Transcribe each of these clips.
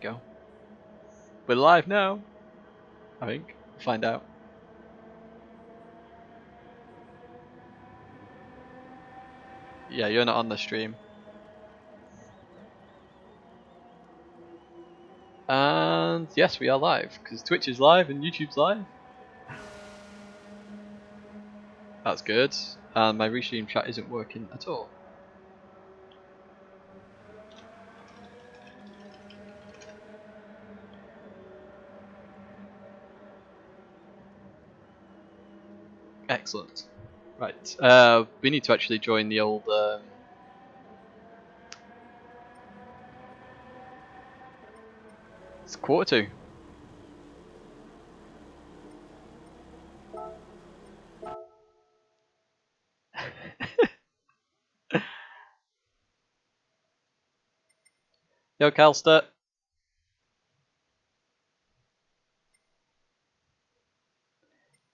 go. We're live now, I think. Find out. Yeah, you're not on the stream. And yes, we are live, because Twitch is live and YouTube's live. That's good. And my restream chat isn't working at all. Excellent. Right. We need to actually join the old... It's 1:45. Yo, Calster.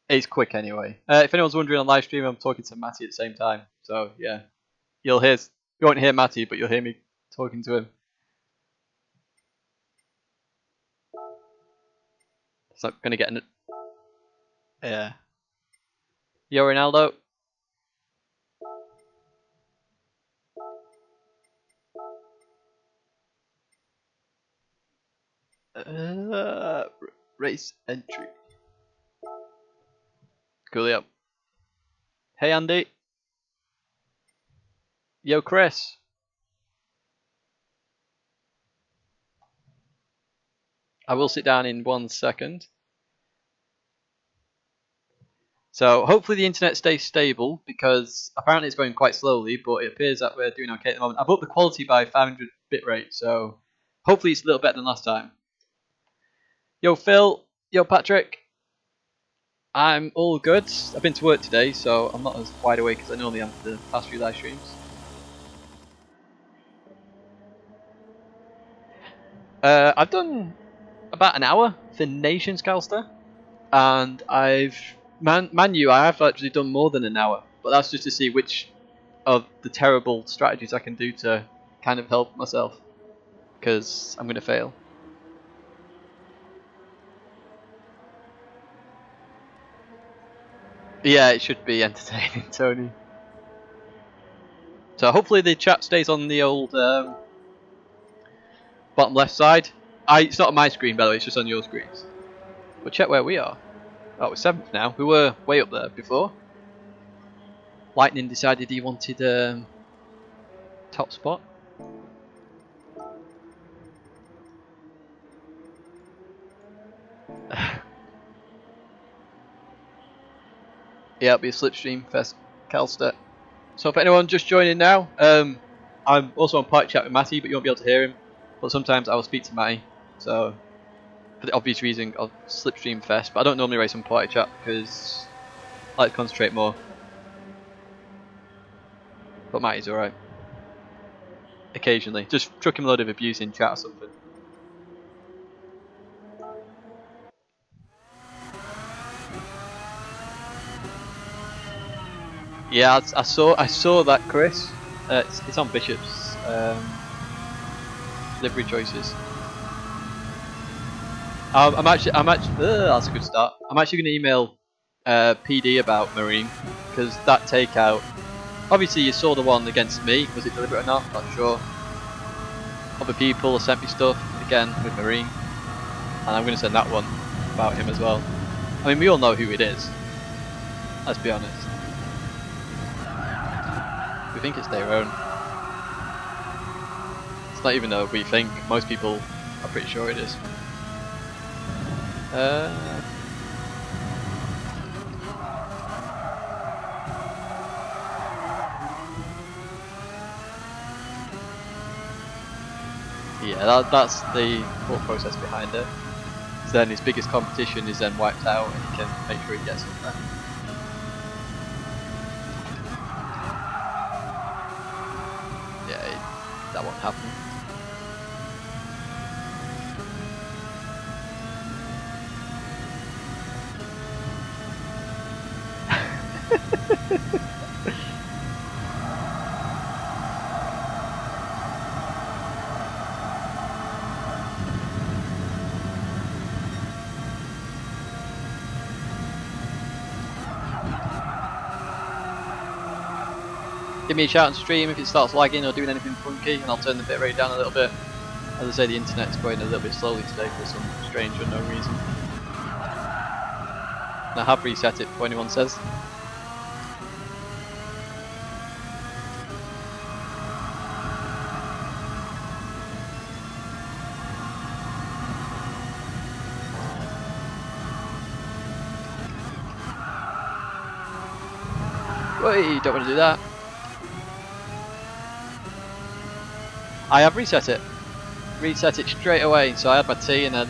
It's quick anyway. If anyone's wondering on live stream, I'm talking to Matty at the same time. So yeah, you won't hear Matty, but you'll hear me talking to him. It's not gonna get in it. Yeah. Yo, Ronaldo. Race entry. Coolio. Hey, Andy. Yo, Chris. I will sit down in 1 second. So hopefully the internet stays stable, because apparently it's going quite slowly, but it appears that we're doing okay at the moment. I've upped the quality by 500 bitrate, so hopefully it's a little better than last time. Yo, Phil. Yo, Patrick. I'm all good. I've been to work today, so I'm not as wide awake as I normally am for the past few live streams. I've done about an hour for Nations, Calster, and I have actually done more than an hour, but that's just to see which of the terrible strategies I can do to kind of help myself, because I'm going to fail. Yeah, it should be entertaining, Tony. So hopefully the chat stays on the old bottom left side. It's not on my screen, by the way, it's just on your screens. But check where we are. Oh, we're 7th now. We were way up there before. Lightning decided he wanted top spot. Yeah, it'll be a slipstream fest, Calster. So if anyone just joining now, I'm also on party chat with Matty, but you won't be able to hear him. But sometimes I will speak to Matty, so for the obvious reason of slipstream fest. But I don't normally race on party chat because I like to concentrate more. But Matty's alright. Occasionally, just chuck him a load of abuse in chat or something. Yeah, I saw that, Chris. It's on Bishop's livery choices. That's a good start. I'm actually going to email PD about Marine, because that takeout. Obviously, you saw the one against me. Was it deliberate or not? Not sure. Other people have sent me stuff again with Marine, and I'm going to send that one about him as well. I mean, we all know who it is. Let's be honest. We think it's their own. It's not even though we think. Most people are pretty sure it is. Yeah, that's the thought process behind it. So then his biggest competition is then wiped out, and he can make sure he gets it back. Yeah, that won't happen. Give me a shout on stream if it starts lagging or doing anything funky, and I'll turn the bitrate down a little bit. As I say, the internet's going a little bit slowly today for some strange unknown reason. And I have reset it before anyone says. Wait, don't want to do that. I have reset it. Reset it straight away. So I had my tea and then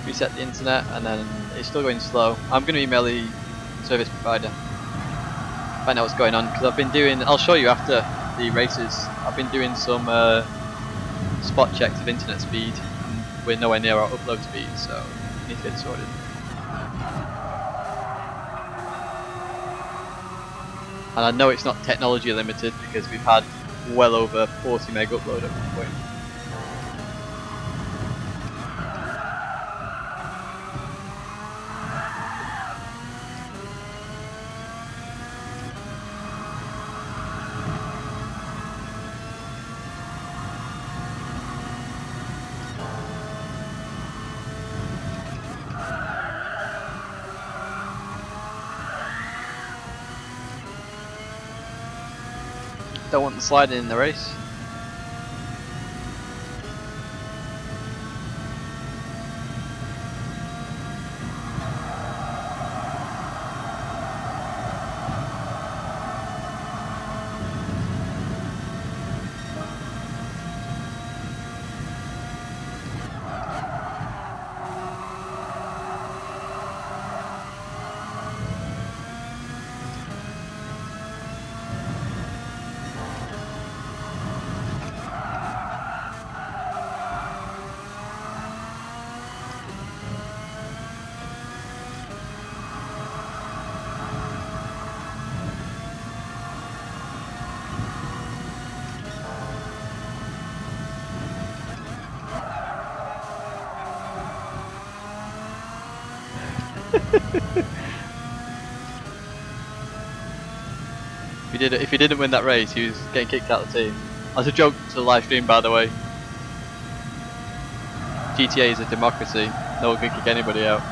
reset the internet, and then it's still going slow. I'm going to email the service provider, find out what's going on, because I've been doing, I'll show you after the races, I've been doing some spot checks of internet speed, and we're nowhere near our upload speed, so we need to get it sorted. And I know it's not technology limited because we've had well over 40 meg upload at one point. Don't want them sliding in the race. If he didn't win that race, he was getting kicked out of the team. As a joke to the live stream, by the way. GTA is a democracy. No one can kick anybody out.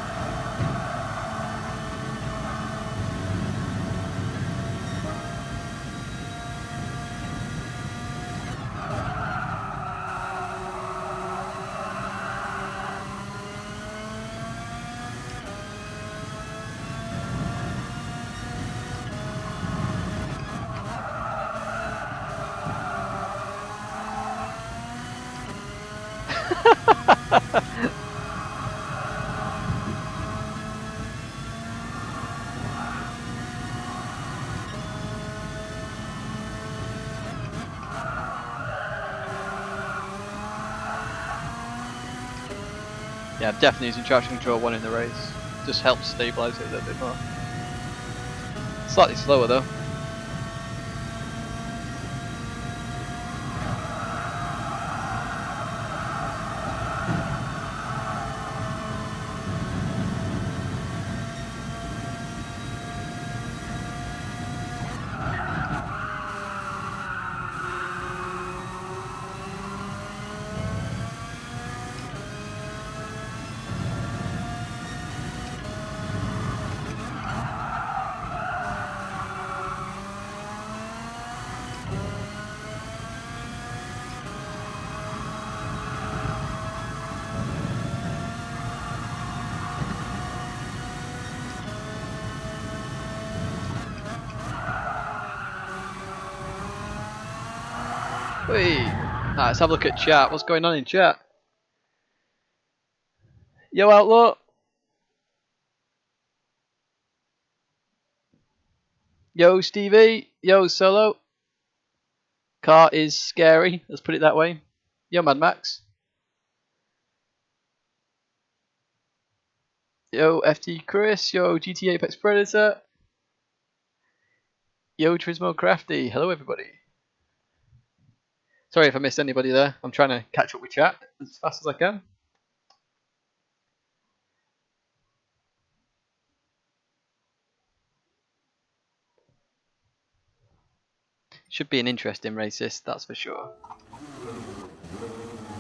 Yeah, I'm definitely using traction control 1 in the race. Just helps stabilise it a little bit more. Slightly slower though. Wait. Right, let's have a look at chat. What's going on in chat? Yo, Outlaw. Yo, Stevie. Yo, Solo. Car is scary. Let's put it that way. Yo, Mad Max. Yo, FT Chris. Yo, GT Apex Predator. Yo, Trismo Crafty. Hello, everybody. Sorry if I missed anybody there. I'm trying to catch up with chat as fast as I can. Should be an interesting race this, that's for sure.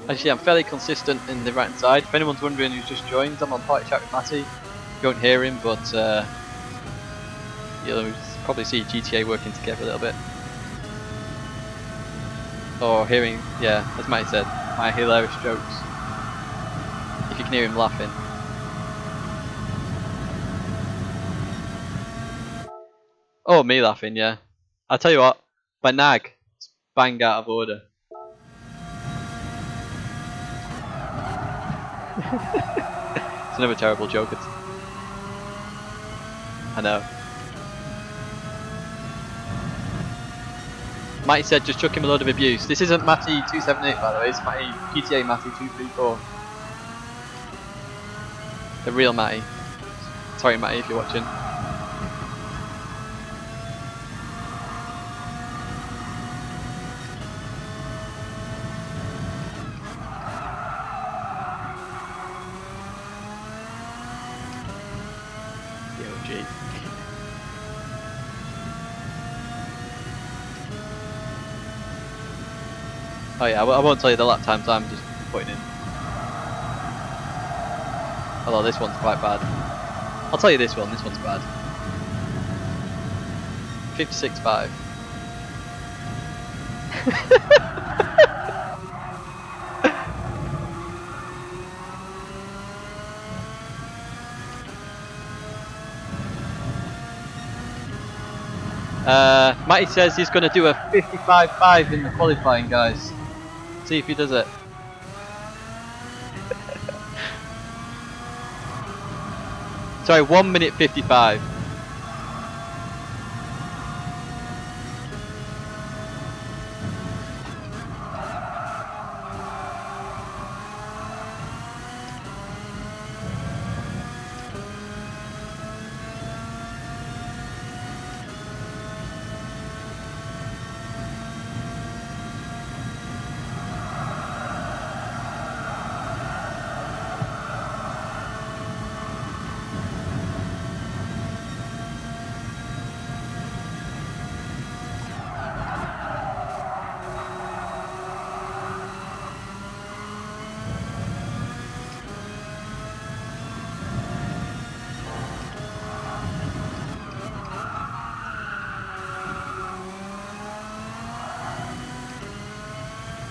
Actually, I'm fairly consistent in the right hand side. If anyone's wondering who's just joined, I'm on Party Chat with Matty. You won't hear him, but you'll probably see GTA working together a little bit. Or hearing, yeah, as Matty said, my hilarious jokes. If you can hear him laughing. Oh, me laughing, yeah. I'll tell you what, my nag is bang out of order. It's another terrible joke. I know. Matty said just chuck him a load of abuse. This isn't Matty278 by the way, it's Matty GTA Matty234. The real Matty. Sorry Matty if you're watching. Yo, oh yeah, I won't tell you the lap times I'm just putting in. Although this one's quite bad. I'll tell you this one's bad. 56.5. Matty says he's going to do a 55.5 in the qualifying, guys. See if he does it. Sorry, 1 minute 55.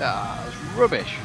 Ah, that's rubbish.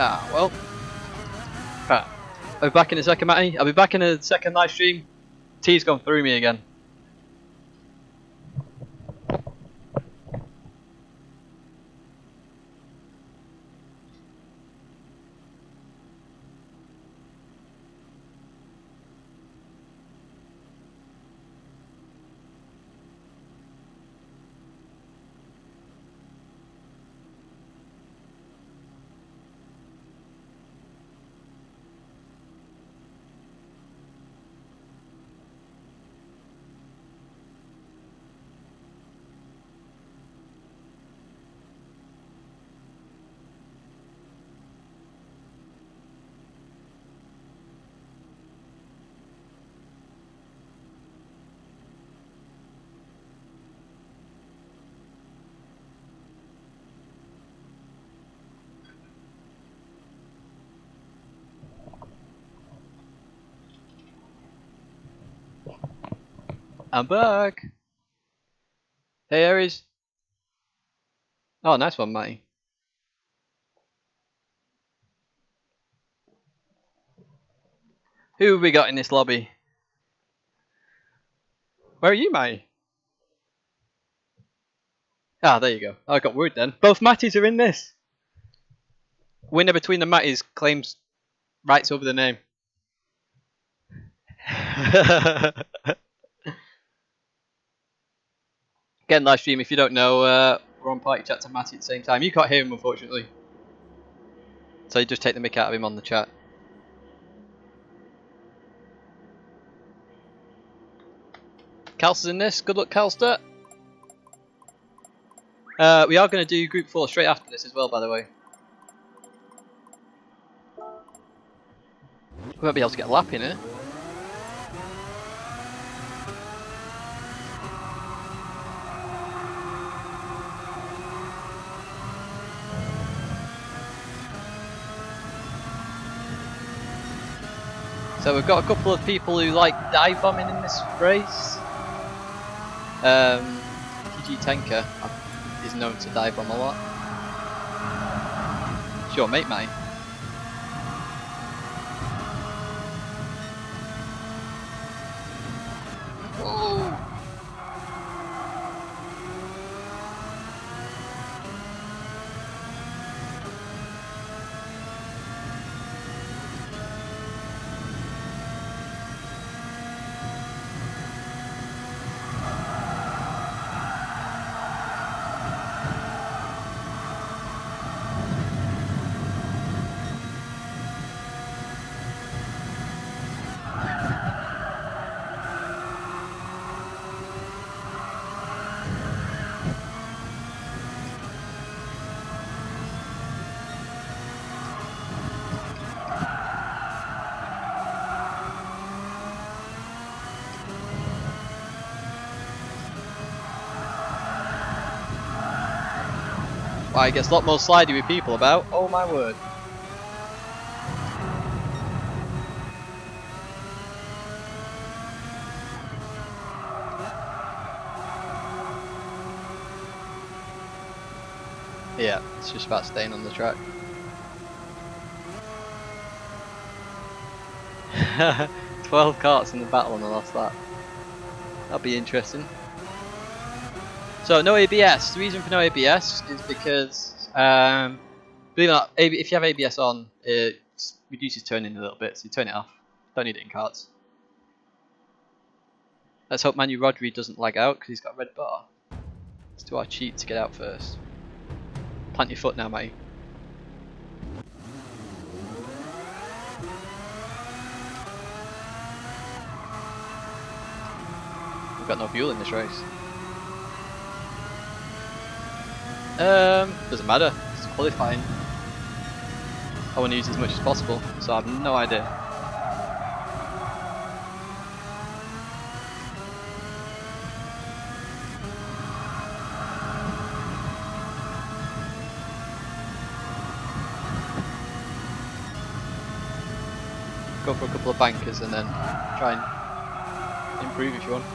Ah, well. Right. I'll be back in a second, Matty. I'll be back in a second live stream. T's gone through me again. I'm back. Hey Aries. Oh, nice one, Matty. Who have we got in this lobby? Where are you, Matty? Ah, there you go. I got worried then. Both Matties are in this. Winner between the Matties claims rights over the name. Again, live stream, if you don't know, we're on party chat to Matty at the same time. You can't hear him, unfortunately. So you just take the mick out of him on the chat. Calster's in this. Good luck, Calster. We are going to do Group 4 straight after this as well, by the way. We won't be able to get a lap in it. So we've got a couple of people who like dive bombing in this race. TG Tenka is known to dive bomb a lot. Sure, mate. Oh. Well, I guess a lot more slidey with people about. Oh my word. Yeah, it's just about staying on the track. 12 carts in the battle on the last lap. That'll be interesting. So no ABS. The reason for no ABS is because, believe it or not, if you have ABS on, it reduces turning a little bit, so you turn it off. Don't need it in karts. Let's hope Manu Rodri doesn't lag out because he's got a red bar. Let's do our cheat to get out first. Plant your foot now, mate. We've got no fuel in this race. Doesn't matter. It's qualifying. I want to use as much as possible, so I have no idea. Go for a couple of bankers and then try and improve if you want.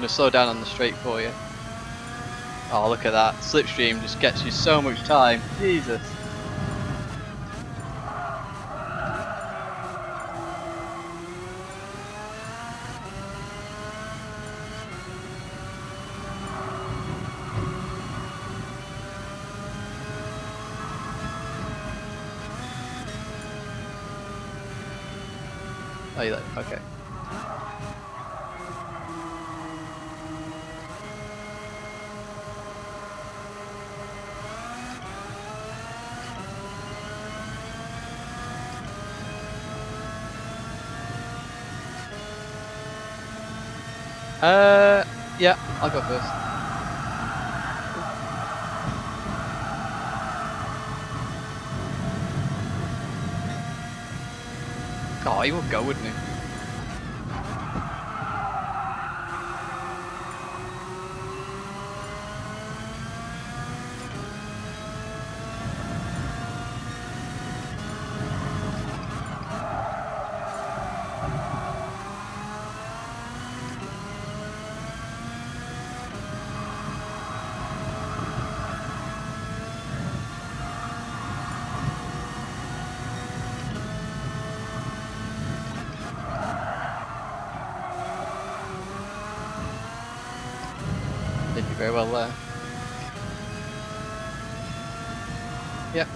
going to slow down on the straight for you. Oh, look at that. Slipstream just gets you so much time. Jesus. Oh, you like, okay. Yeah, I'll go first. Oh, he would go, wouldn't he? Did you very well there. Yep.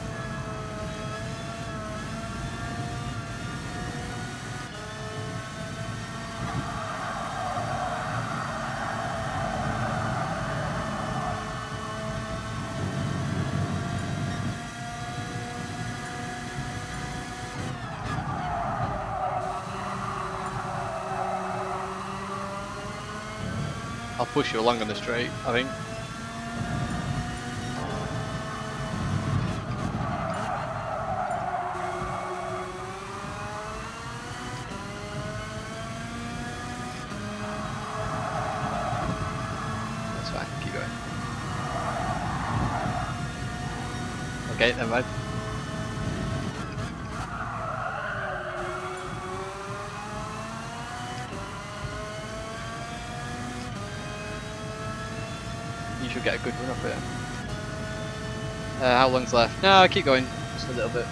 I'll push you along on the straight, I think. That's fine, keep going. Okay, never mind. You should get a good run up here. How long's left? No, keep going, just a little bit.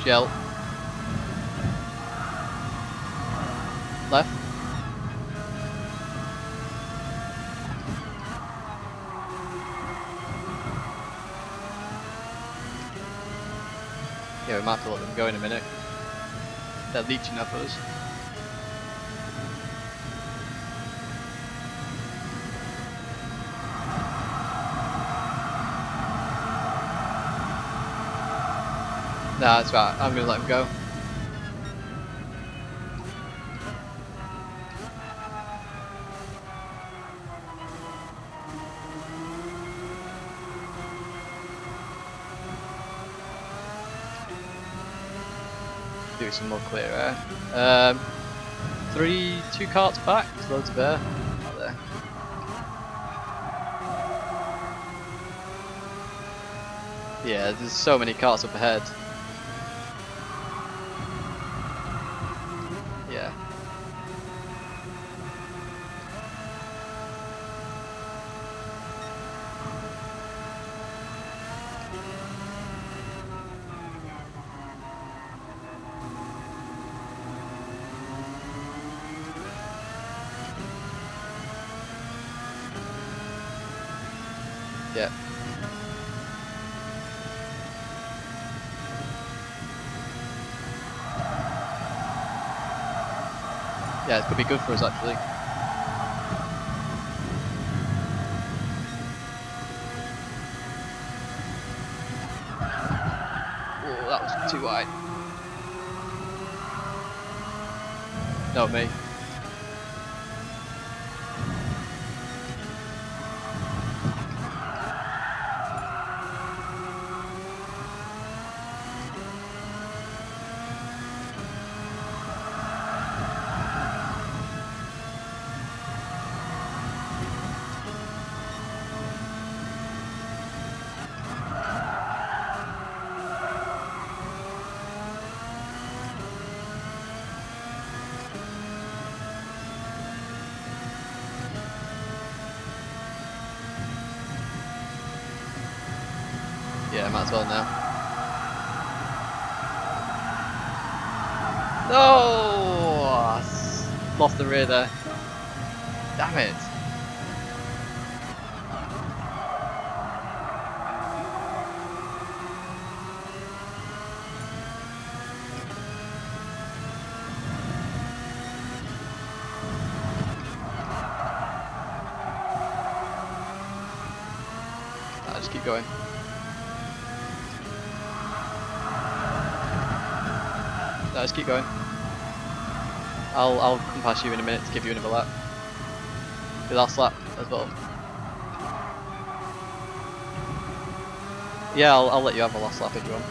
Shell. Left. Yeah, we might have to let them go in a minute. They're leeching off us. Nah, that's right. I'm gonna let him go. Do some more clear air. Two carts back. There's loads of air out there. Yeah, there's so many carts up ahead. Yeah. Yeah. Yeah, it could be good for us actually. Oh, that was too wide. No, me. Yeah, might as well now. No! Lost the rear there. Damn it. I'll just keep going. No, just keep going. I'll come past you in a minute to give you another lap. The last lap as well. Yeah, I'll let you have a last lap if you want.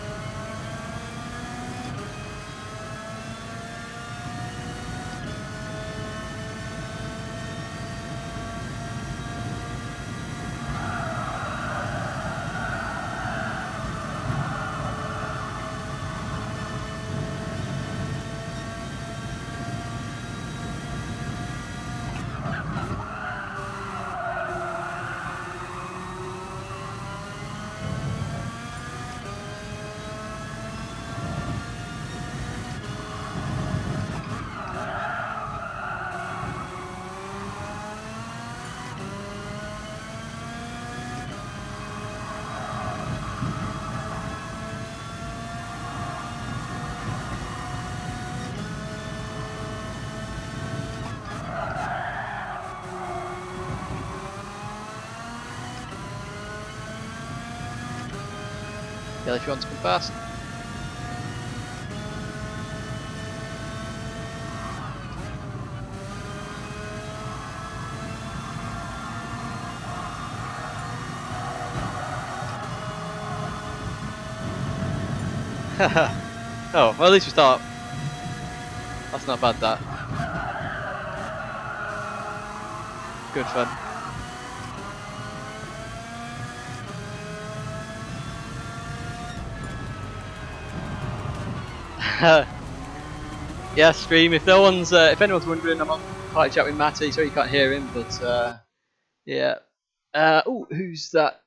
Yeah, if you want to come fast. Oh, well at least we start. That's not bad, that. Good fun. Yeah, stream. If no one's, if anyone's wondering, I'm on party chat with Matty. Sorry you can't hear him, but yeah. Oh, who's that?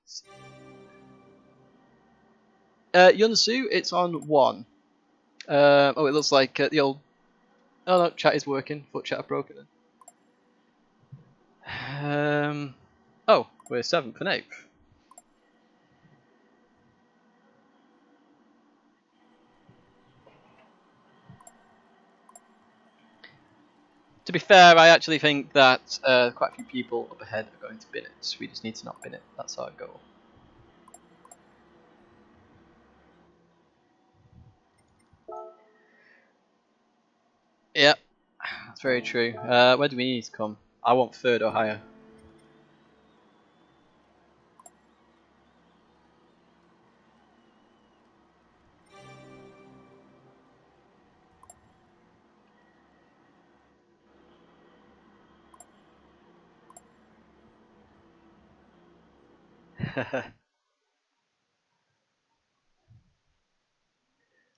Yunsu. It's on 1. Oh, it looks like the old. Oh no, chat is working. Thought chat had broken. Oh, we're 7th and 8th. To be fair, I actually think that quite a few people up ahead are going to bin it, so we just need to not bin it. That's our goal. Yeah, that's very true. Where do we need to come? I want 3rd or higher.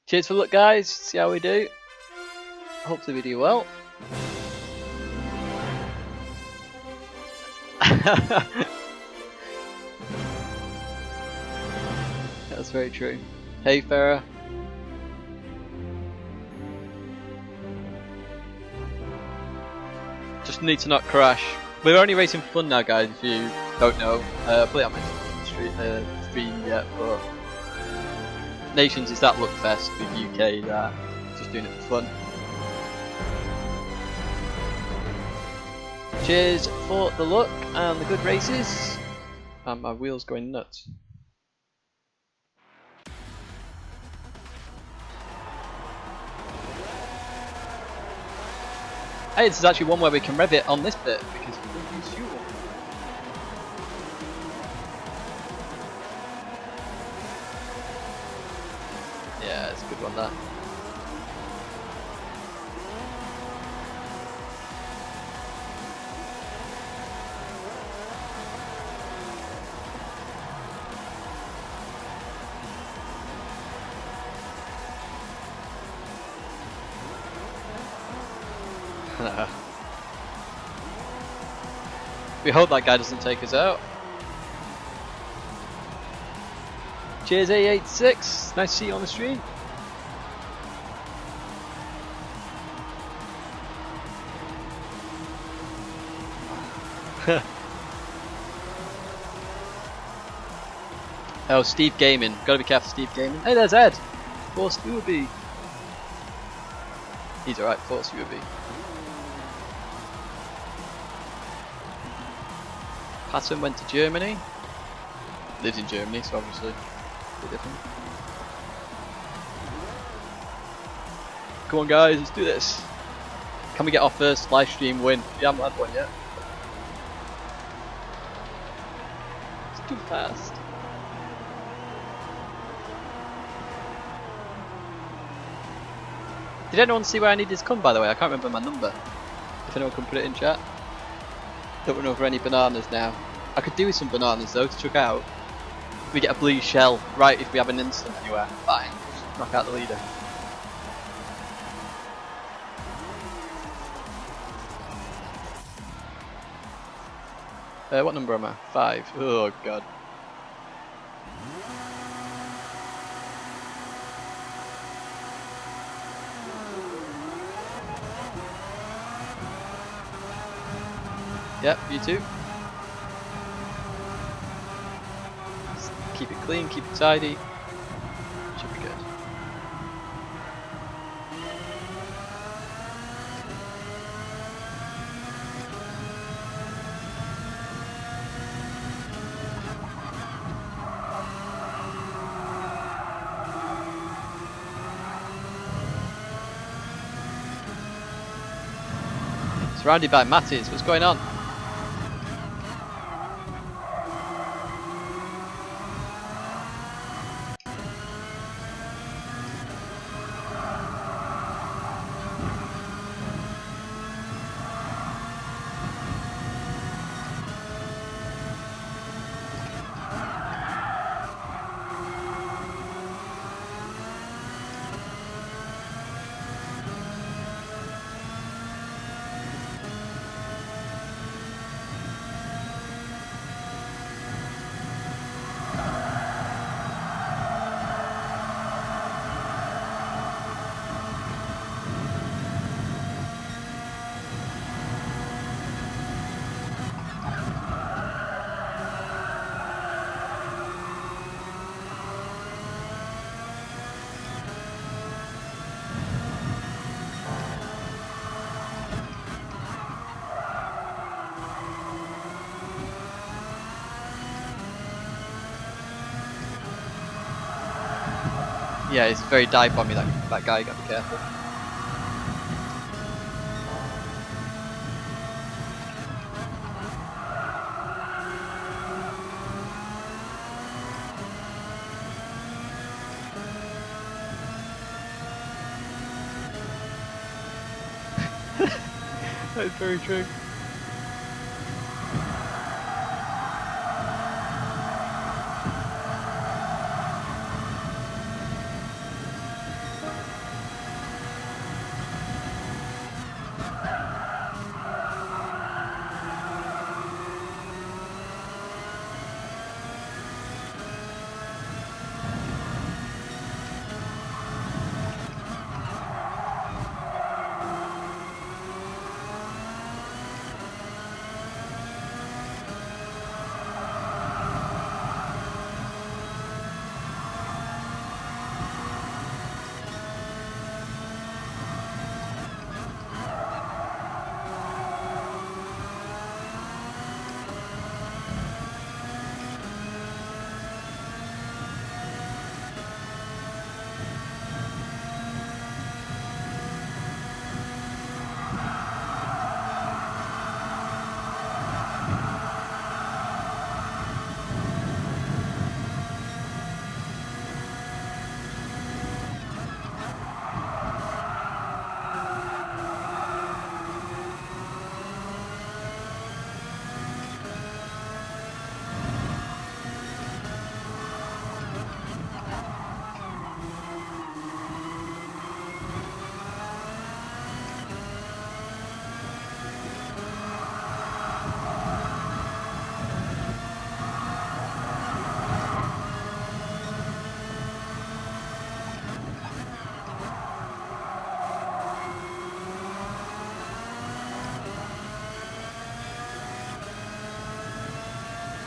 Cheers for the look, guys. See how we do. Hopefully we do well. That's very true. Hey, Farah. Just need to not crash. We're only racing for fun now, guys, if you don't know. Probably haven't mentioned the stream yet, but Nations is that look fest with UK that just doing it for fun. Cheers for the look and the good races. My wheel's going nuts. Hey, this is actually one where we can rev it on this bit because we don't use fuel. Yeah, it's a good one, that. We hope that guy doesn't take us out. Cheers A86, nice to see you on the stream. Oh, Steve Gaming, gotta be careful, Steve Gaming. Hey, there's Ed! Force Ubi. He's alright, Force Ubi. Patton went to Germany. Lives in Germany, so obviously a bit different. Come on guys, let's do this. Can we get our first live stream win? We haven't had one yet. It's too fast. Did anyone see where I needed to come, by the way? I can't remember my number. If anyone can put it in chat. Don't run over any bananas now. I could do with some bananas though to chuck out. We get a blue shell, right, if we have an instant anywhere. Fine. Knock out the leader. What number am I? 5. Oh god. Yep, you too. Just keep it clean, keep it tidy. Should be good. Surrounded by Matties, what's going on? Yeah, he's very dive bomby, that guy, you gotta be careful. That is very true.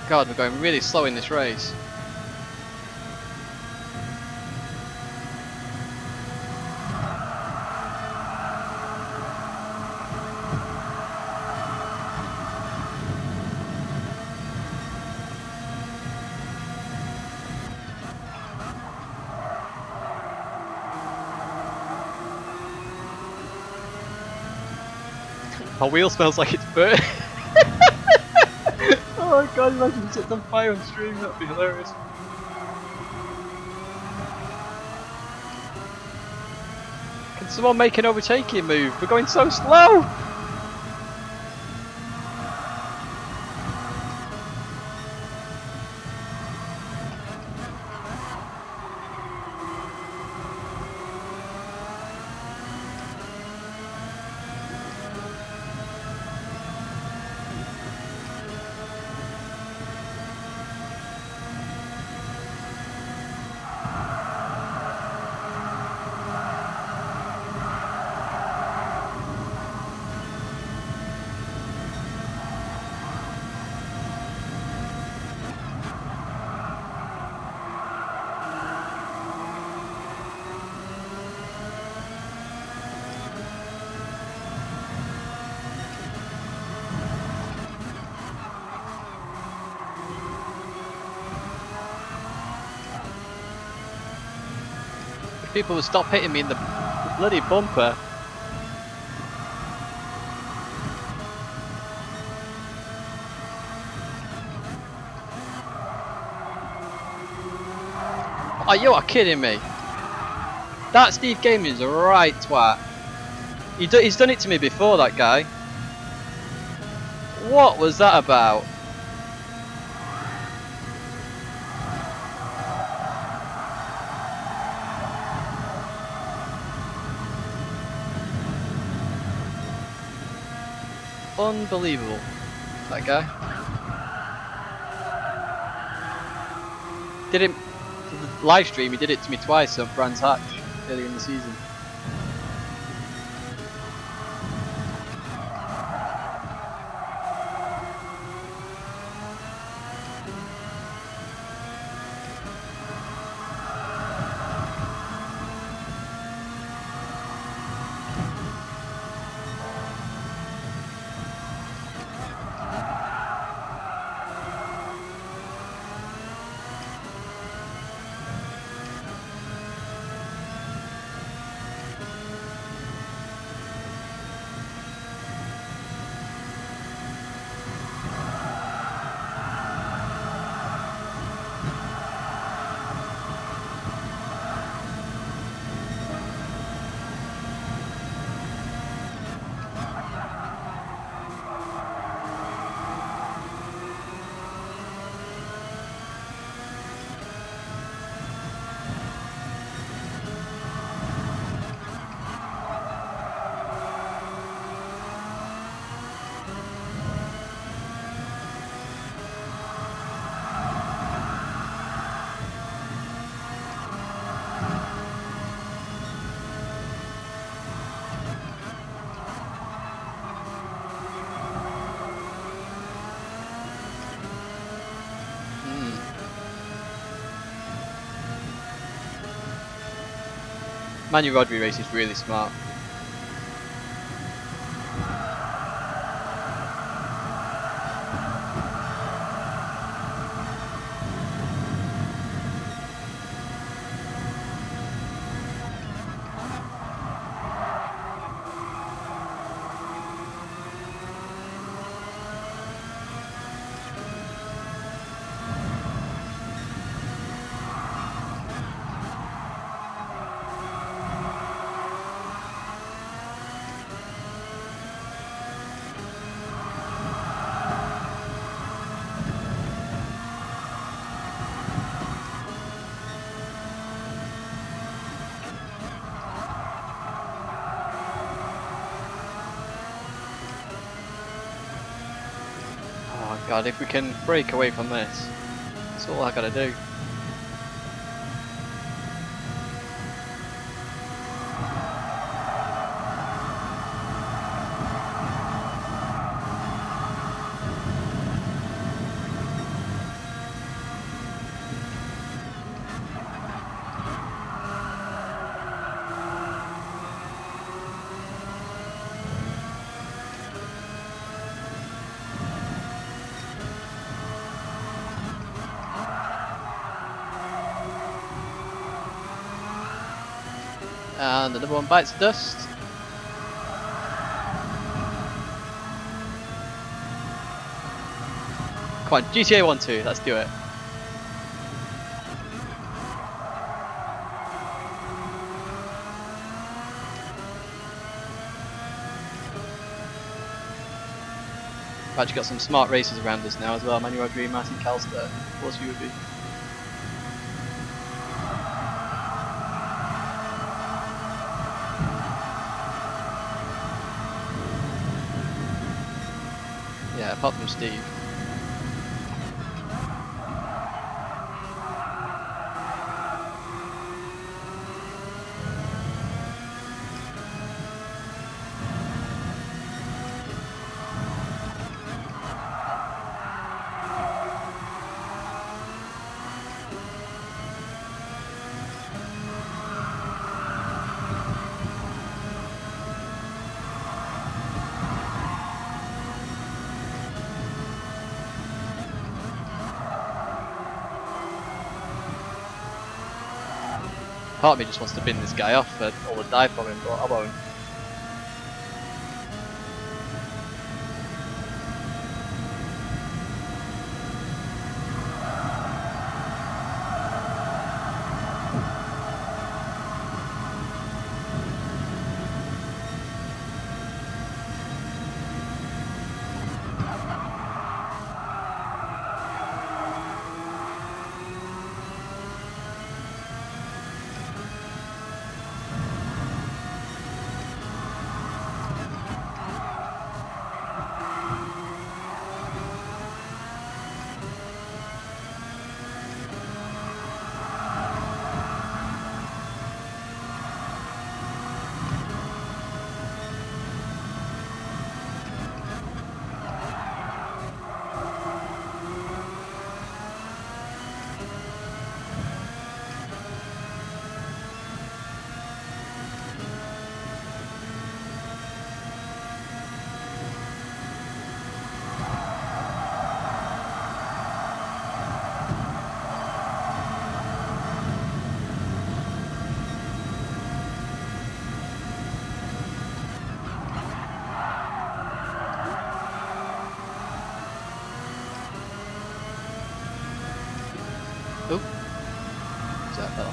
God, we're going really slow in this race. My wheel smells like it's burnt. Oh my god, imagine if it's on fire on stream, that'd be hilarious. Can someone make an overtaking move? We're going so slow! People would stop hitting me in the bloody bumper. Oh, you are kidding me. That Steve Gaming's a right twat. He's done it to me before, that guy. What was that about? Unbelievable, that guy. Did it for the live stream. He did it to me twice on Brands Hatch earlier in the season. Manu Rodri race is really smart. God, if we can break away from this, that's all I gotta do. And another one bites the dust. Come on, GTA 1-2, let's do it. We've actually got some smart racers around us now as well. Manu Rodri, Martin Calster, of course you would be. Yeah, apart from Steve. Part of me just wants to bin this guy off and all the die for him, but I won't. Oh, is that fell?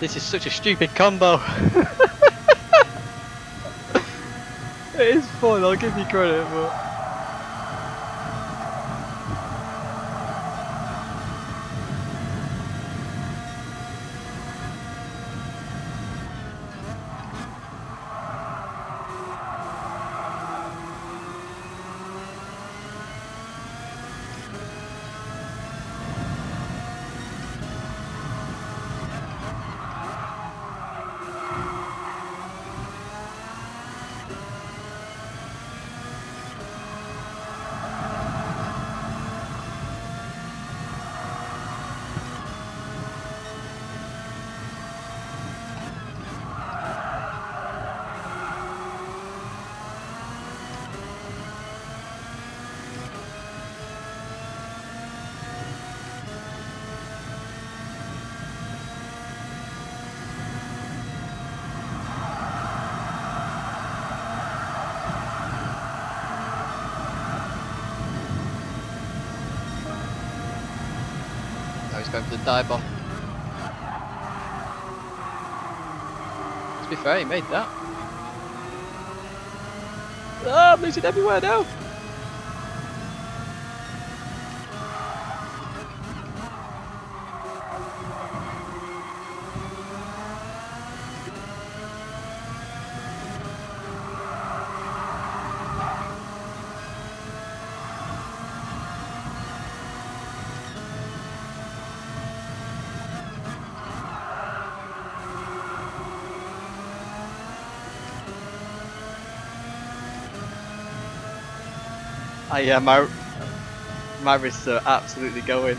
This is such a stupid combo. It is fun, I'll give you credit, but... He's going for the dive bomb. To be fair, he made that. Ah, I'm losing everywhere now. Yeah, my wrists are absolutely going.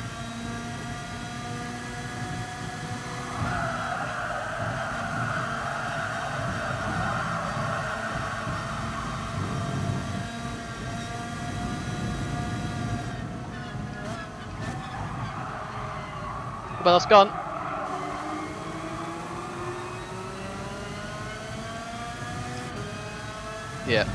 Well, it's gone. Yeah.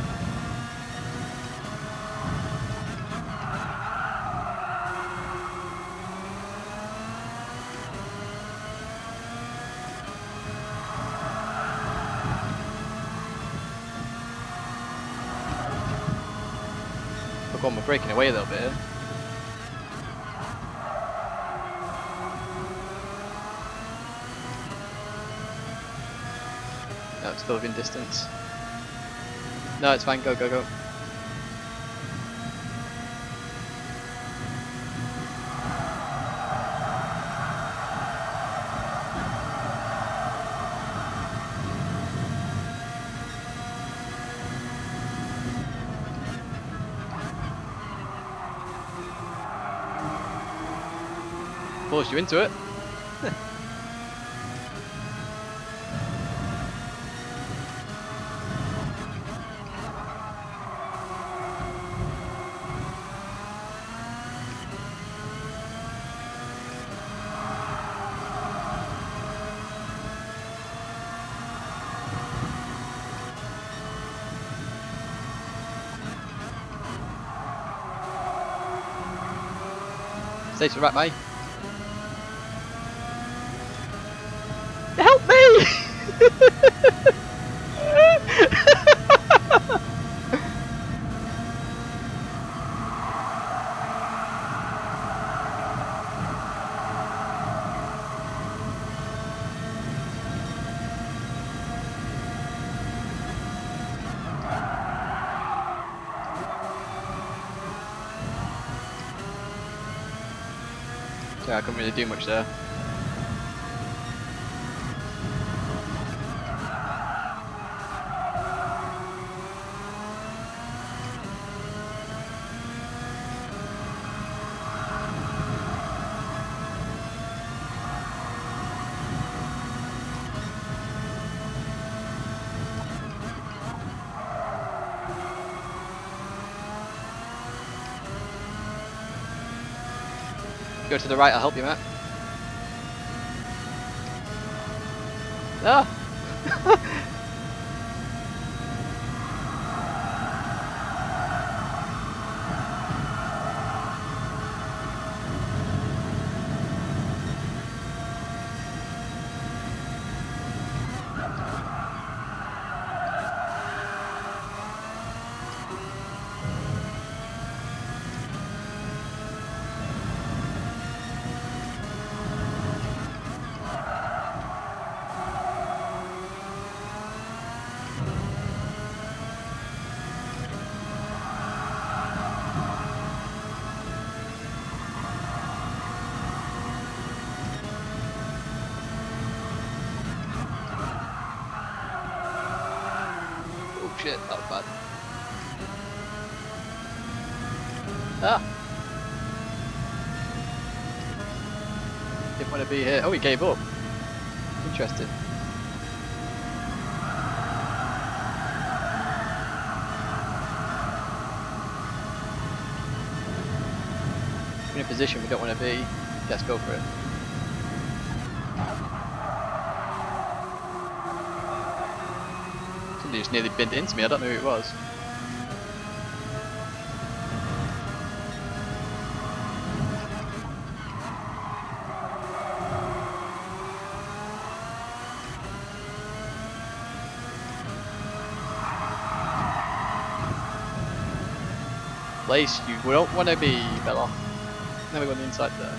Look, we're breaking away a little bit here. No, it's still within distance. No, it's fine. Go, go, go. Force you into it. Stay to the right, mate. Help me! Yeah, I couldn't really do much there. Go to the right, I'll help you, Matt. Ah! Shit, that was bad. Ah! Didn't want to be here. Oh, he gave up. Interesting. We're in a position we don't want to be. Let's go for it. Somebody just nearly binned into me, I don't know who it was. Place you don't want to be, fella. Now we go on the inside there.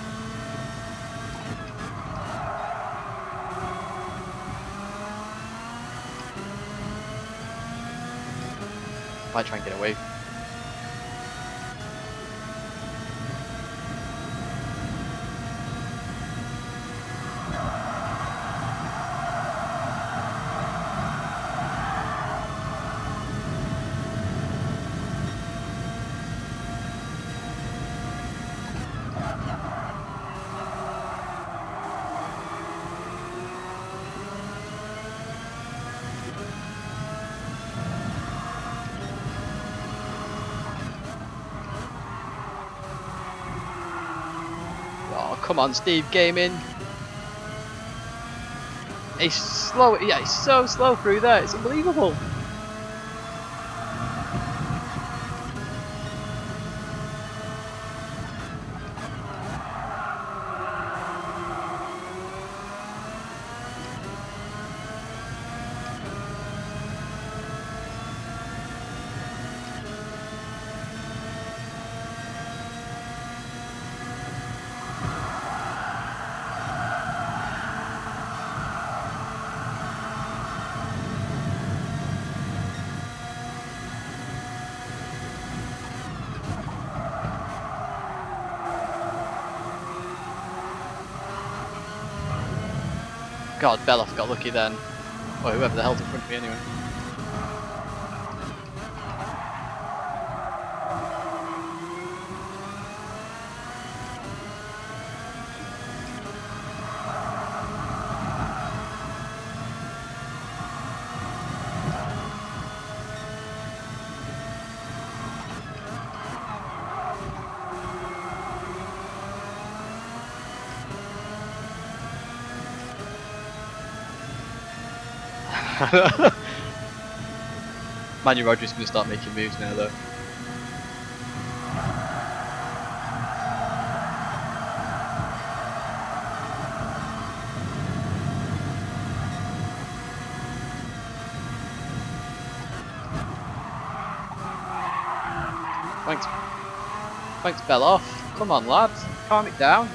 Might try and get away. come on, Steve Gaming. He's slow. Yeah, he's so slow through there. It's unbelievable. God, Beloff got lucky then. Or whoever the hell's in front of me anyway. Manu Rodgers is going to start making moves now though. Thanks Beloff. Come on lads, calm it down.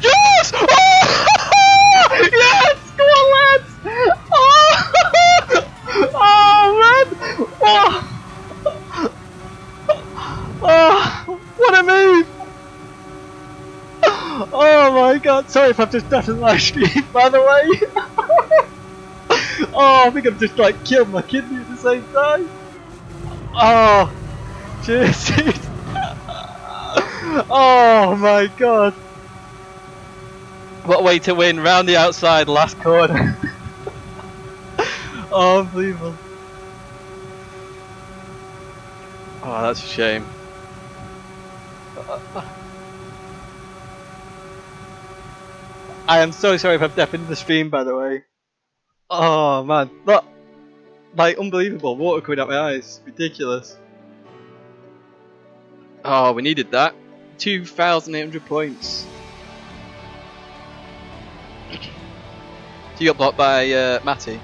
Yes! Oh! Yes! Go on, lads! Oh! Oh, man! Oh! Oh! What a move! Oh my god! Sorry if I've just done a live stream, by the way. Oh, I think I've just like killed my kidney at the same time. Oh! Cheers, dude! Oh my god! What a way to win, round the outside, last corner. Oh, unbelievable. Oh, that's a shame. I am so sorry if I've deafened the stream, by the way. Oh man, look, like unbelievable. Water coming out my eyes. Ridiculous. Oh, we needed that. 2,800 points. So you got blocked by Matty.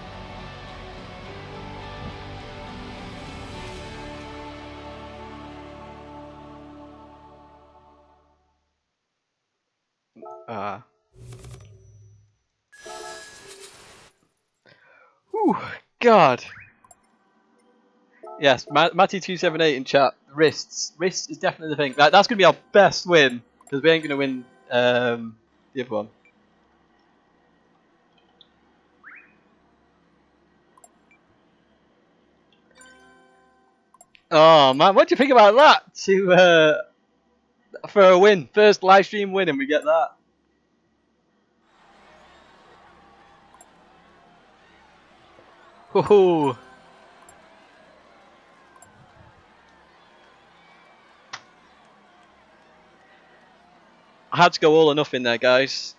Ah. Whew, God. Yes, Matty278 in chat. Wrists. Wrists is definitely the thing. That's going to be our best win, because we ain't going to win the other one. Oh man, what do you think about that? For a win, first live stream win, and we get that. Ooh. I had to go all or nothing there, guys.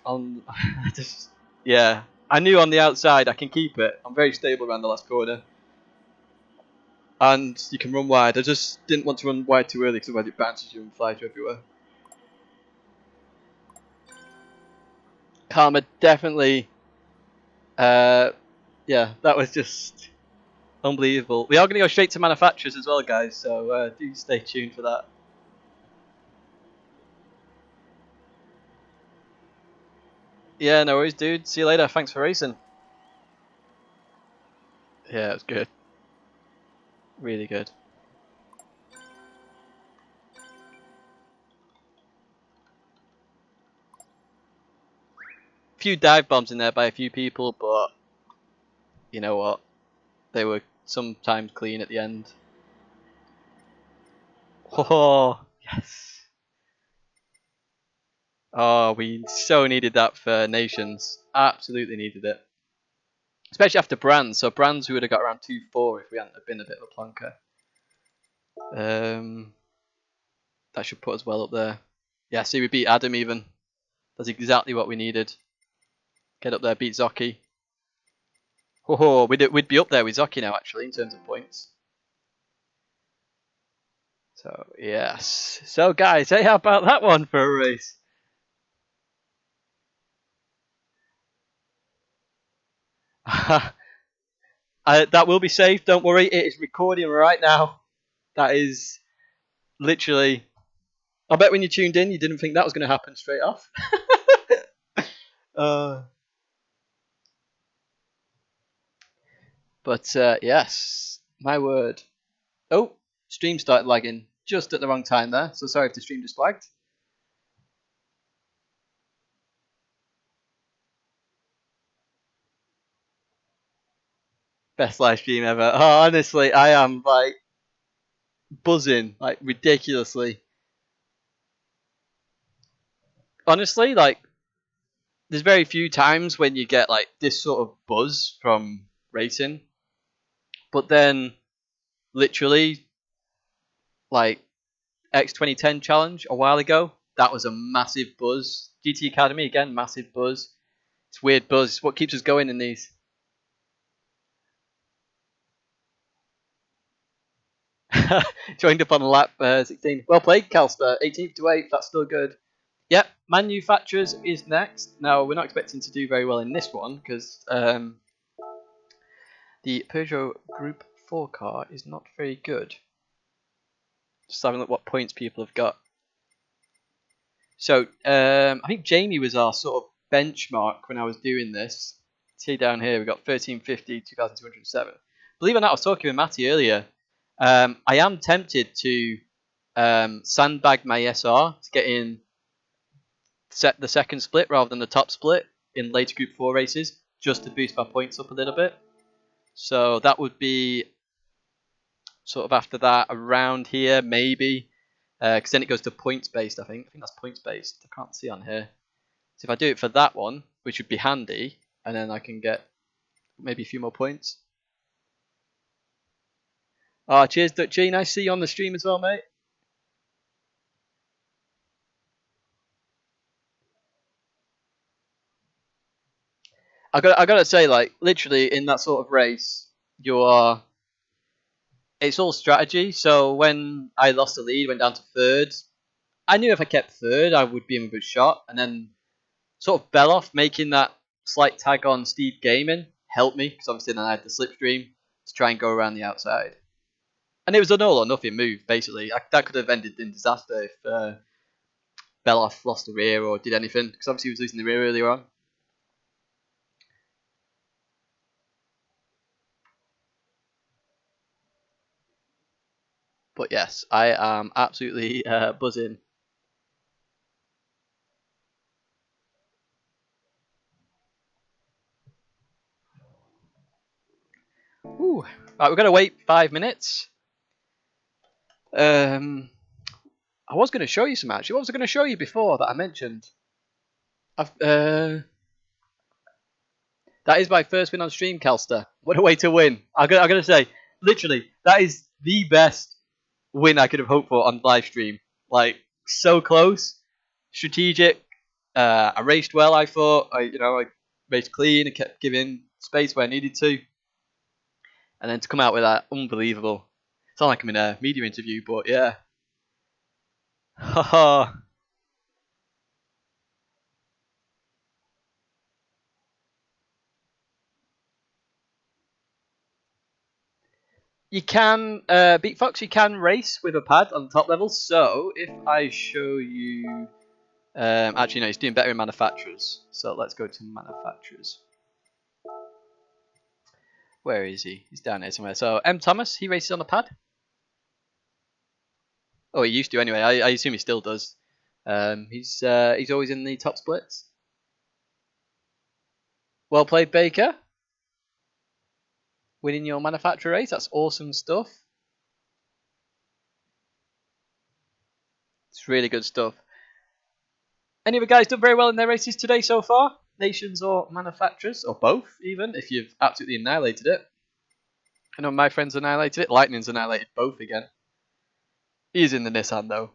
Yeah, I knew on the outside I can keep it. I'm very stable around the last corner, and you can run wide. I just didn't want to run wide too early because otherwise it bounces you and flies you everywhere. Karma definitely. Yeah, that was just unbelievable. We are going to go straight to manufacturers as well, guys. So do stay tuned for that. Yeah, no worries, dude. See you later. Thanks for racing. Yeah, it was good. Really good. A few dive bombs in there by a few people, but you know what? They were sometimes clean at the end. Oh, yes. Oh, we so needed that for Nations. Absolutely needed it. Especially after Brands. So Brands, we would have got around 2-4 if we hadn't have been a bit of a plonker. That should put us well up there. Yeah, see, we beat Adam even. That's exactly what we needed. Get up there, beat Zoki. Oh, we'd be up there with Zoki now, actually, in terms of points. So, yes. So, guys, hey, how about that one for a race? That will be safe, don't worry. It is recording right now. That is literally... I bet when you tuned in, you didn't think that was going to happen straight off. But yes, my word. Oh, stream started lagging just at the wrong time there. So sorry if the stream just lagged. Best live stream ever. Oh, honestly, I am like buzzing, like ridiculously. Honestly, like there's very few times when you get like this sort of buzz from racing. But then, literally, like X2010 challenge a while ago, that was a massive buzz. GT Academy again, massive buzz. It's weird buzz. It's what keeps us going in these. Joined up on lap 16. Well played, Calster. 18th to 8th. That's still good. Yep, manufacturers is next. Now we're not expecting to do very well in this one because the Peugeot Group 4 car is not very good. Just having a look what points people have got. So I think Jamie was our sort of benchmark when I was doing this. See down here, we've got 1350, 2207. Believe it or not, I was talking with Matty earlier. I am tempted to sandbag my SR to get in the second split rather than the top split in later Group 4 races, just to boost my points up a little bit. So that would be sort of after that, around here, maybe. Because then it goes to points based, I think. I think that's points based. I can't see on here. So if I do it for that one, which would be handy, and then I can get maybe a few more points. Oh, cheers, Dutchy. Nice to see you on the stream as well, mate. I gotta say, like, literally in that sort of race, it's all strategy. So when I lost the lead, went down to third, I knew if I kept third, I would be in a good shot. And then sort of Beloff making that slight tag on Steve Gaiman helped me because obviously then I had the slipstream to try and go around the outside. And it was an all or nothing move, basically. That could have ended in disaster if Beloff lost the rear or did anything, because obviously he was losing the rear earlier on. But yes, I am absolutely buzzing. Ooh. Right, we're going to wait 5 minutes. I was going to show you some actually. What was I going to show you before that I mentioned? That is my first win on stream, Kelster. What a way to win. I'm going to say, literally, that is the best win I could have hoped for on live stream. Like, so close, strategic. I raced well, I thought. I raced clean. I kept giving space where I needed to. And then to come out with that, unbelievable. It's not like I'm in a media interview, but yeah. Haha. You can, Beat Fox, you can race with a pad on the top level. So if I show you, actually no, he's doing better in manufacturers. So let's go to manufacturers. Where is he? He's down here somewhere. So M Thomas, he races on the pad. Oh, he used to anyway. I assume he still does. He's always in the top splits. Well played, Baker. Winning your manufacturer race. That's awesome stuff. It's really good stuff. Any of the guys done very well in their races today so far? Nations or manufacturers, or both even, if you've absolutely annihilated it. I know my friends annihilated it. Lightning's annihilated both again. He's in the Nissan though.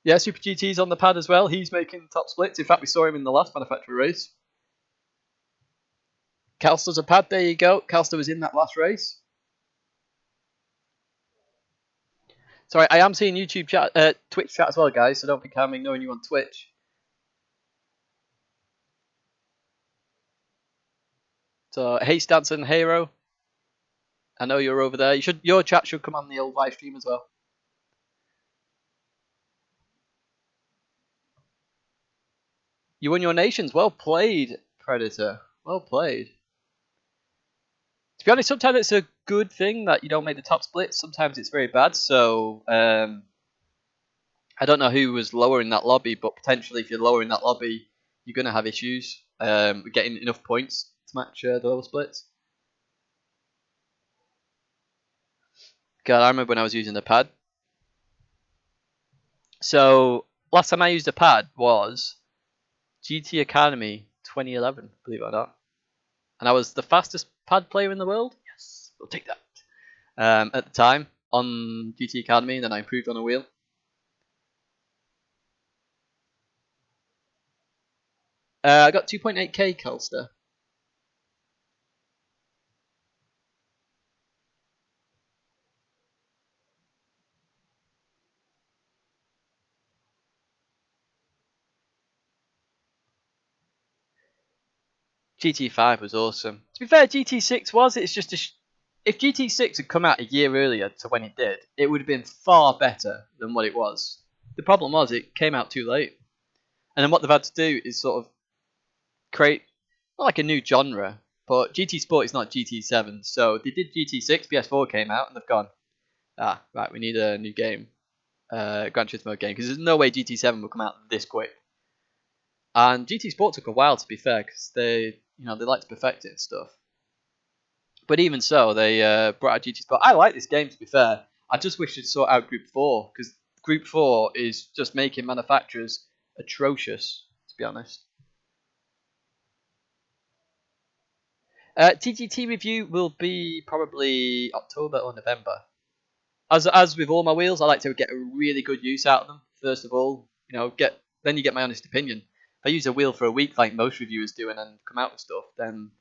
Yeah, Super GT's on the pad as well. He's making top splits. In fact, we saw him in the last manufacturer race. Calster's a pad. There you go. Calster was in that last race. Sorry, I am seeing YouTube chat, Twitch chat as well, guys. So don't think I'm ignoring you on Twitch. So, hey, Stanson, Hero. I know you're over there. Your chat should come on the old live stream as well. You won your nations. Well played, Predator. Well played. To be honest, sometimes it's a good thing that you don't make the top split. Sometimes it's very bad. So I don't know who was lower in that lobby, but potentially if you're lower in that lobby, you're going to have issues with getting enough points to match the lower splits. God, I remember when I was using the pad. So last time I used a pad was GT Academy 2011, believe it or not. And I was the fastest pad player in the world. Yes, we'll take that. At the time on GT Academy, and then I improved on a wheel. I got 2.8k Kelster. GT5 was awesome. To be fair, GT6 was. It's just if GT6 had come out a year earlier to when it did, it would have been far better than what it was. The problem was it came out too late. And then what they've had to do is sort of create, not like a new genre, but GT Sport is not GT7. So they did GT6, PS4 came out, and they've gone, right, we need a new game, Gran Turismo game, because there's no way GT7 will come out this quick. And GT Sport took a while, to be fair, because they like to perfect it and stuff. But even so, they brought out GT Sport. I like this game, to be fair. I just wish they'd sort out Group 4, because Group 4 is just making manufacturers atrocious, to be honest. TGT review will be probably October or November. As with all my wheels, I like to get a really good use out of them. First of all, then you get my honest opinion. If I use a wheel for a week like most reviewers do and then come out with stuff, then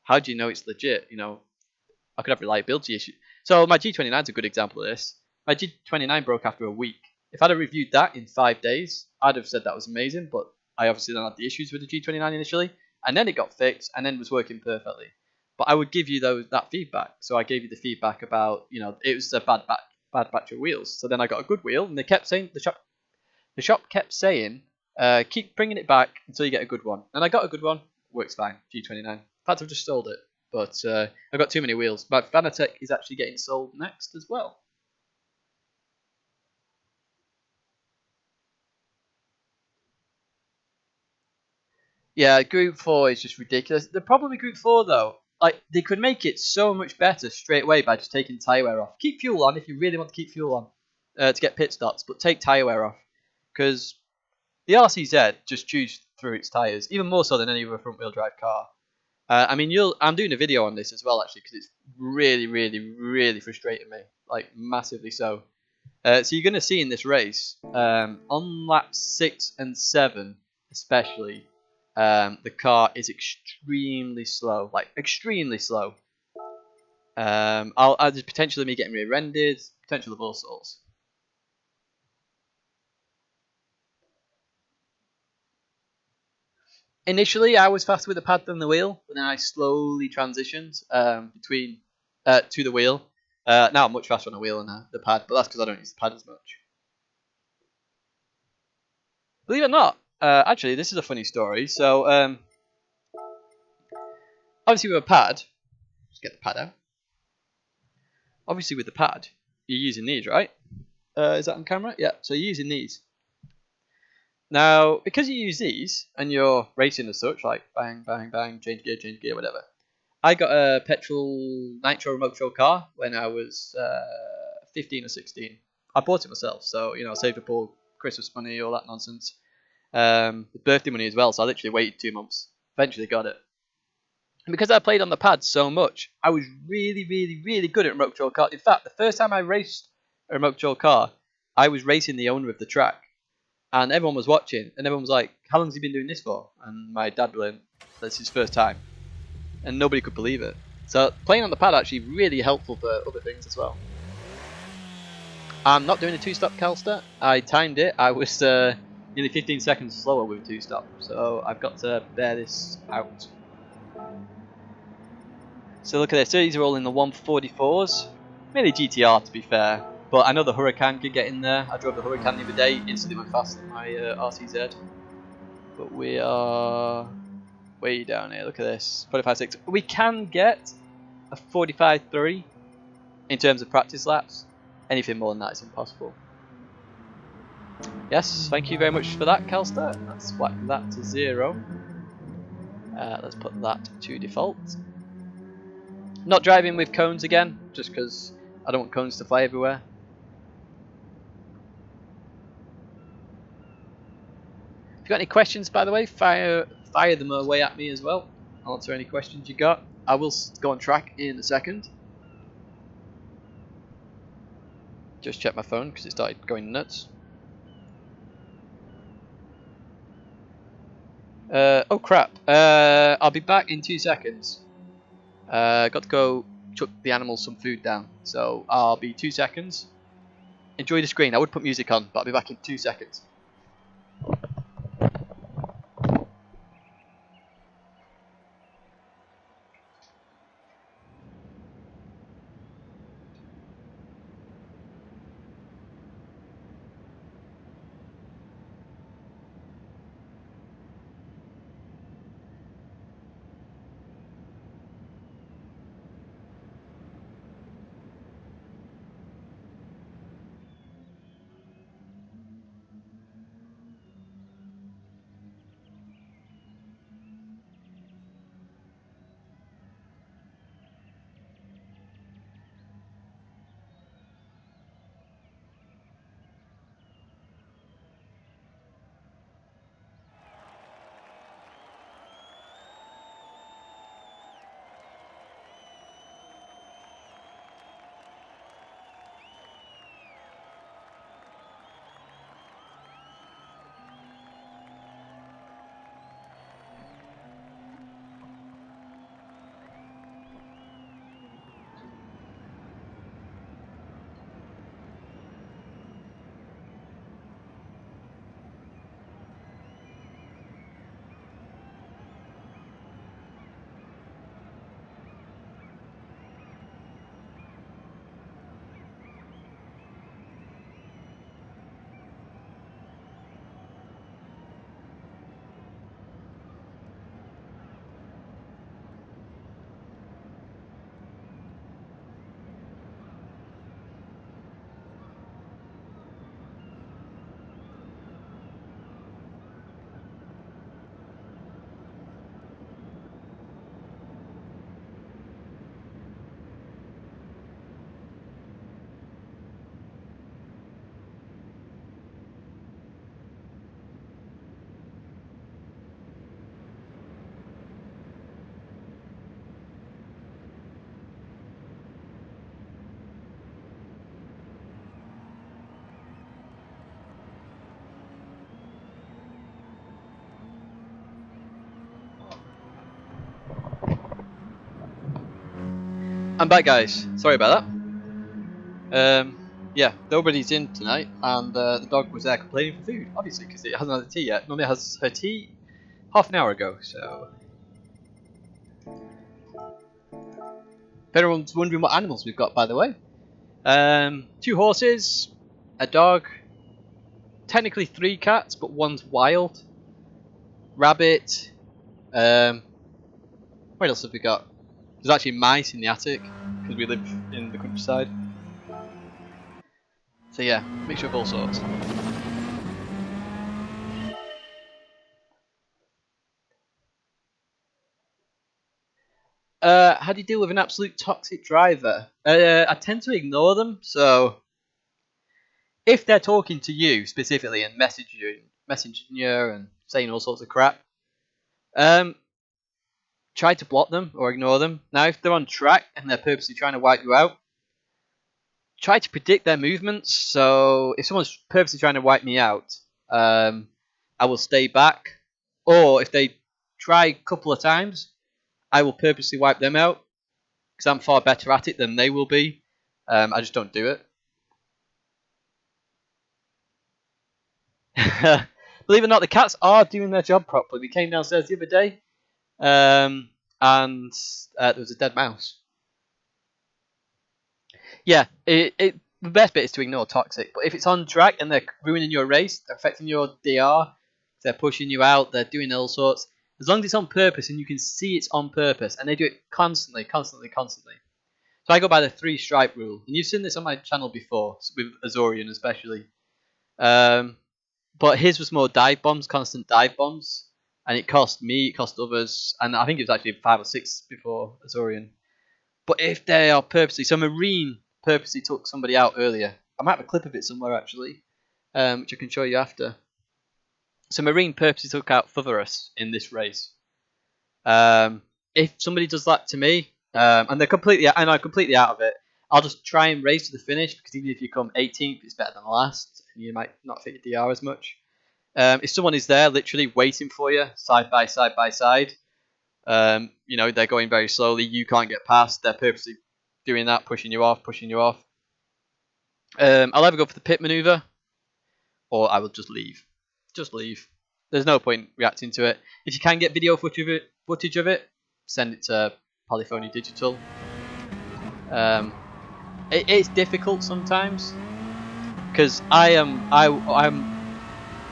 how do you know it's legit? I could have reliability issues. So my G29 is a good example of this. My G29 broke after a week. If I'd have reviewed that in 5 days, I'd have said that was amazing, but I obviously don't have the issues with the G29 initially, and then it got fixed and then was working perfectly. But I would give you that feedback. So I gave you the feedback about, it was a bad batch of wheels. So then I got a good wheel, and they kept saying the shop kept saying, keep bringing it back until you get a good one. And I got a good one, works fine. G29. In fact, I've just sold it, but I've got too many wheels. My Fanatec is actually getting sold next as well. Yeah, Group 4 is just ridiculous. The problem with Group 4, though, like, they could make it so much better straight away by just taking tyre wear off. Keep fuel on if you really want to keep fuel on to get pit stops, but take tyre wear off. Because the RCZ just chews through its tyres, even more so than any other front-wheel drive car. I'm doing a video on this as well, actually, because it's really, really, really frustrating me. Like, massively so. So you're going to see in this race, on laps 6 and 7 especially, the car is extremely slow, like extremely slow. There's potential of me getting rear-ended, potential of all sorts. Initially, I was faster with the pad than the wheel, but then I slowly transitioned to the wheel. Now I'm much faster on the wheel than the pad, but that's because I don't use the pad as much. Believe it or not, actually, this is a funny story. So, obviously with a pad, let's get the pad out. Obviously with the pad, you're using these, right? Is that on camera? Yeah, so you're using these. Now, because you use these, and you're racing as such, like bang, bang, bang, change gear, whatever. I got a petrol nitro remote control car when I was 15 or 16. I bought it myself, so, saved up all Christmas money, all that nonsense. Birthday money as well, so I literally waited 2 months. Eventually got it. And because I played on the pad so much, I was really, really, really good at remote control car. In fact, the first time I raced a remote control car, I was racing the owner of the track. And everyone was watching, and everyone was like, how long has he been doing this for? And my dad went, that's his first time. And nobody could believe it. So playing on the pad actually really helpful for other things as well. I'm not doing a 2-stop Calster. I timed it. I was nearly 15 seconds slower with 2-stop. So I've got to bear this out. So look at this. These are all in the 144s. Mainly GTR to be fair. But I know the Huracan could get in there. I drove the Huracan the other day. Instantly went faster than my RCZ. But we are way down here. Look at this. 45.6. We can get a 45.3 in terms of practice laps. Anything more than that is impossible. Yes, thank you very much for that, Calster. Let's whack that to 0. Let's put that to default. Not driving with cones again, just because I don't want cones to fly everywhere. If you've got any questions, by the way, fire them away at me as well. I'll answer any questions you got. I will go on track in a second. Just check my phone because it started going nuts. Oh crap. I'll be back in 2 seconds. Got to go chuck the animals some food down. So I'll be 2 seconds. Enjoy the screen. I would put music on, but I'll be back in 2 seconds. I'm back, guys. Sorry about that. Yeah, nobody's in tonight, and the dog was there complaining for food, obviously, because it hasn't had tea yet. Normally it has her tea half an hour ago, so... If anyone's wondering what animals we've got, by the way. 2 horses, a dog, technically 3 cats, but one's wild. Rabbit. What else have we got? There's actually mice in the attic, because we live in the countryside. So yeah, mixture of all sorts. How do you deal with an absolute toxic driver? I tend to ignore them, so if they're talking to you specifically and messaging you and saying all sorts of crap, try to block them or ignore them. Now, if they're on track and they're purposely trying to wipe you out, try to predict their movements. So if someone's purposely trying to wipe me out, I will stay back. Or if they try a couple of times, I will purposely wipe them out because I'm far better at it than they will be. I just don't do it. Believe it or not, the cats are doing their job properly. We came downstairs the other day, and there was a dead mouse. Yeah, the best bit is to ignore toxic. But if it's on track and they're ruining your race, they're affecting your DR, they're pushing you out, they're doing all sorts. As long as it's on purpose and you can see it's on purpose, and they do it constantly. So I go by the 3 stripe rule, and you've seen this on my channel before with Azorian especially. But his was more dive bombs, constant dive bombs, and it cost me, it cost others, and I think it was actually 5 or 6 before Azorian. But if they are purposely, so Marine purposely took somebody out earlier. I might have a clip of it somewhere actually, which I can show you after. So Marine purposely took out Fotherus in this race. If somebody does that to me, and I'm completely out of it, I'll just try and race to the finish, because even if you come 18th, it's better than last, and you might not fit your DR as much. If someone is there literally waiting for you, side by side, you know, they're going very slowly, you can't get past, they're purposely doing that, pushing you off. I'll either go for the pit maneuver, or I will just leave. There's no point reacting to it. If you can get video footage of it, send it to Polyphony Digital. It's difficult sometimes, because I'm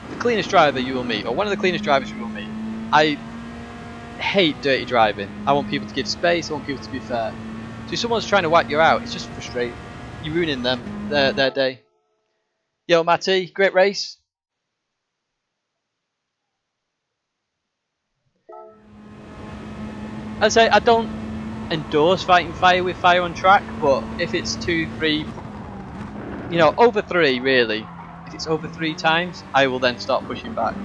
the cleanest driver you will meet, or one of the cleanest drivers you will meet. I hate dirty driving. I want people to give space, I want people to be fair. So if someone's trying to wipe you out, it's just frustrating. You're ruining them, their day. Yo, Matty, great race. I'd say I don't endorse fighting fire with fire on track, but if it's 2, 3, you know, over 3 really, if it's over 3 times, I will then start pushing back.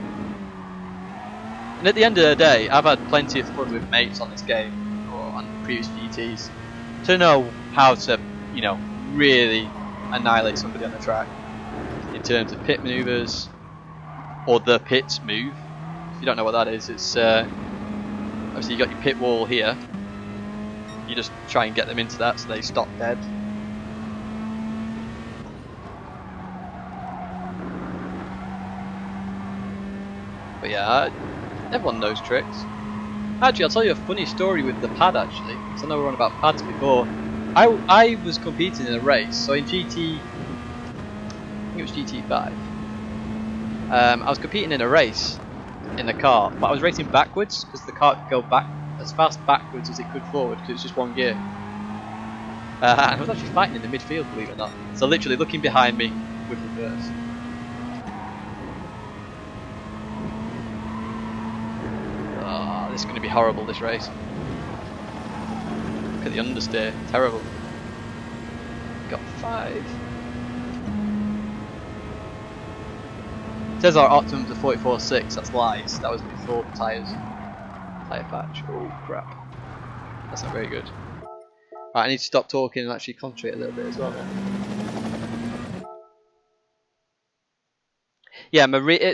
And at the end of the day, I've had plenty of fun with mates on this game, or on previous GTs, to know how to, you know, really annihilate somebody on the track. In terms of pit maneuvers, or the pit move. If you don't know what that is, it's obviously you got your pit wall here. You just try and get them into that so they stop dead. But yeah, everyone knows tricks. Actually, I'll tell you a funny story with the pad actually, because I know we were on about pads before. I was competing in a race, so in GT, I think it was GT5. I was competing in a race in the car, but I was racing backwards because the car could go back as fast backwards as it could forward because it was just one gear. And I was actually fighting in the midfield, believe it or not. So literally looking behind me with reverse. Oh, this is going to be horrible, this race. Look at the understeer, terrible. Got 5. It says our optimums are 44.6, that's lies. That was before the tyres. Tyre patch. Oh crap. That's not very good. Right, I need to stop talking and actually concentrate a little bit as well then. Yeah,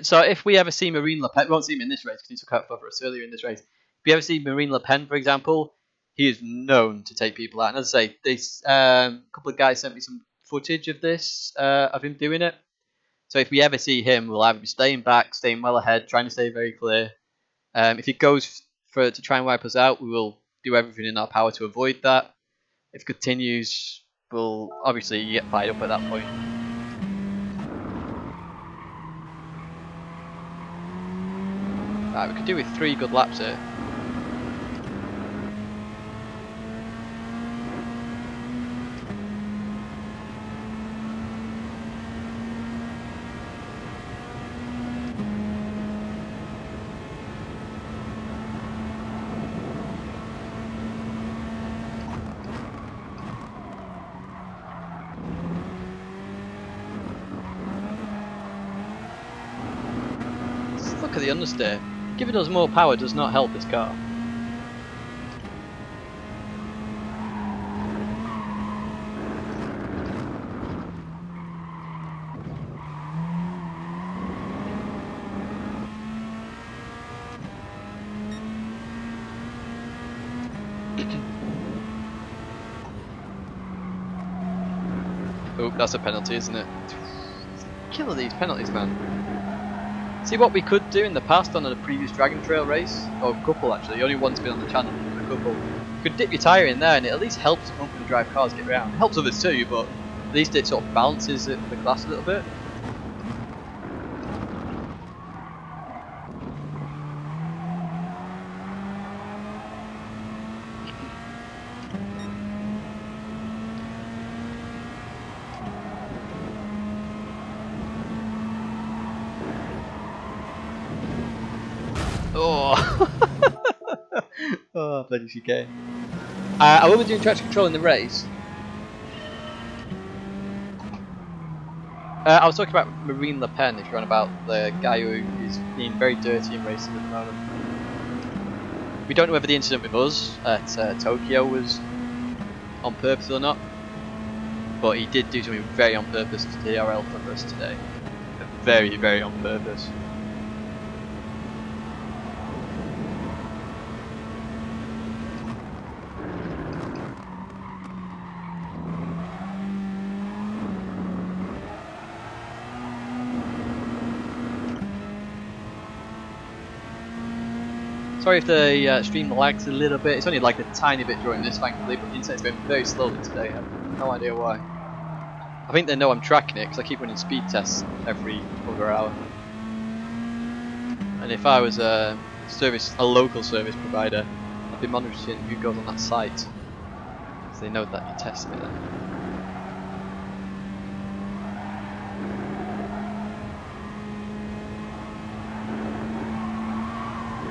so if we ever see Marine Le Pen, we won't see him in this race because he took out for us earlier in this race. If you ever see Marine Le Pen, for example, he is known to take people out. And as I say, this couple of guys sent me some footage of this, of him doing it. So if we ever see him, we'll either be staying back, staying well ahead, trying to stay very clear. If he goes to try and wipe us out, we will do everything in our power to avoid that. If it continues, we'll obviously get fired up at that point. Right, we could do with 3 good laps here. Look at the understeer. Giving us more power does not help this car. Oh, that's a penalty, isn't it? Killer these penalties, man. See what we could do in the past on a previous Dragon Trail race, or a couple actually, only one's been on the channel, a couple. You could dip your tyre in there and it at least helps front wheel drive cars get around. It helps others too, but at least it sort of balances the class a little bit. Oh, oh, bloody chicane. I will be doing traction control in the race. I was talking about Marine Le Pen, if you're on about the guy who is being very dirty in races at the moment. We don't know whether the incident with us at Tokyo was on purpose or not, but he did do something very on purpose to DRL for us today. Very, very on purpose. Sorry if the stream lags a little bit. It's only like a tiny bit during this, thankfully, but the internet's going very slowly today. I have no idea why. I think they know I'm tracking it because I keep running speed tests every other hour. And if I was a local service provider, I'd be monitoring who goes on that site, because they know that you're testing it then.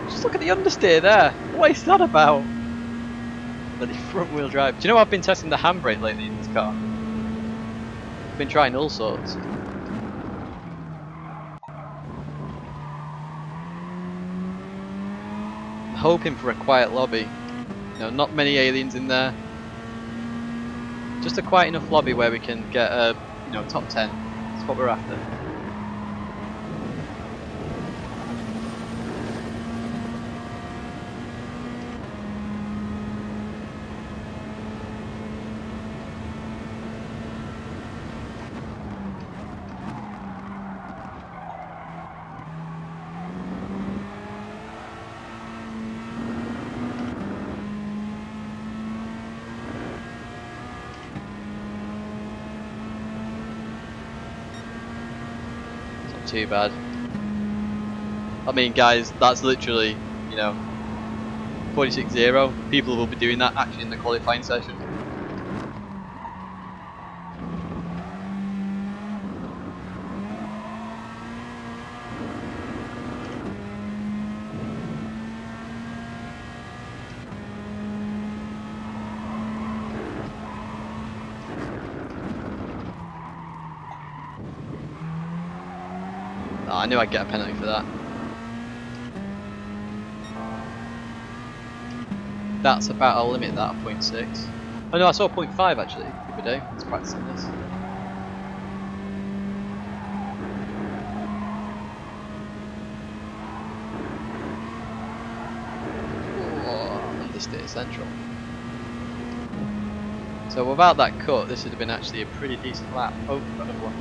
Just look at the understeer there. What is that about? Bloody front wheel drive. Do you know I've been testing the handbrake lately in this car? I've been trying all sorts. I'm hoping for a quiet lobby. You know, not many aliens in there. Just a quiet enough lobby where we can get a, you know, top 10. That's what we're after. Too bad. I mean, guys, that's literally, you know, 46.0. People will be doing that actually in the qualifying session. Oh, I knew I'd get a penalty for that. That's about I'll limit that at 0.6. Oh no, I saw 0.5 actually the other day. I was practicing this. Oh, understeer central. So without that cut, this would have been actually a pretty decent lap. Oh, got another one.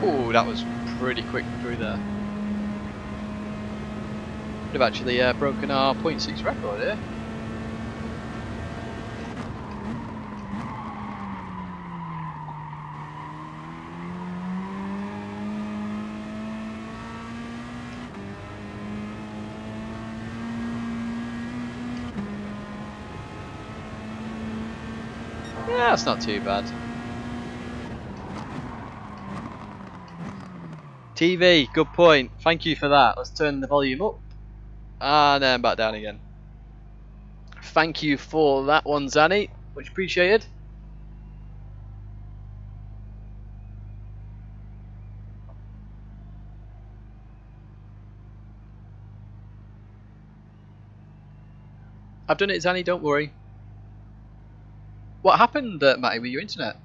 Oh, that was pretty quick through there. Would have actually broken our 0.6 record here. Yeah, that's not too bad. TV, good point. Thank you for that. Let's turn the volume up. And then back down again. Thank you for that one, Zanny. Much appreciated. I've done it, Zanny, don't worry. What happened, Matty, with your internet?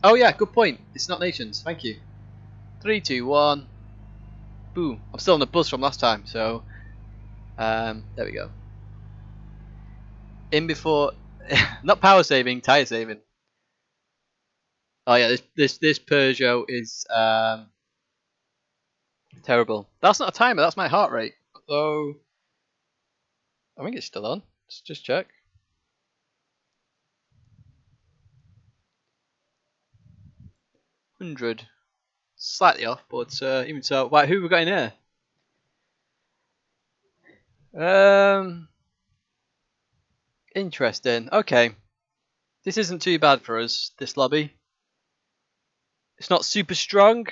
Oh yeah, good point. It's not nations. Thank you. 3, 2, 1. Boom. I'm still on the bus from last time, so there we go. In before, not power saving, tyre saving. Oh yeah, this Peugeot is terrible. That's not a timer. That's my heart rate. So I think it's still on. Let's just check. 100, slightly off, but even so. Right, who have we got in here? Interesting. Okay, this isn't too bad for us. This lobby. It's not super strong.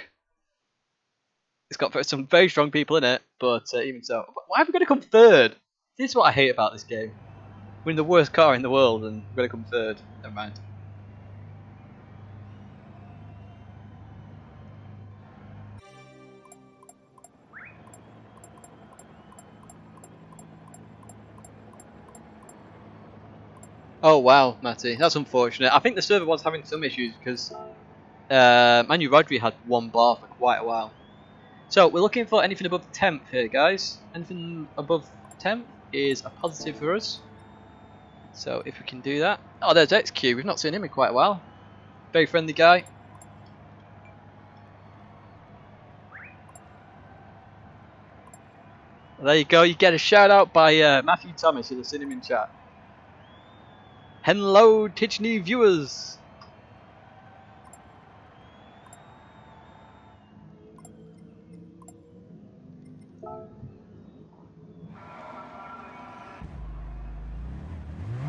It's got some very strong people in it, but even so, why have we got to come third? This is what I hate about this game. We're in the worst car in the world, and we're going to come third. Never mind. Oh wow, Matty, that's unfortunate. I think the server was having some issues because Manu Rodri had 1 bar for quite a while. So we're looking for anything above 10th here, guys. Anything above 10th is a positive for us. So if we can do that. Oh, there's XQ. We've not seen him in quite a while. Very friendly guy. There you go. You get a shout out by Matthew Thomas. You'll have seen him in chat. Hello, Tidgney viewers.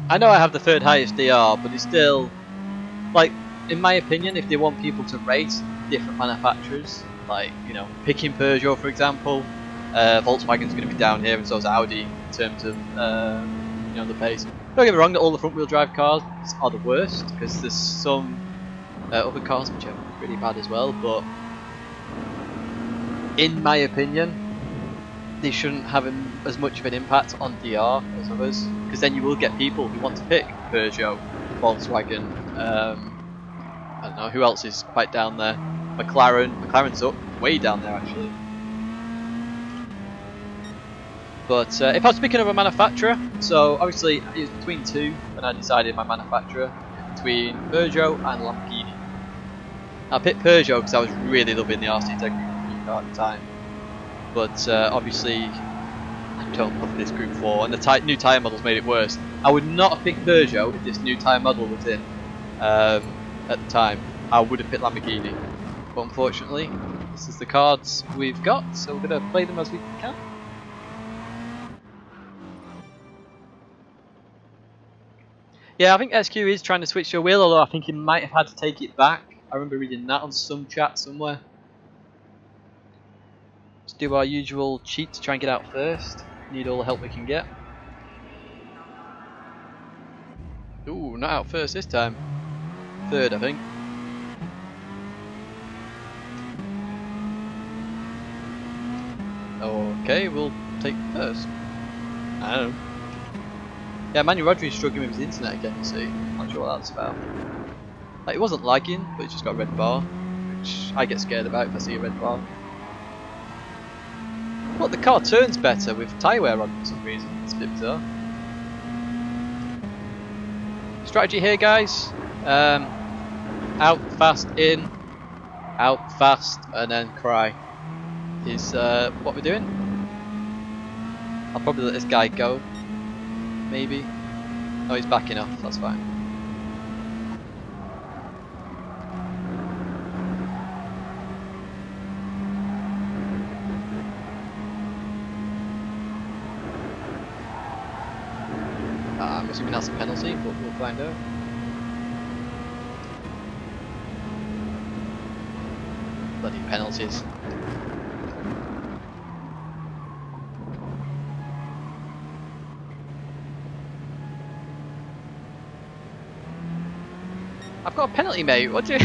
I know I have the 3rd highest DR, but it's still, like, in my opinion, if they want people to race different manufacturers, like, you know, picking Peugeot for example, Volkswagen's going to be down here, and so is Audi in terms of, you know, the pace. Don't get me wrong, that all the front-wheel drive cars are the worst, because there's some other cars which are pretty bad as well, but in my opinion, they shouldn't have as much of an impact on DR as others, because then you will get people who want to pick Peugeot, Volkswagen, I don't know, who else is quite down there? McLaren's up, way down there actually. But if I was picking up a manufacturer, so obviously it was between 2 when I decided my manufacturer, between Peugeot and Lamborghini. I picked Peugeot because I was really loving the RC Tidgney car at the time. But obviously I don't love this Group 4, and the new tyre models made it worse. I would not have picked Peugeot if this new tyre model was in at the time. I would have picked Lamborghini. But unfortunately, this is the cards we've got, so we're going to play them as we can. Yeah, I think SQ is trying to switch to a wheel, although I think he might have had to take it back. I remember reading that on some chat somewhere. Let's do our usual cheat to try and get out first. Need all the help we can get. Ooh, not out first this time. 3rd, I think. Okay, we'll take 1st. I don't know. Yeah, Manuel Rodriguez struggling with his internet again, you see. Not sure what that's about. Like, it wasn't lagging, but it's just got a red bar, which I get scared about if I see a red bar. Look, the car turns better with tyre wear on for some reason. It's a bit bizarre. Strategy here, guys. Out fast, in, out fast, and then cry. Is what we're doing. I'll probably let this guy go. Maybe. Oh, he's backing off. That's fine. I'm assuming that's a penalty, but we'll find out. Bloody penalties. I've got a penalty, mate. What do you...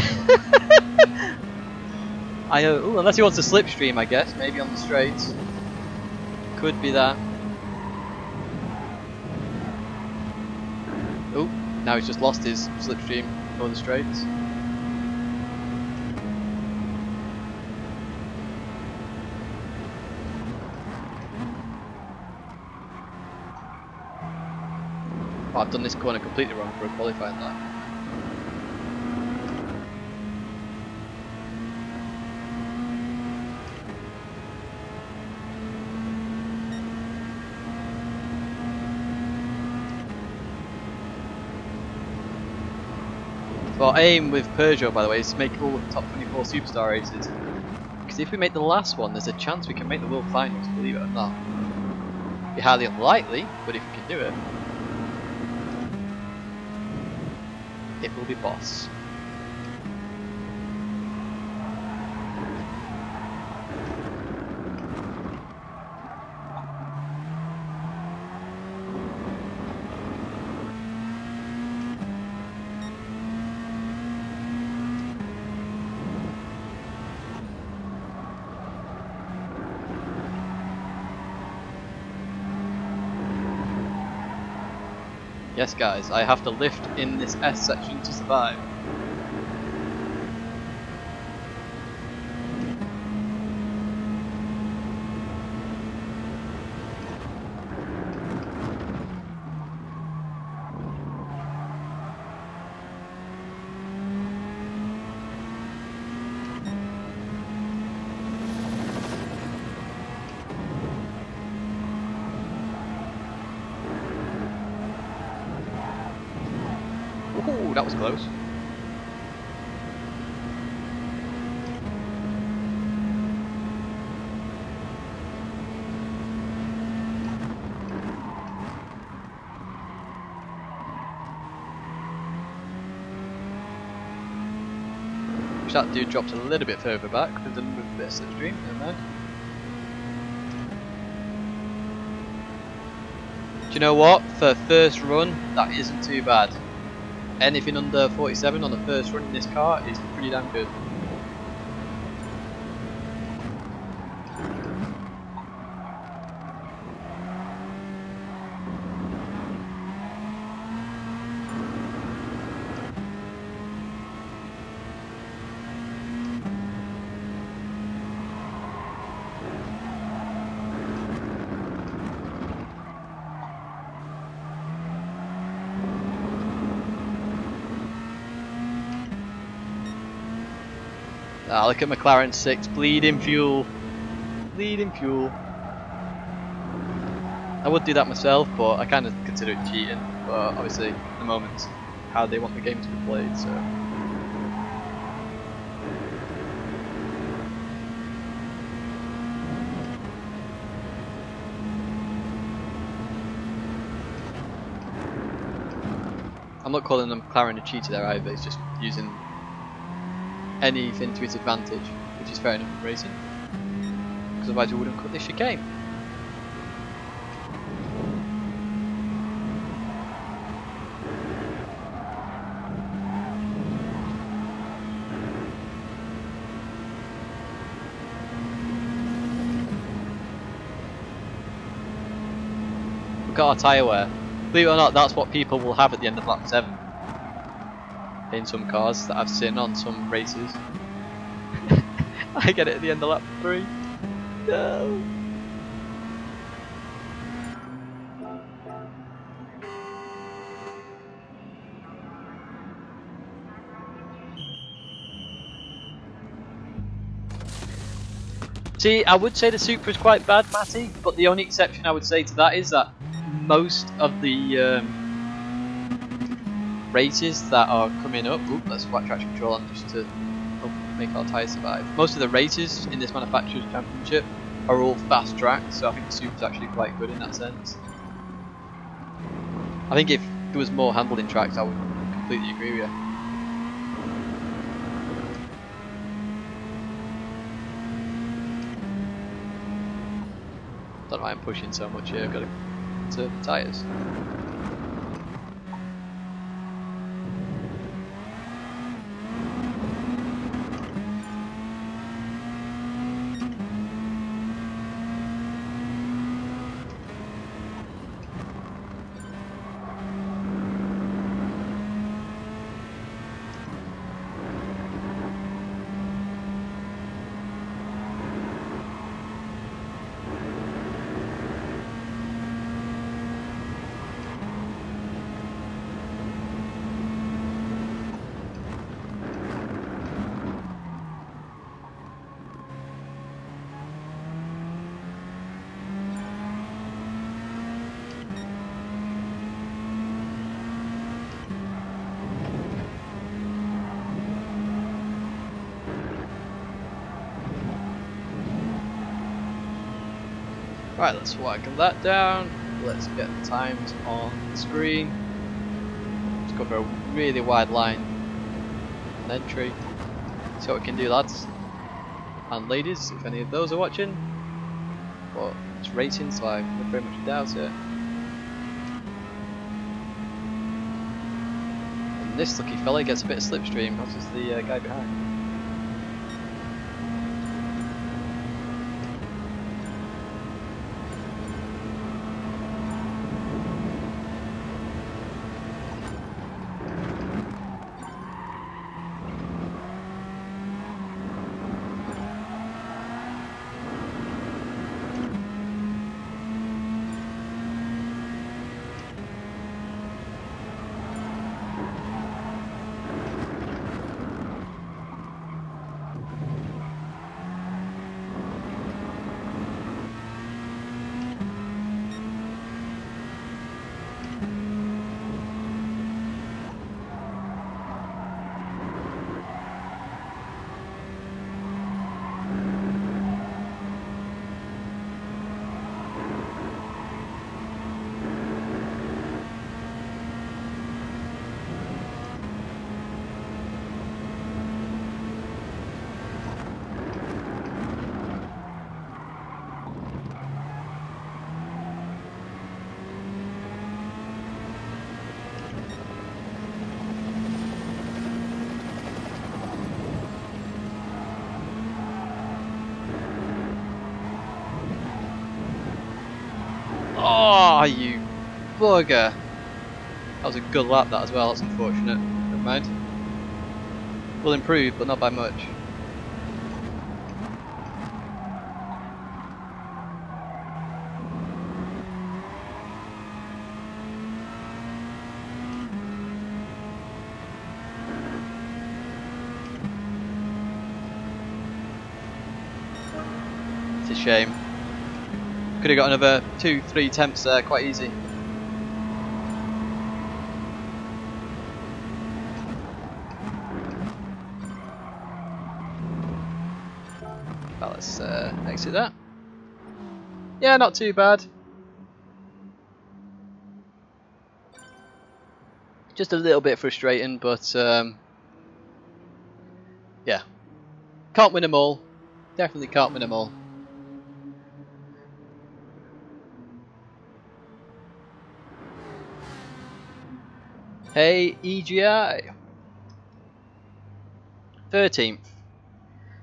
I know. Ooh, unless he wants to slipstream, I guess. Maybe on the straights. Could be that. Oh, now he's just lost his slipstream for the straights. Oh, I've done this corner completely wrong for a qualifying lap. So our aim with Peugeot, by the way, is to make all the top 24 Superstar races. Because if we make the last one, there's a chance we can make the World Finals, believe it or not. It'd be highly unlikely, but if we can do it, it will be boss. Yes guys, I have to lift in this S section to survive. Ooh, that was close. Wish that dude dropped a little bit further back with a bit of slipstream. Never mind. Do you know what? For first run, that isn't too bad. Anything under 47 on the first run in this car is pretty damn good. Ah, look at McLaren 6, bleeding fuel. Bleeding fuel. I would do that myself, but I kind of consider it cheating. But obviously, at the moment, how they want the game to be played, so. I'm not calling them McLaren a cheater there either, it's just using anything to its advantage, which is fair enough in racing, because otherwise we wouldn't cut this chicane. We've got our tyre wear. Believe it or not, that's what people will have at the end of lap 7. In some cars that I've seen on some races. I get it at the end of lap 3. No. See, I would say the Supra is quite bad, Matty, but the only exception I would say to that is that most of the races that are coming up, let's whack traction control on just to make our tyres survive. Most of the races in this manufacturer's championship are all fast tracks, so I think the Supra is actually quite good in that sense. I think if there was more handling tracks, I would completely agree with you. Don't know why I'm pushing so much here, I've got to conserve the tyres. Right, let's whack that down. Let's get the times on the screen. Let's go for a really wide line on entry. See what we can do, lads and ladies, if any of those are watching. But it's racing, so I very much doubt it. And this lucky fella gets a bit of slipstream, as does the guy behind. Oh, you bugger! That was a good lap, that as well. That's unfortunate. Never mind. We'll improve, but not by much. It's a shame. Could have got another 2-3 attempts there, quite easy. Well, let's exit that. Yeah, not too bad. Just a little bit frustrating, but yeah. Can't win them all. Definitely can't win them all. Hey, EGI. 13th.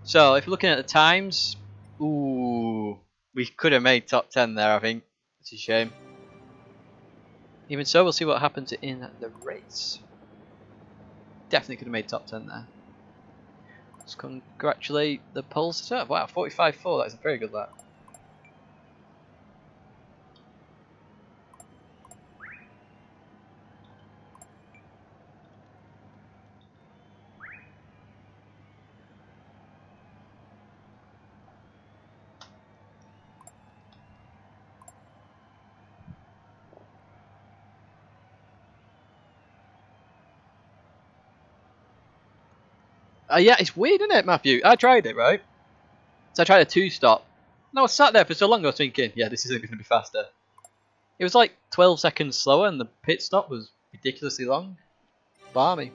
So, if you're looking at the times, ooh, we could have made top 10 there, I think. It's a shame. Even so, we'll see what happens in the race. Definitely could have made top 10 there. Let's congratulate the pole sitter. Wow, 45.4, that is a very good lap. Yeah, it's weird, isn't it, Matthew? I tried it, right? So I tried a 2-stop. And I was sat there for so long, I was thinking, yeah, this isn't going to be faster. It was like 12 seconds slower, and the pit stop was ridiculously long. Barmy.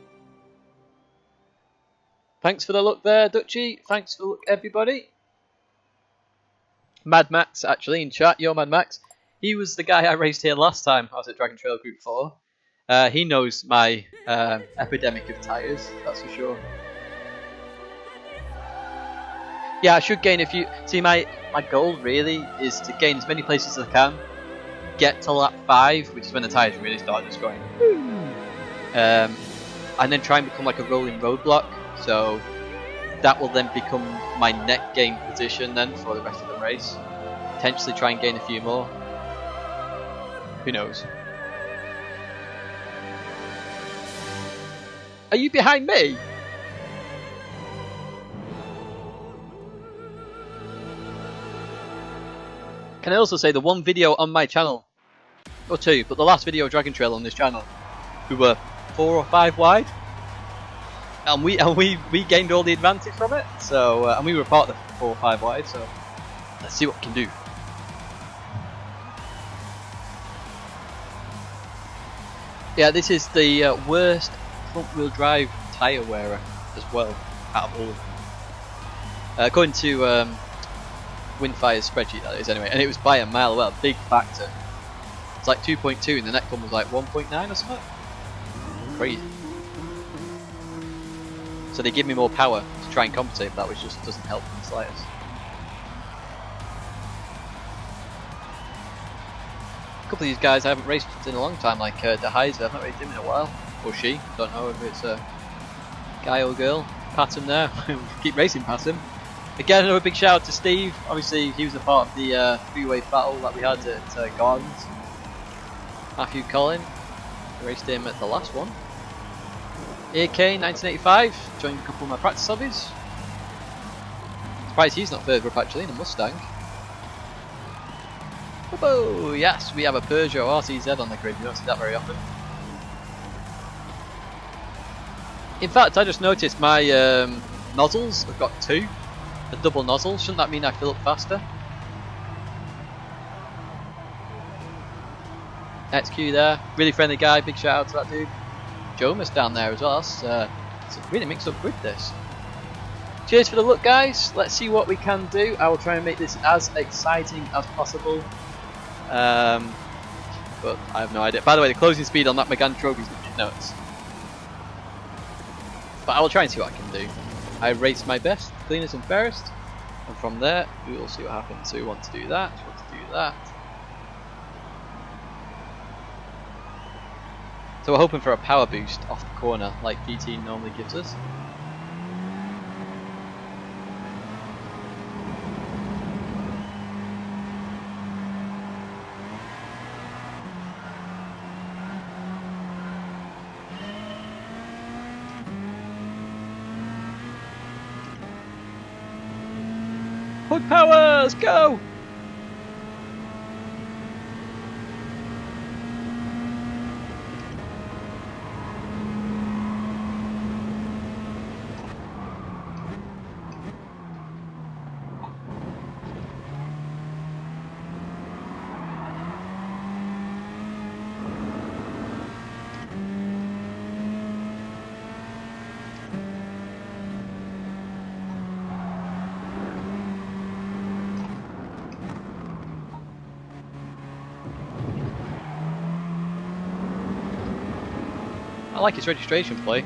Thanks for the look there, Dutchy. Thanks for the look, everybody. Mad Max, actually, in chat. Yo, Mad Max. He was the guy I raced here last time I was at Dragon Trail Group 4. He knows my epidemic of tyres, that's for sure. Yeah, I should gain a few. See, my goal really is to gain as many places as I can, get to lap 5, which is when the tyres really start just going, and then try and become like a rolling roadblock. So that will then become my net gain position then for the rest of the race. Potentially try and gain a few more. Who knows? Are you behind me? Can I also say the one video on my channel, or 2, but the last video Dragon Trail on this channel, we were 4 or 5 wide, and we gained all the advantage from it. So and we were part of the 4 or 5 wide. So let's see what we can do. Yeah, this is the worst front-wheel drive tyre wearer as well out of all of them. According to Windfire's spreadsheet, that is, anyway, and it was by a mile. Well, a big factor. It's like 2.2 and the next one was like 1.9 or something. Crazy. So they give me more power to try and compensate for that, which just doesn't help in the slightest. A couple of these guys I haven't raced in a long time, like De Heiser, I've not raced him in a while. Or she, don't know if it's a guy or girl. Pat him there, keep racing past him. Again, another big shout out to Steve. Obviously, he was a part of the three-way battle that we had at Gardens. Matthew Collin, raced him at the last one. AK 1985, joined a couple of my practice hobbies. Surprised he's not further up actually in a Mustang. Oh yes, we have a Peugeot RCZ on the grid. You don't see that very often. In fact, I just noticed my nozzles. I've got 2. A double nozzle. Shouldn't that mean I fill up faster? XQ there. Really friendly guy. Big shout out to that dude. Jomas down there as well. It's a really mixed up grid this. Cheers for the look, guys. Let's see what we can do. I will try and make this as exciting as possible. But I have no idea. By the way, the closing speed on that Megane Trophy is nuts. But I will try and see what I can do. I race my best, cleanest and fairest, and from there we will see what happens. So we want to do that, we want to do that. So we're hoping for a power boost off the corner like DT normally gives us. Hood powers, go! I like his registration plate.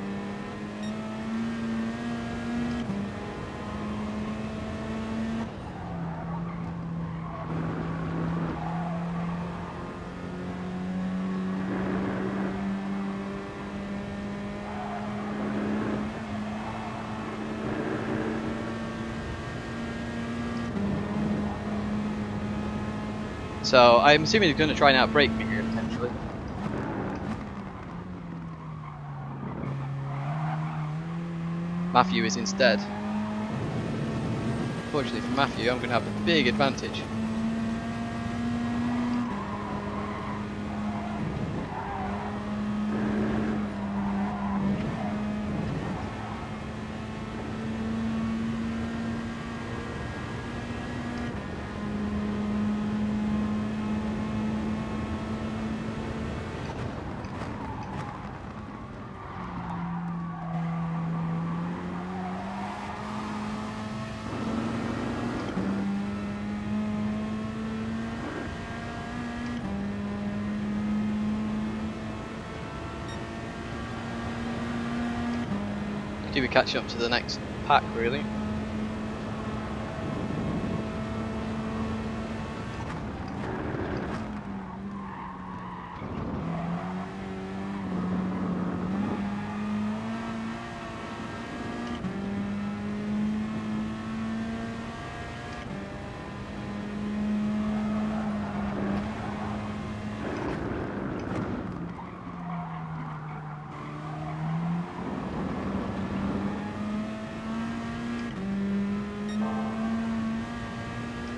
So I'm assuming he's going to try and outbrake me here potentially. Matthew is instead. Fortunately for Matthew, I'm going to have a big advantage. Do we catch up to the next pack really?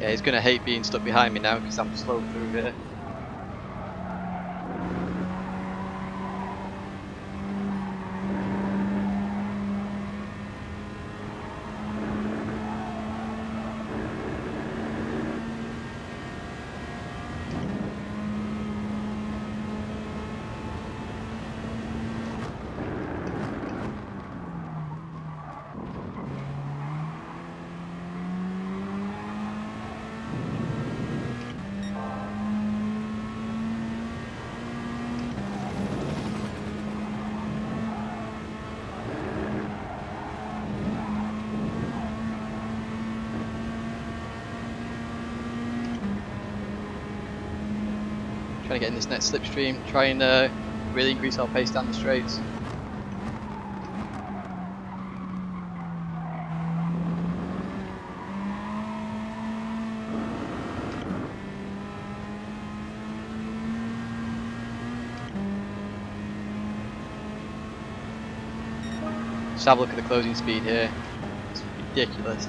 Yeah, he's going to hate being stuck behind me now because I'm slow through here. Trying to get in this next slipstream, try and really increase our pace down the straights. Just have a look at the closing speed here, it's ridiculous.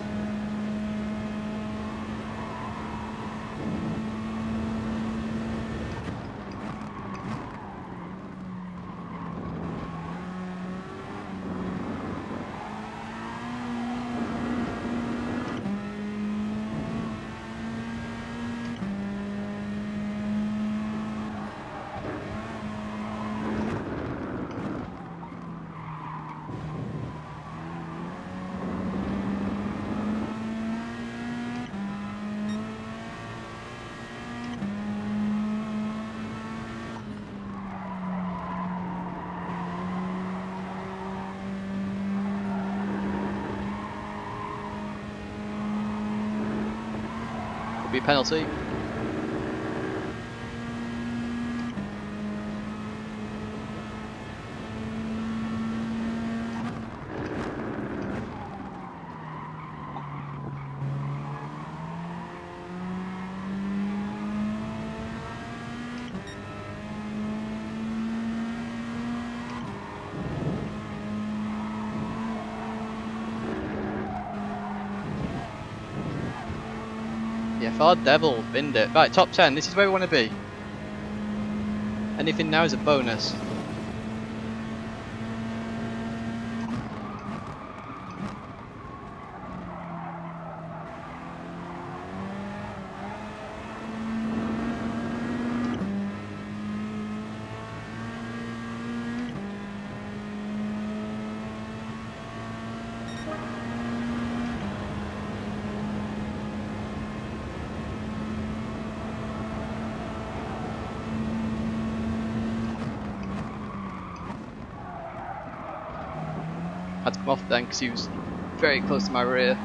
Be a penalty. Yeah, Far Devil binned it. Right, top 10, this is where we want to be. Anything now is a bonus. Had to come off then because he was very close to my rear.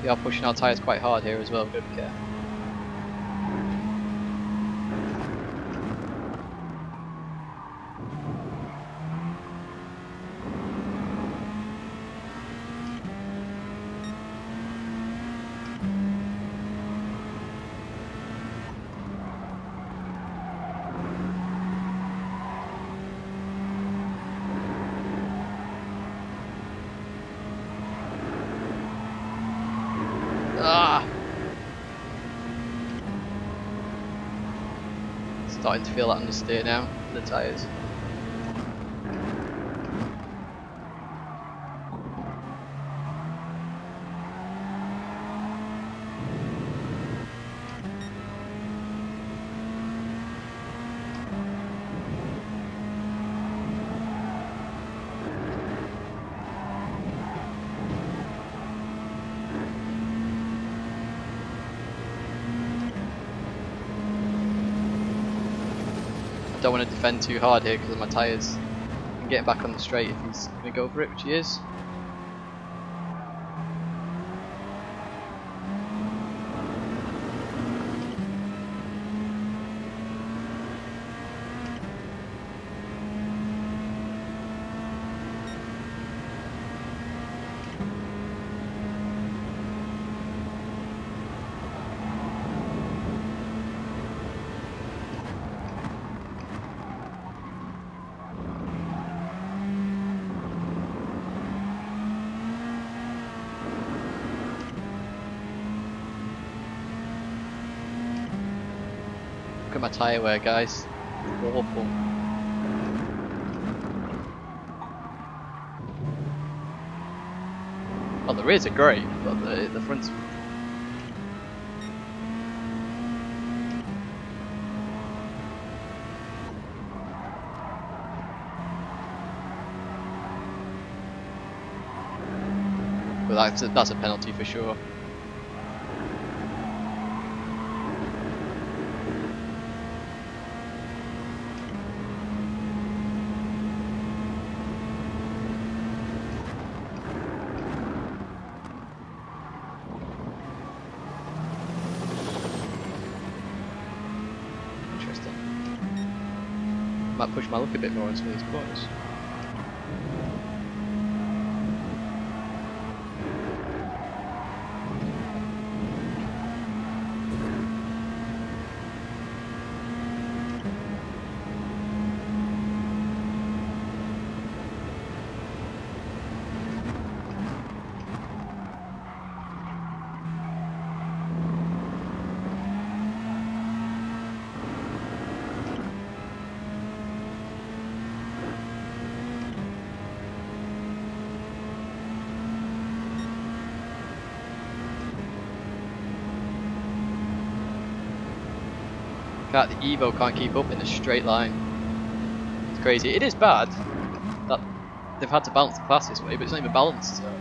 We are pushing our tyres quite hard here as well, good care. Starting to feel that understeer now, the tyres. Don't want to defend too hard here because of my tyres. And getting back on the straight if he's going to go for it, which he is. Look at my tyre wear, guys. Awful. Well, the rears are great, but the front's... Well, that's a penalty for sure. Might push my luck a bit more into these corners. The Evo can't keep up in a straight line. It's crazy. It is bad that they've had to balance the class this way, but it's not even balanced. So.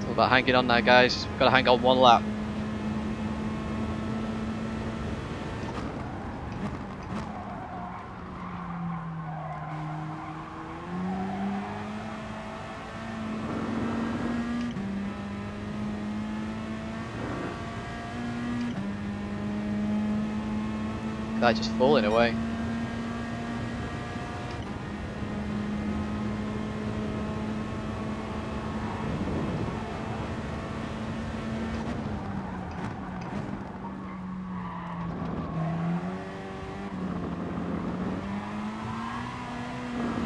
About hanging on there, guys. We've got to hang on one lap. Guy just falling away.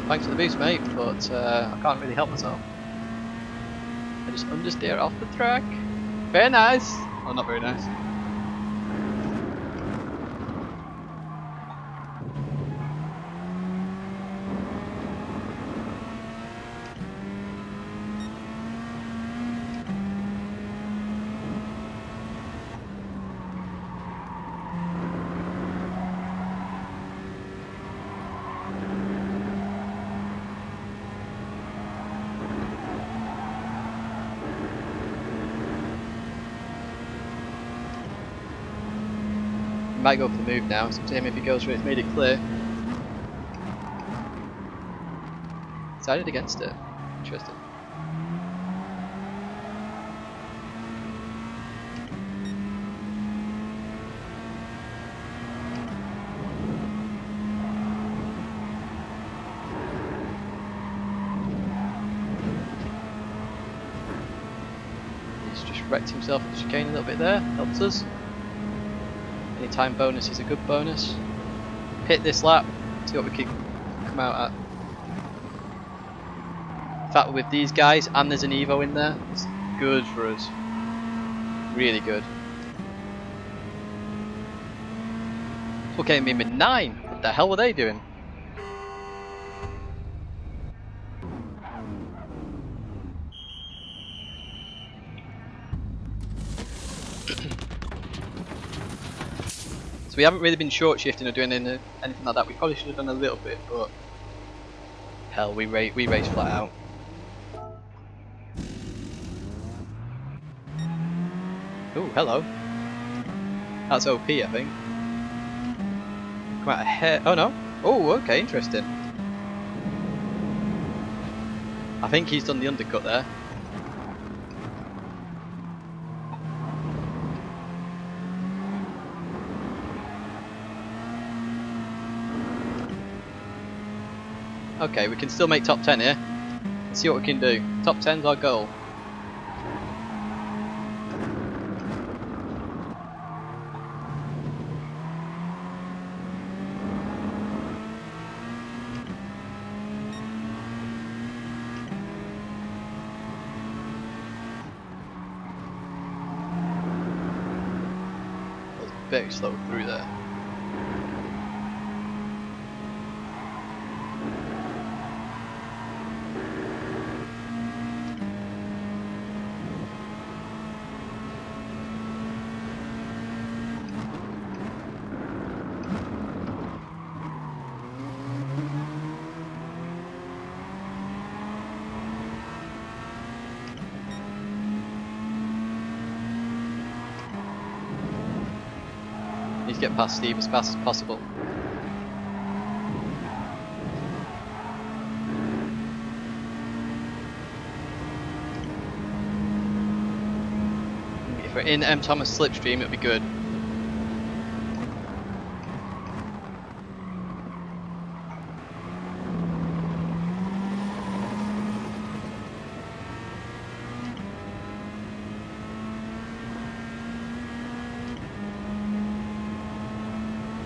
Thanks for the boost, mate, but I can't really help myself. I just understeer off the track. Very nice. Oh, not very nice. He might go for the move now. It's up to him if he goes for it. He's made it clear. Decided against it. Interesting. He's just wrecked himself with the chicane a little bit there. Helps us. Any time bonus is a good bonus. Hit this lap. See what we can come out at. In fact, with these guys, and there's an Evo in there, it's good for us. Really good. Okay, me mid 9. What the hell were they doing? So we haven't really been short shifting or doing anything like that. We probably should have done a little bit, but hell, we race flat out. Oh, hello. That's OP, I think. Come out ahead. Oh no. Oh, okay, interesting. I think he's done the undercut there. Okay, we can still make top 10 here. Let's see what we can do. Top 10's our goal. That was very slow through there. Need to get past Steve as fast as possible. If we're in M. Thomas slipstream, it'll be good.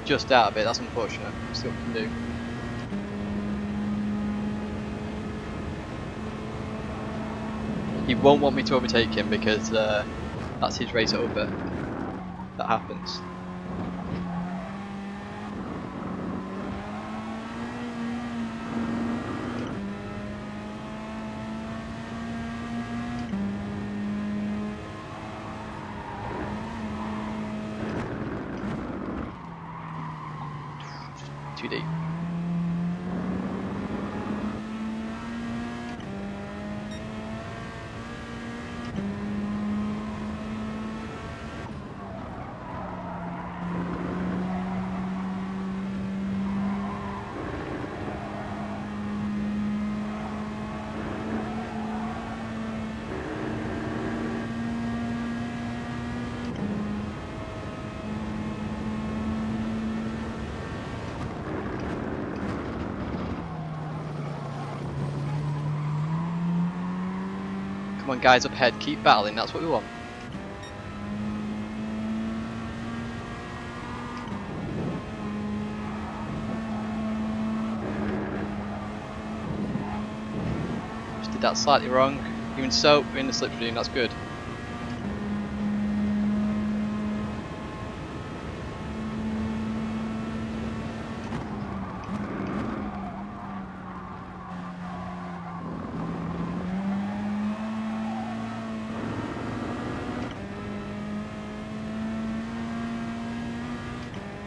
Just out of it, that's unfortunate. Let's see what we can do. He won't want me to overtake him because that's his race over. That happens. Too deep. Come on guys, up ahead, keep battling, that's what we want. Just did that slightly wrong. Even so, we're in the slipstream, that's good.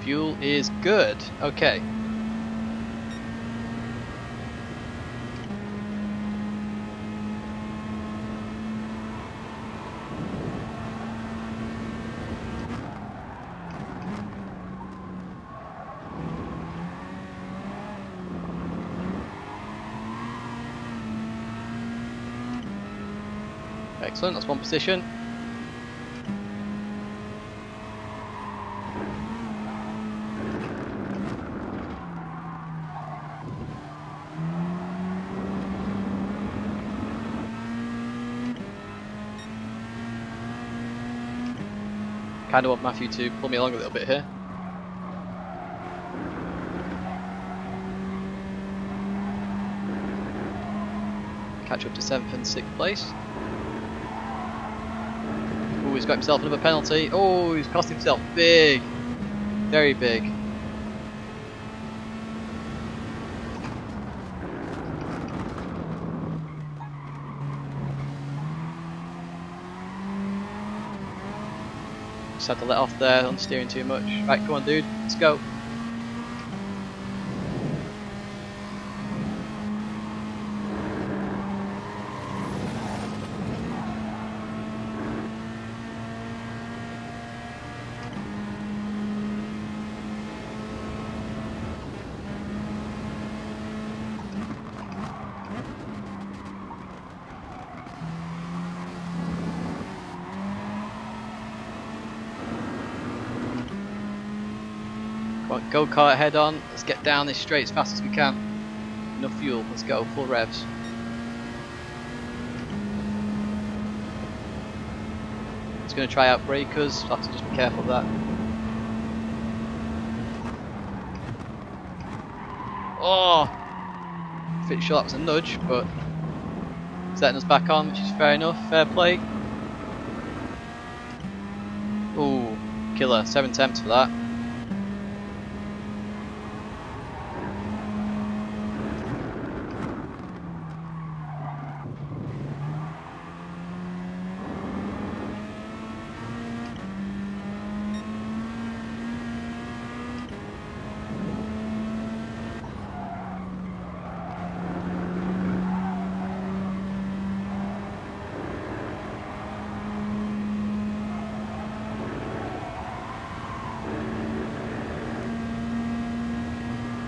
Fuel is good. Okay. Excellent, that's one position. Kind of want Matthew to pull me along a little bit here. Catch up to 7th and 6th place. Oh, he's got himself another penalty. Oh, he's cost himself big. Very big. Just had to let off there on steering too much. Right, come on dude, let's go. Go-kart head on, let's get down this straight as fast as we can. Enough fuel, let's go, full revs. It's going to try out breakers, so I have to just be careful of that. Oh! Pretty sure that was a nudge, but setting us back on, which is fair enough, fair play. Ooh, killer, 7 attempts for that.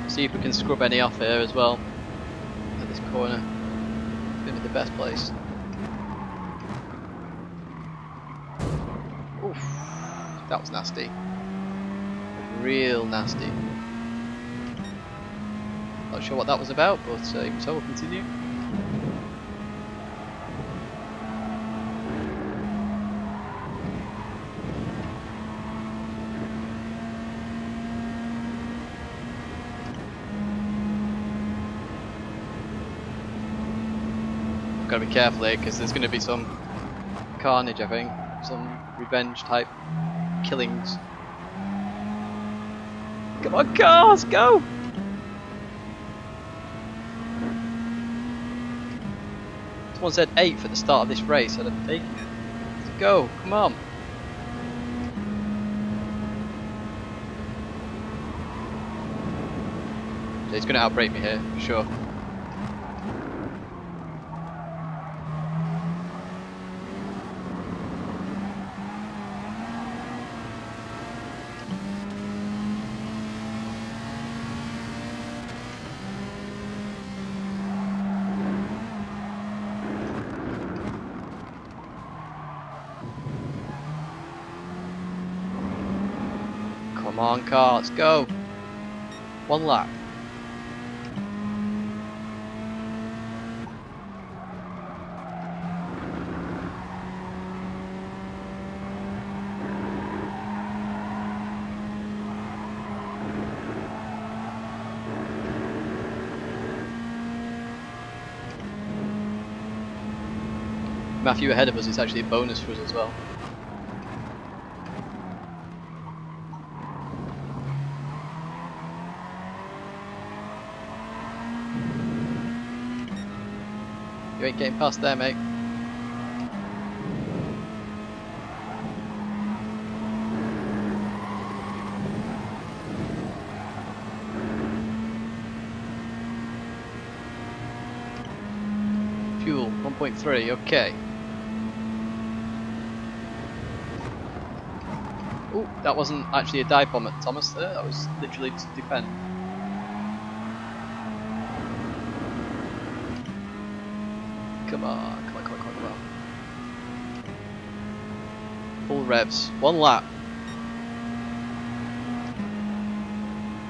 See if we can scrub any off here as well at this corner. Gonna be the best place. Oof, that was nasty. Real nasty. Not sure what that was about, but so we'll continue. Gotta be careful here because there's going to be some carnage, I think, some revenge type killings. Come on, cars, go! Someone said 8th at the start of this race, I'd have taken it. Let's go, come on. So he's going to outbrake me here, for sure. Come on car, let's go. One lap. Matthew ahead of us is actually a bonus for us as well. You ain't getting past there, mate. Fuel, 1.3, okay. Oh, that wasn't actually a dive bomb at Thomas there, that was literally to defend. Come on, come on, come on, come on, come on. Full revs. 1 lap.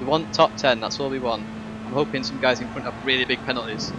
We want top 10, that's all we want. I'm hoping some guys in front have really big penalties.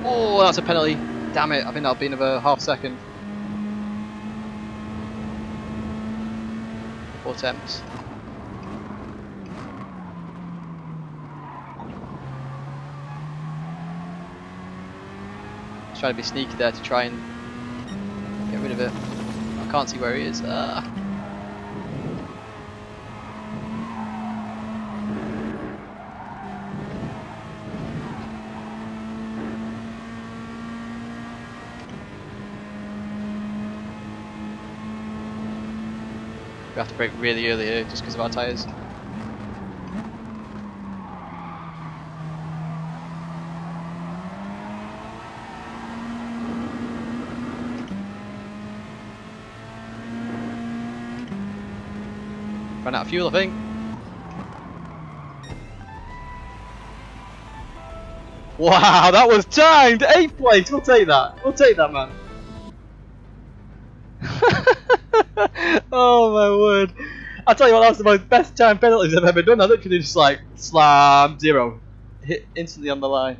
Oh, that's a penalty. Damn it, I think that'll be another half second. 4 attempts. Trying to be sneaky there to try and get rid of it. I can't see where he is. We have to brake really early here just because of our tyres. Ran out of fuel, I think. Wow, that was timed! 8th place, we'll take that. We'll take that, man. Oh my word. I'll tell you what, that was the most best time penalties I've ever done. I literally just like slam 0. Hit instantly on the line.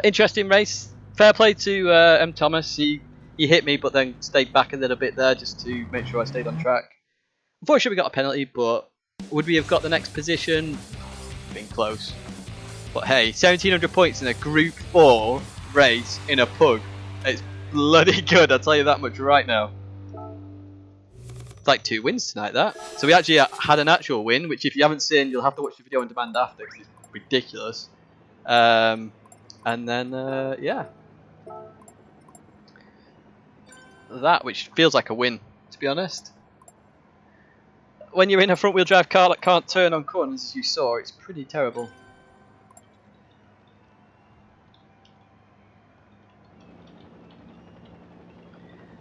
Interesting race. Fair play to M. Thomas. He hit me but then stayed back a little bit there just to make sure I stayed on track. Unfortunately we got a penalty, but would we have got the next position? Been close. But hey, 1700 points in a Group 4 race in a pug. It's bloody good, I'll tell you that much right now. It's like 2 wins tonight, that. So we actually had an actual win, which if you haven't seen, you'll have to watch the video on demand after because it's ridiculous. And then, yeah. That, which feels like a win, to be honest. When you're in a front wheel drive car that can't turn on corners, as you saw, it's pretty terrible.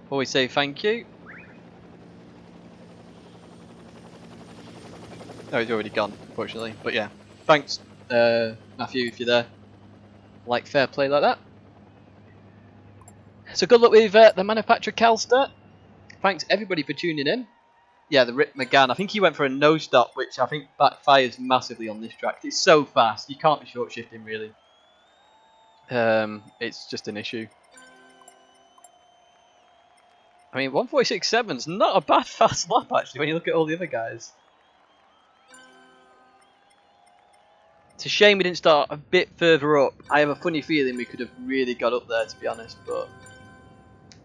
Always say thank you. Oh, he's already gone, unfortunately. But yeah, thanks, Matthew, if you're there. Like fair play like that. So good luck with the manufacturer Calster. Thanks everybody for tuning in. Yeah, the Rip McGann. I think he went for a no stop, which I think backfires massively on this track. It's so fast, you can't be short shifting really. It's just an issue. I mean, 146.7's not a bad fast lap actually when you look at all the other guys. It's a shame we didn't start a bit further up. I have a funny feeling we could have really got up there, to be honest, but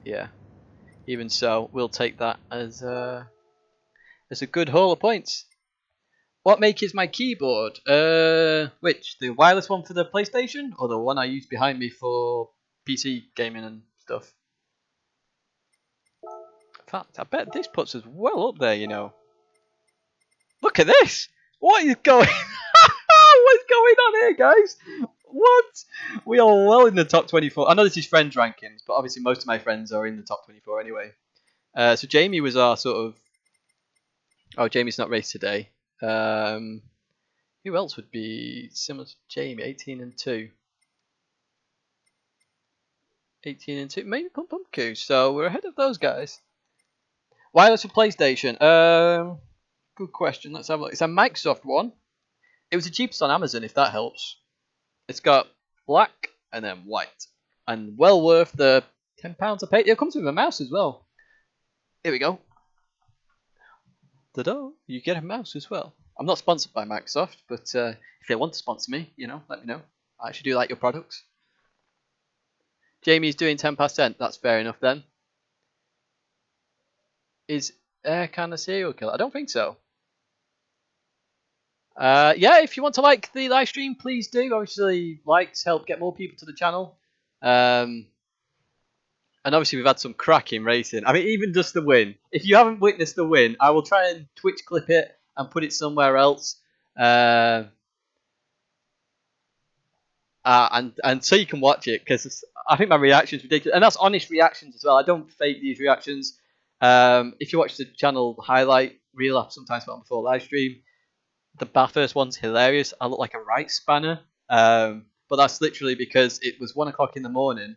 yeah. Even so, we'll take that as a good haul of points. What make is my keyboard? Which? The wireless one for the PlayStation, or the one I use behind me for PC gaming and stuff? In fact, I bet this puts us well up there, you know. Look at this! What is going What's going on here, guys? What? We are well in the top 24. I know this is friends rankings, but obviously most of my friends are in the top 24 anyway. So Jamie was our sort of... Oh, Jamie's not raced today. Who else would be similar to Jamie? 18 and 2. 18 and 2. Maybe Pump Pumpku. So we're ahead of those guys. Wireless for PlayStation. Good question. Let's have a look. It's a Microsoft one. It was the cheapest on Amazon, if that helps. It's got black and then white. And well worth the £10 I paid. It comes with a mouse as well. Here we go. Ta-da! You get a mouse as well. I'm not sponsored by Microsoft, but if they want to sponsor me, you know, let me know. I actually do like your products. Jamie's doing 10 past 10. That's fair enough then. Is Erkan a serial killer? I don't think so. Yeah, if you want to like the live stream, please do. Obviously, likes help get more people to the channel. And obviously, we've had some cracking racing. I mean, even just the win. If you haven't witnessed the win, I will try and Twitch clip it and put it somewhere else. And so you can watch it, because I think my reaction's ridiculous, and that's honest reactions as well. I don't fake these reactions. If you watch the channel highlight reel, I sometimes put on before live stream. The Bathurst one's hilarious. I look like a right spanner, but that's literally because it was 1 o'clock in the morning.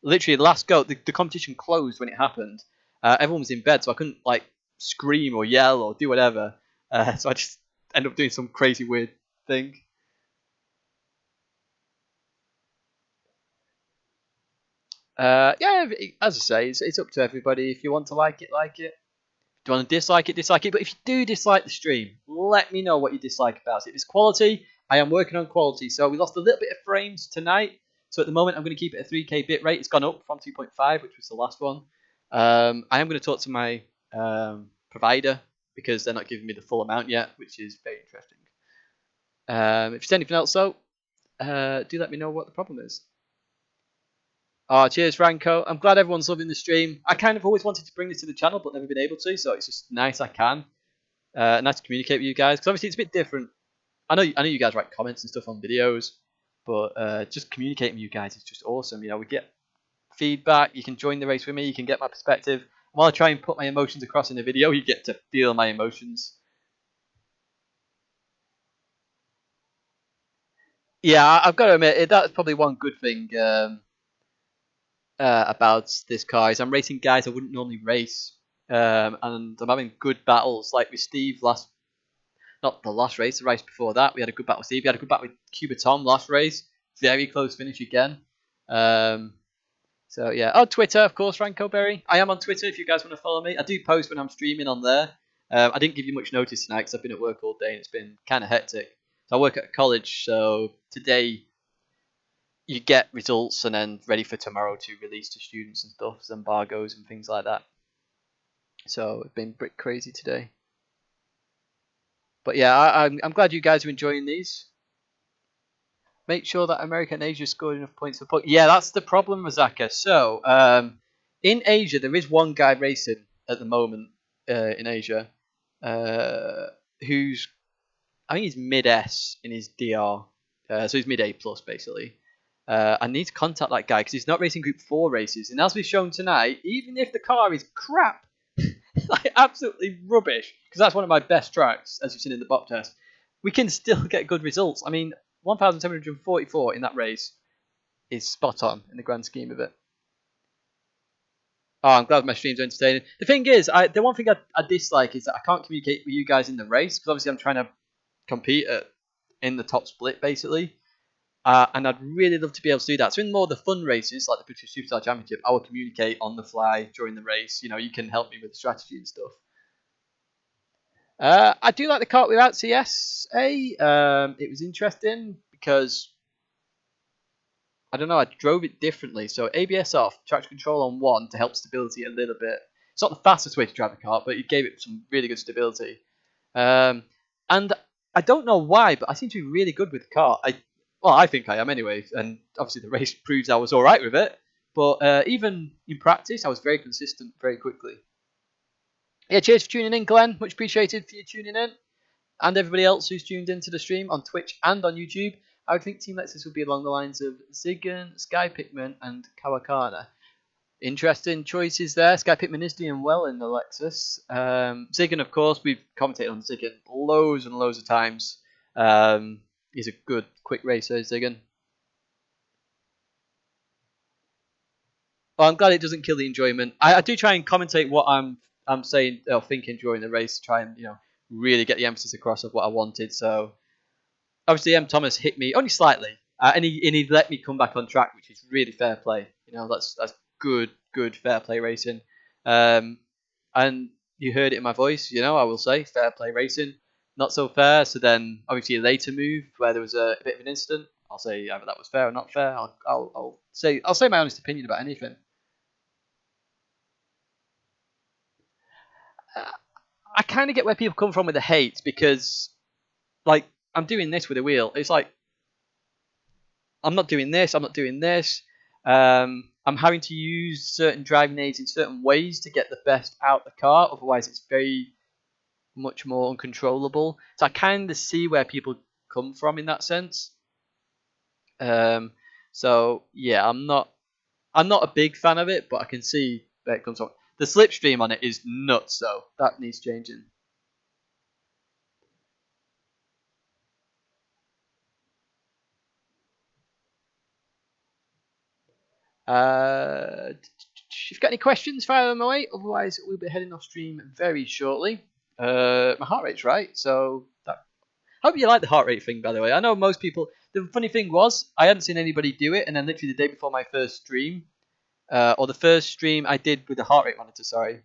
Literally, the last go, the competition closed when it happened. Everyone was in bed, so I couldn't like scream or yell or do whatever. So I just ended up doing some crazy weird thing. Yeah, as I say, it's up to everybody. If you want to like it, like it. If you want to dislike it, dislike it. But if you do dislike the stream, let me know what you dislike about it. If it's quality, I am working on quality. So we lost a little bit of frames tonight. So at the moment, I'm going to keep it at 3K bit rate. It's gone up from 2.5, which was the last one. I am going to talk to my provider, because they're not giving me the full amount yet, which is very interesting. If there's anything else, though, do let me know what the problem is. Oh, cheers, Franco. I'm glad everyone's loving the stream. I kind of always wanted to bring this to the channel, but never been able to, so it's just nice I can. Nice to communicate with you guys, because obviously it's a bit different. I know you guys write comments and stuff on videos, but just communicating with you guys is just awesome. You know, we get feedback. You can join the race with me. You can get my perspective. While I try and put my emotions across in a video, you get to feel my emotions. Yeah, I've got to admit, that's probably one good thing about this car is I'm racing guys I wouldn't normally race, and I'm having good battles. Like with Steve not the last race, the race before that, we had a good battle with Steve. We had a good battle with Cuba Tom last race. Very close finish again. So yeah, on Twitter, of course, Franco Berry. I am on Twitter if you guys want to follow me. I do post when I'm streaming on there. I didn't give you much notice tonight because I've been at work all day and it's been kind of hectic. So I work at a college, so today you get results and then ready for tomorrow to release to students and stuff, embargoes and things like that. So it's been pretty crazy today. But yeah, I'm glad you guys are enjoying these. Make sure that America and Asia scored enough points for point. Yeah, that's the problem, Mazaka. So in Asia, there is one guy racing at the moment in Asia who's, I think he's mid S in his DR, so he's mid A plus basically. I need to contact that guy because he's not racing Group 4 races. And as we've shown tonight, even if the car is crap, like absolutely rubbish, because that's one of my best tracks, as you've seen in the BOP test, we can still get good results. I mean, 1,744 in that race is spot on in the grand scheme of it. Oh, I'm glad my streams are entertaining. The thing is, the one thing I dislike is that I can't communicate with you guys in the race, because obviously I'm trying to compete in the top split, basically. And I'd really love to be able to do that. So in more of the fun races, like the British Superstar Championship, I will communicate on the fly during the race. You know, you can help me with strategy and stuff. I do like the kart without CSA. It was interesting because, I don't know, I drove it differently. So ABS off, traction control on 1 to help stability a little bit. It's not the fastest way to drive a kart, but it gave it some really good stability. And I don't know why, but I seem to be really good with the kart. Well, I think I am anyway, and obviously the race proves I was all right with it. But even in practice, I was very consistent very quickly. Yeah, cheers for tuning in, Glenn. Much appreciated for you tuning in. And everybody else who's tuned into the stream on Twitch and on YouTube. I would think Team Lexus would be along the lines of Zigan, Sky Pickman, and Kawakana. Interesting choices there. Sky Pickman is doing well in the Lexus. Zigan, of course, we've commentated on Zigan loads and loads of times. He's a good, quick racer, Zigan. Well, I'm glad it doesn't kill the enjoyment. I do try and commentate what I'm saying or thinking during the race to try and really get the emphasis across of what I wanted. So obviously, M. Thomas hit me only slightly, and he let me come back on track, which is really fair play. That's good fair play racing. And you heard it in my voice. I will say fair play racing. Not so fair. So then, obviously, a later move where there was a bit of an incident. I'll say either that was fair or not fair. I'll say my honest opinion about anything. I kind of get where people come from with the hate, because like I'm doing this with a wheel. It's like I'm not doing this. I'm not doing this. I'm having to use certain driving aids in certain ways to get the best out the car. Otherwise, it's very much more uncontrollable. So I kind of see where people come from in that sense. Um, so yeah, I'm not a big fan of it, but I can see where it comes from. The slipstream on it is nuts, though. That needs changing. If you've got any questions, fire them away. Otherwise, we'll be heading off stream very shortly. My heart rate's right, so that. I hope you like the heart rate thing, by the way. I know most people. The funny thing was, I hadn't seen anybody do it, and then literally the day before my first stream, or the first stream I did with the heart rate monitor, sorry,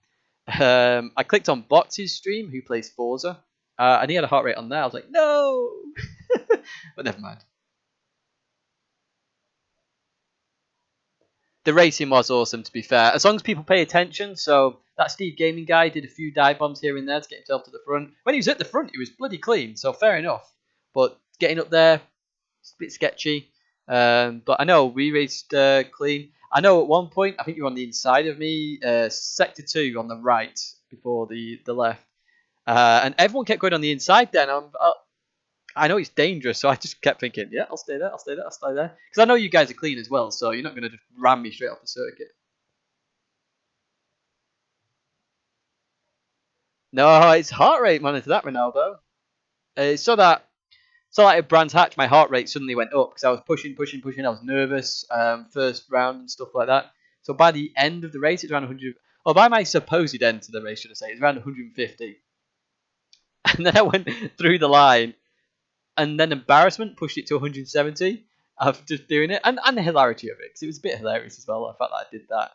I clicked on Box's stream, who plays Forza, and he had a heart rate on there. I was like, no, but never mind. The racing was awesome, to be fair, as long as people pay attention. So that Steve Gaming guy did a few dive bombs here and there to get himself to the front. When he was at the front, he was bloody clean, so fair enough. But getting up there, it's a bit sketchy. But I know we raced clean. I know at one point, I think you were on the inside of me, sector 2 on the right before the left. And everyone kept going on the inside then. I know it's dangerous, so I just kept thinking, yeah, I'll stay there, I'll stay there, I'll stay there. Because I know you guys are clean as well, so you're not going to just ram me straight off the circuit. No, it's heart rate monitor that, Ronaldo. So like at Brands Hatch, my heart rate suddenly went up because I was pushing. I was nervous, first round and stuff like that. So by the end of the race, it's around 100. Or by my supposed end to the race, should I say, it's around 150. And then I went through the line, and then embarrassment pushed it to 170 of just doing it, and the hilarity of it, because it was a bit hilarious as well, the fact that I did that.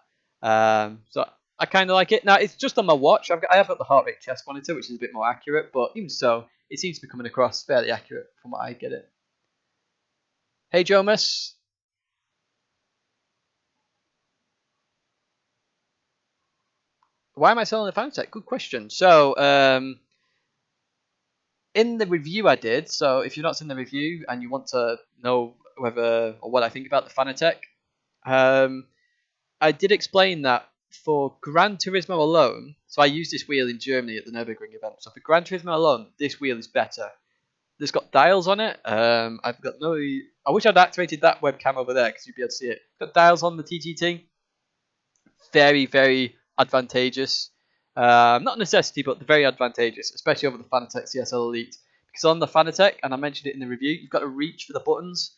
So I kind of like it. Now, it's just on my watch. I have got the heart rate chest monitor, which is a bit more accurate, but even so, it seems to be coming across fairly accurate from what I get it. Hey, Jomas. Why am I selling the Fanatec? Good question. So, in the review I did, so if you've not seen the review and you want to know whether or what I think about the Fanatec, I did explain that for Gran Turismo alone, so I used this wheel in Germany at the Nürburgring event. So for Gran Turismo alone, this wheel is better. It's got dials on it. I've got no. I wish I'd activated that webcam over there because you'd be able to see it. Got dials on the TGT. Very, very advantageous. Not a necessity, but very advantageous, especially over the Fanatec CSL Elite. Because on the Fanatec, and I mentioned it in the review, you've got to reach for the buttons,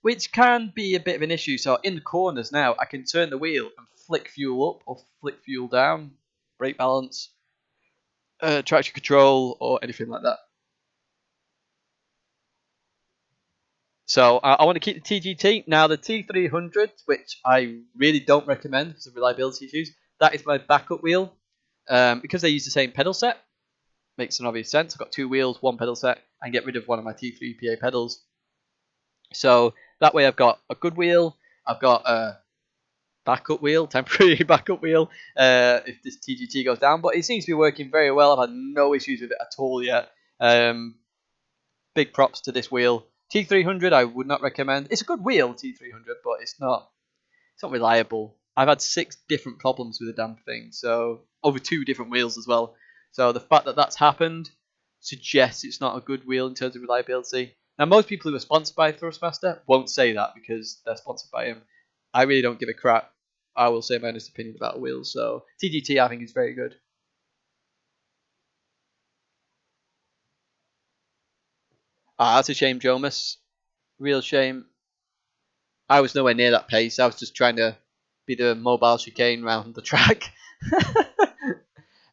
which can be a bit of an issue. So in the corners now, I can turn the wheel and flick fuel up or flick fuel down, brake balance, traction control, or anything like that. So I want to keep the TGT. Now the T300, which I really don't recommend because of reliability issues, that is my backup wheel. Because they use the same pedal set, makes an obvious sense. I've got two wheels, one pedal set, and get rid of one of my T3 PA pedals. So that way I've got a good wheel, I've got a backup wheel, temporary backup wheel, if this TGT goes down. But it seems to be working very well. I've had no issues with it at all yet. Big props to this wheel. T300 I would not recommend. It's a good wheel, T300, but it's not reliable. I've had 6 different problems with the damn thing, so over 2 different wheels as well. So the fact that that's happened suggests it's not a good wheel in terms of reliability. Now, most people who are sponsored by Thrustmaster won't say that because they're sponsored by him. I really don't give a crap. I will say my honest opinion about wheels. So TGT I think is very good. That's a shame, Jomas. Real shame. I was nowhere near that pace. I was just trying to be the mobile chicane round the track.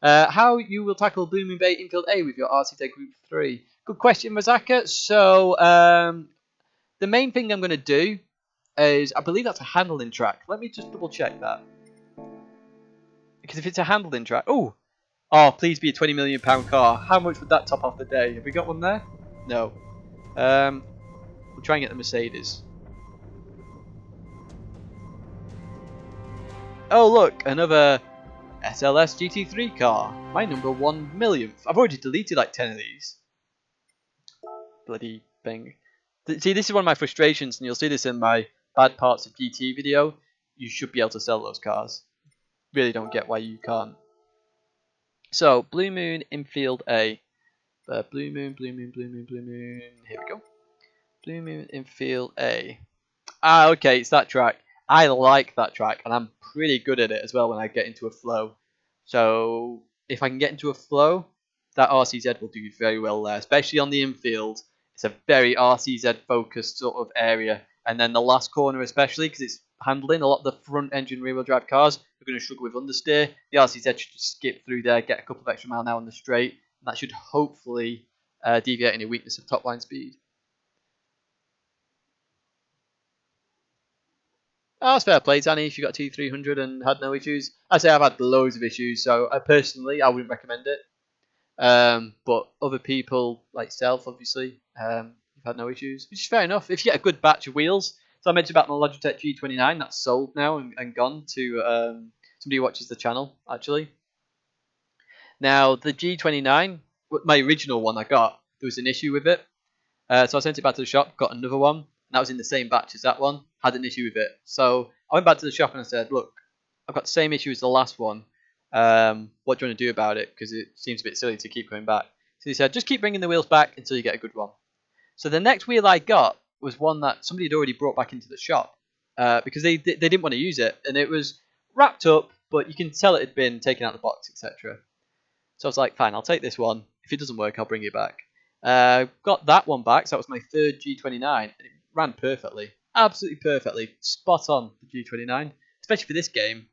How you will tackle Blooming Bay Infield A with your RCT Group 3? Good question, Mazaka. So the main thing I'm going to do is, I believe that's a handling track. Let me just double check that. Because if it's a handling track... Oh, please be a £20 million car. How much would that top off the day? Have we got one there? No. We'll try and get the Mercedes. Oh, look, another SLS GT3 car, my number 1 millionth. I've already deleted like 10 of these. Bloody thing. See, this is one of my frustrations, and you'll see this in my bad parts of GT video. You should be able to sell those cars. Really don't get why you can't. So, Blue Moon Infield A. Blue Moon. Here we go. Blue Moon Infield A. Ah, okay, it's that track. I like that track, and I'm pretty good at it as well when I get into a flow. So, if I can get into a flow, that RCZ will do very well there, especially on the infield. It's a very RCZ focused sort of area, and then the last corner especially, because it's handling a lot of the front engine rear wheel drive cars are going to struggle with understeer. The RCZ should just skip through there, get a couple of extra mile an hour on the straight, and that should hopefully deviate any weakness of top line speed. Oh, it's fair play, Danny, if you got T300 and had no issues. I say I've had loads of issues, so personally, I wouldn't recommend it. But other people, like self, obviously, you've had no issues, which is fair enough. If you get a good batch of wheels, so I mentioned about my Logitech G29, that's sold now and gone to somebody who watches the channel, actually. Now, the G29, my original one I got, there was an issue with it. So I sent it back to the shop, got another one, and that was in the same batch as that one, had an issue with it. So I went back to the shop and I said, look, I've got the same issue as the last one. What do you want to do about it? Because it seems a bit silly to keep going back. So he said, just keep bringing the wheels back until you get a good one. So the next wheel I got was one that somebody had already brought back into the shop because they didn't want to use it. And it was wrapped up, but you can tell it had been taken out of the box, etc. So I was like, fine, I'll take this one. If it doesn't work, I'll bring it back. Got that one back, so that was my third G29. And it ran perfectly. Absolutely perfectly. Spot on the G29. Especially for this game.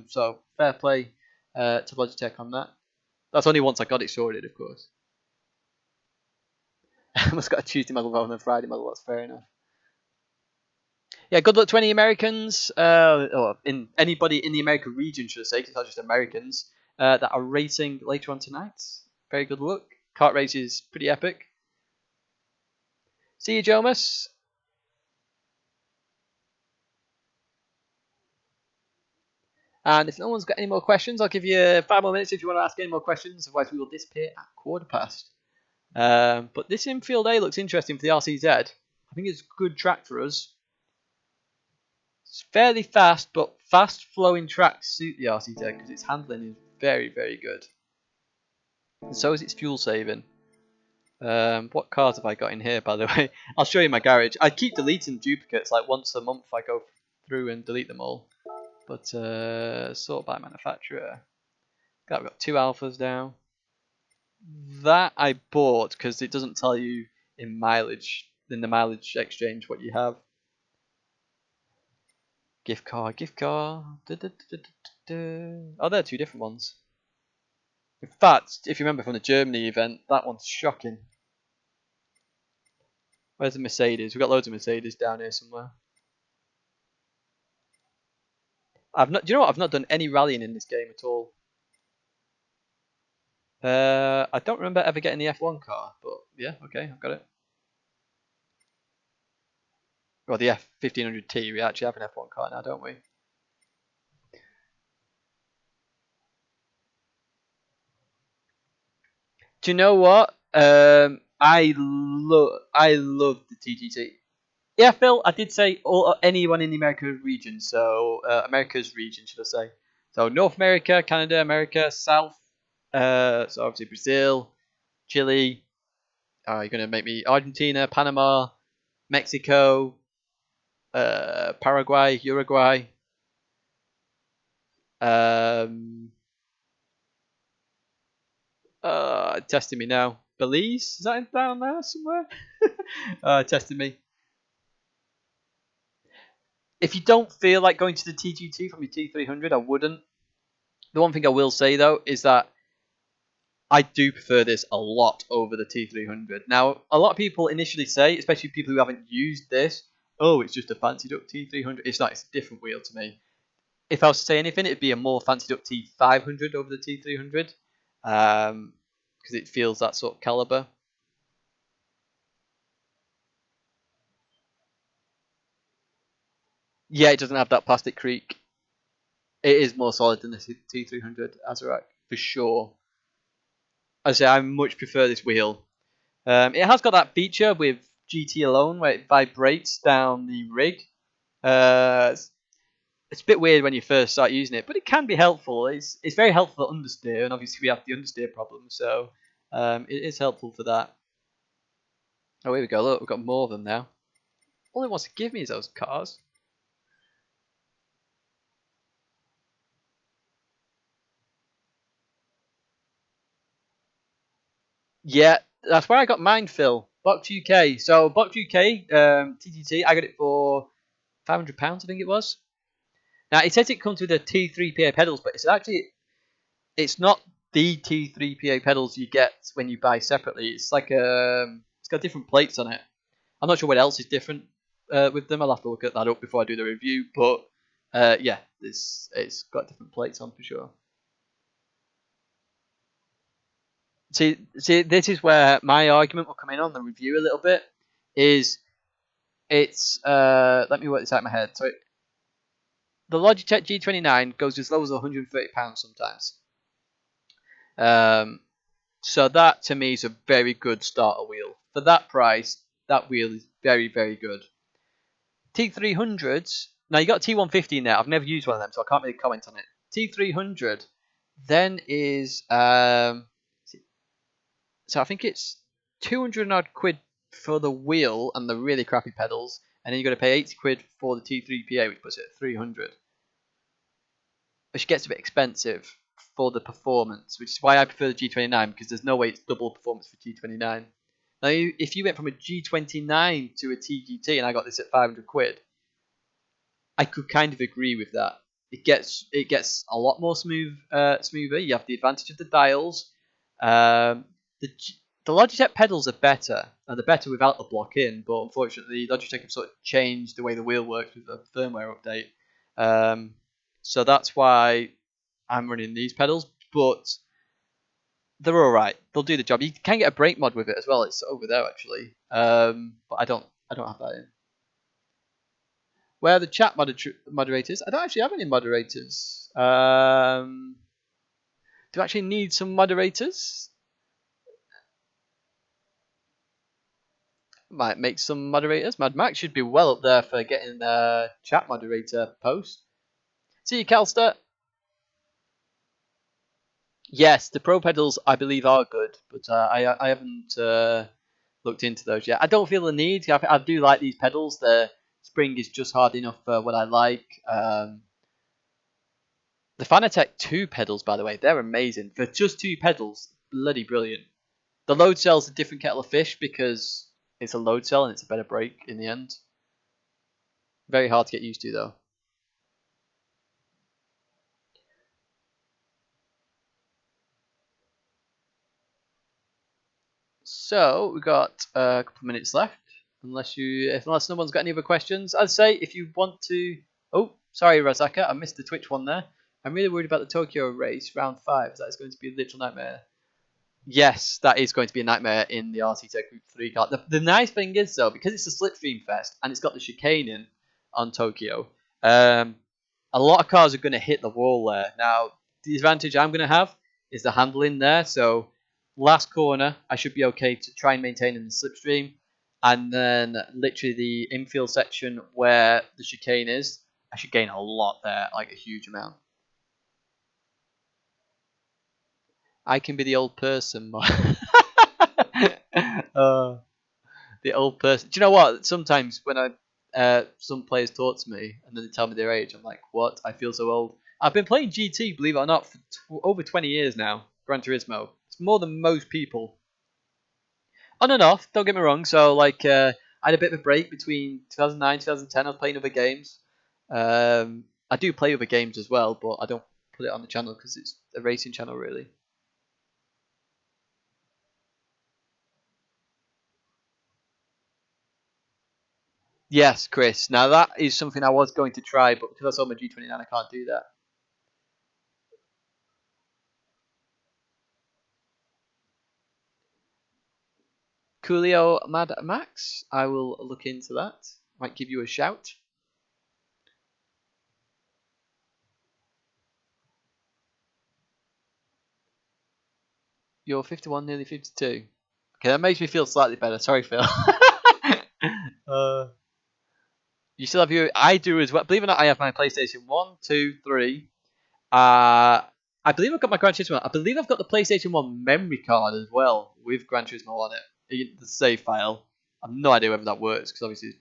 So fair play to Logitech on that. That's only once I got it sorted, of course. I must got a Tuesday medal rather than a Friday medal, that's fair enough. Yeah, good luck to any Americans, or in anybody in the America region, should I say, because it's not just Americans, that are racing later on tonight. Very good luck. Kart race is pretty epic. See you, Jomas. And if no one's got any more questions, I'll give you 5 more minutes if you want to ask any more questions. Otherwise, we will disappear at 1:15. But this infield A looks interesting for the RCZ. I think it's a good track for us. It's fairly fast, but fast-flowing tracks suit the RCZ because its handling is very, very good. And so is its fuel saving. What cars have I got in here, by the way? I'll show you my garage. I keep deleting duplicates, like once a month I go through and delete them all. But sort by manufacturer. We've got 2 alphas now. That I bought because it doesn't tell you in the mileage exchange what you have. Gift card. Oh, they're 2 different ones. In fact, if you remember from the Germany event, that one's shocking. Where's the Mercedes? We've got loads of Mercedes down here somewhere. Do you know what? I've not done any rallying in this game at all. I don't remember ever getting the F1 car, but yeah, okay, I've got it. Well, the F1500T, we actually have an F1 car now, don't we? Do you know what? I love the TGT. Yeah, Phil, I did say anyone in the America region, so America's region, should I say? So North America, Canada, America, South. So obviously Brazil, Chile. You're gonna make me Argentina, Panama, Mexico, Paraguay, Uruguay. Testing me now. Belize? Is that down there somewhere? Testing me. If you don't feel like going to the TGT from your T300, I wouldn't. The one thing I will say though is that I do prefer this a lot over the T300. Now, a lot of people initially say, especially people who haven't used this, oh, it's just a fancied up T300. It's not, it's a different wheel to me. If I was to say anything, it'd be a more fancied up T500 over the T300. Because it feels that sort of caliber. Yeah, it doesn't have that plastic creak. It is more solid than the T300 Azarak, for sure. I say I much prefer this wheel. It has got that feature with GT alone where it vibrates down the rig. It's a bit weird when you first start using it, but it can be helpful. It's very helpful for understeer, and obviously we have the understeer problem, so it is helpful for that. Oh, here we go. Look, we've got more of them now. All it wants to give me is those cars. Yeah, that's where I got mine, Phil. Box UK. So Box UK, TTT, I got it for £500, I think it was. Now it says it comes with the T3PA pedals, but it's not the T3PA pedals you get when you buy separately. It's like it's got different plates on it. I'm not sure what else is different with them. I'll have to look at that up before I do the review. But yeah, it's got different plates on for sure. See, this is where my argument will come in on the review a little bit. Let me work this out in my head. So the Logitech G29 goes as low as £130 sometimes. So that to me is a very good starter wheel. For that price, that wheel is very, very good. T300s, now you got T150 in there. I've never used one of them, so I can't really comment on it. T300 then is so I think it's 200 odd quid for the wheel and the really crappy pedals, and then you got to pay 80 quid for the T3PA, which puts it at 300, which gets a bit expensive for the performance, which is why I prefer the G29, because there's no way it's double performance for G29. Now, if you went from a G29 to a TGT and I got this at 500 quid, I could kind of agree with that. It gets a lot more smoother. You have the advantage of the dials. The Logitech pedals are better, and they're better without the block-in, but unfortunately Logitech have sort of changed the way the wheel works with the firmware update. So that's why I'm running these pedals, but they're alright. They'll do the job. You can get a brake mod with it as well. It's over there actually, but I don't have that in. Where are the chat moderators? I don't actually have any moderators. Do I actually need some moderators? Might make some moderators. Mad Max should be well up there for getting a chat moderator post. See you, Calster. Yes, the Pro pedals I believe are good, but I haven't looked into those yet. I don't feel the need. I do like these pedals. The spring is just hard enough for what I like. The Fanatec 2 pedals, by the way, they're amazing. For just 2 pedals, bloody brilliant. The load cell's a different kettle of fish because it's a load cell and it's a better brake in the end. Very hard to get used to though. So we've got a couple of minutes left, unless no one's got any other questions. I'd say if you want to. Oh, sorry, Razaka, I missed the Twitch one there. I'm really worried about the Tokyo race, round 5. That is going to be a literal nightmare. Yes, that is going to be a nightmare in the RC Tech Group 3 car. The nice thing is, though, because it's a slipstream fest and it's got the chicane in on Tokyo, a lot of cars are going to hit the wall there. Now, the advantage I'm going to have is the handling there. So, last corner, I should be okay to try and maintain in the slipstream. And then, literally, the infield section where the chicane is, I should gain a lot there, like a huge amount. I can be the old person. The old person. Do you know what? Sometimes when some players talk to me and then they tell me their age, I'm like, what? I feel so old. I've been playing GT, believe it or not, for over 20 years now. Gran Turismo. It's more than most people. On and off, don't get me wrong. So, like, I had a bit of a break between 2009 2010. I was playing other games. I do play other games as well, but I don't put it on the channel because it's a racing channel, really. Yes, Chris. Now that is something I was going to try, but because I sold my G29, I can't do that. Coolio Mad Max, I will look into that. Might give you a shout. You're 51, nearly 52. Okay, that makes me feel slightly better. Sorry, Phil. uh, you still have your... I do as well. Believe it or not, I have my PlayStation 1, 2, 3. I believe I've got my Gran Turismo. I believe I've got the PlayStation 1 memory card as well with Gran Turismo on it. The save file. I've no idea whether that works because obviously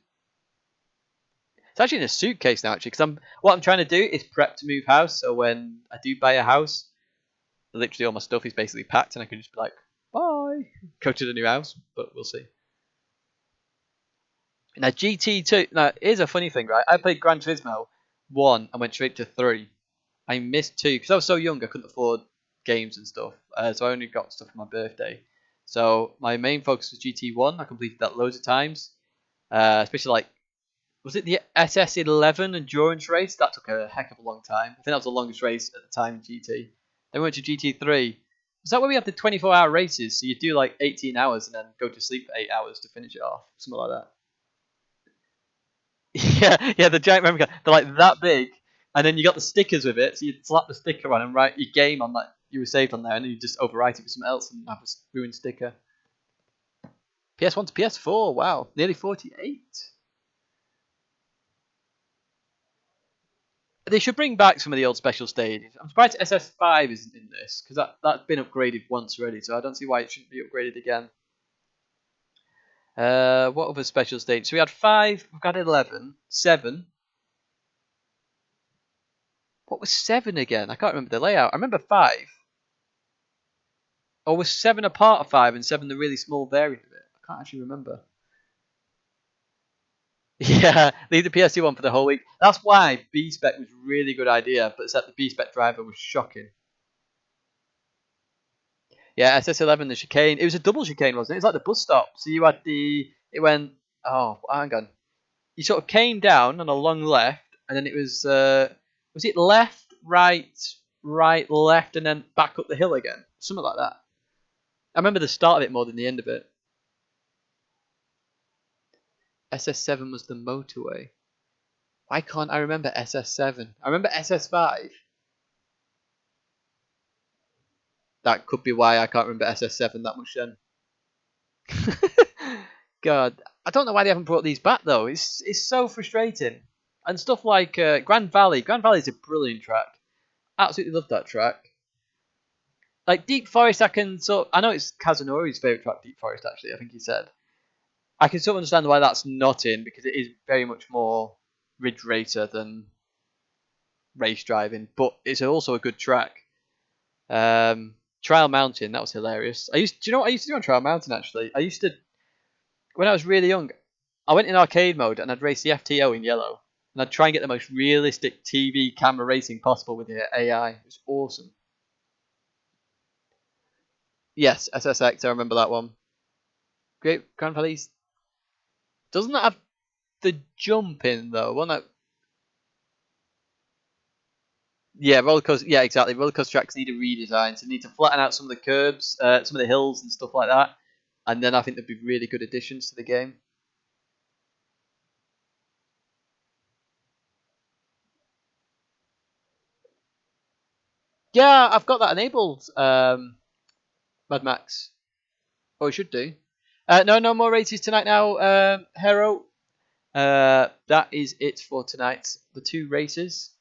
it's actually in a suitcase now. Actually, because what I'm trying to do is prep to move house. So when I do buy a house, literally all my stuff is basically packed, and I can just be like, bye, go to the new house. But we'll see. Now GT2. Now here's a funny thing, right? I played Gran Turismo 1 and went straight to 3. I missed 2 because I was so young I couldn't afford games and stuff. So I only got stuff for my birthday. So my main focus was GT1. I completed that loads of times. Especially like, was it the SS11 endurance race? That took a heck of a long time. I think that was the longest race at the time in GT. Then we went to GT3. Was that where we had the 24-hour races? So you do like 18 hours and then go to sleep for 8 hours to finish it off. Something like that. Yeah, the giant memory card. They're like that big, and then you got the stickers with it. So you slap the sticker on and write your game on that you were saved on there, and then you just overwrite it with something else and have a ruined sticker. PS1 to PS4. Wow, nearly 48. They should bring back some of the old special stages. I'm surprised SS5 isn't in this because that's been upgraded once already. So I don't see why it shouldn't be upgraded again. What other special stages? So we had 5. We've got 11, 7. What was 7 again? I can't remember the layout. I remember 5. Or was 7 a part of 5 and 7 the really small variant of it? I can't actually remember. Yeah, leave the PS2 one for the whole week. That's why B-Spec was a really good idea, but except the B-Spec driver was shocking. Yeah, SS11, the chicane. It was a double chicane, wasn't it? It was like the bus stop. So you had it went, oh, hang on. You sort of came down on a long left, and then it was it left, right, left, and then back up the hill again? Something like that. I remember the start of it more than the end of it. SS7 was the motorway. Why can't I remember SS7? I remember SS5. That could be why I can't remember SS7 that much then. God, I don't know why they haven't brought these back though. It's so frustrating. And stuff like Grand Valley. Grand Valley is a brilliant track. Absolutely love that track. Like Deep Forest, I know it's Kazunori's favourite track, Deep Forest, actually, I think he said. I can sort of understand why that's not in, because it is very much more Ridge Racer than race driving, but it's also a good track. Trial Mountain, that was hilarious. Do you know what I used to do on Trial Mountain, actually? When I was really young, I went in arcade mode and I'd race the FTO in yellow. And I'd try and get the most realistic TV camera racing possible with the AI. It was awesome. Yes, SSX, I remember that one. Great Grand Valley's. Doesn't that have the jump in though? Won't that? Yeah, roller coaster. Yeah, exactly. Roller coaster tracks need a redesign, so they need to flatten out some of the curbs, some of the hills and stuff like that. And then I think there'd be really good additions to the game. Yeah, I've got that enabled. Mad Max. Oh, it should do. No more races tonight now, Hero. That is it for tonight. The 2 races.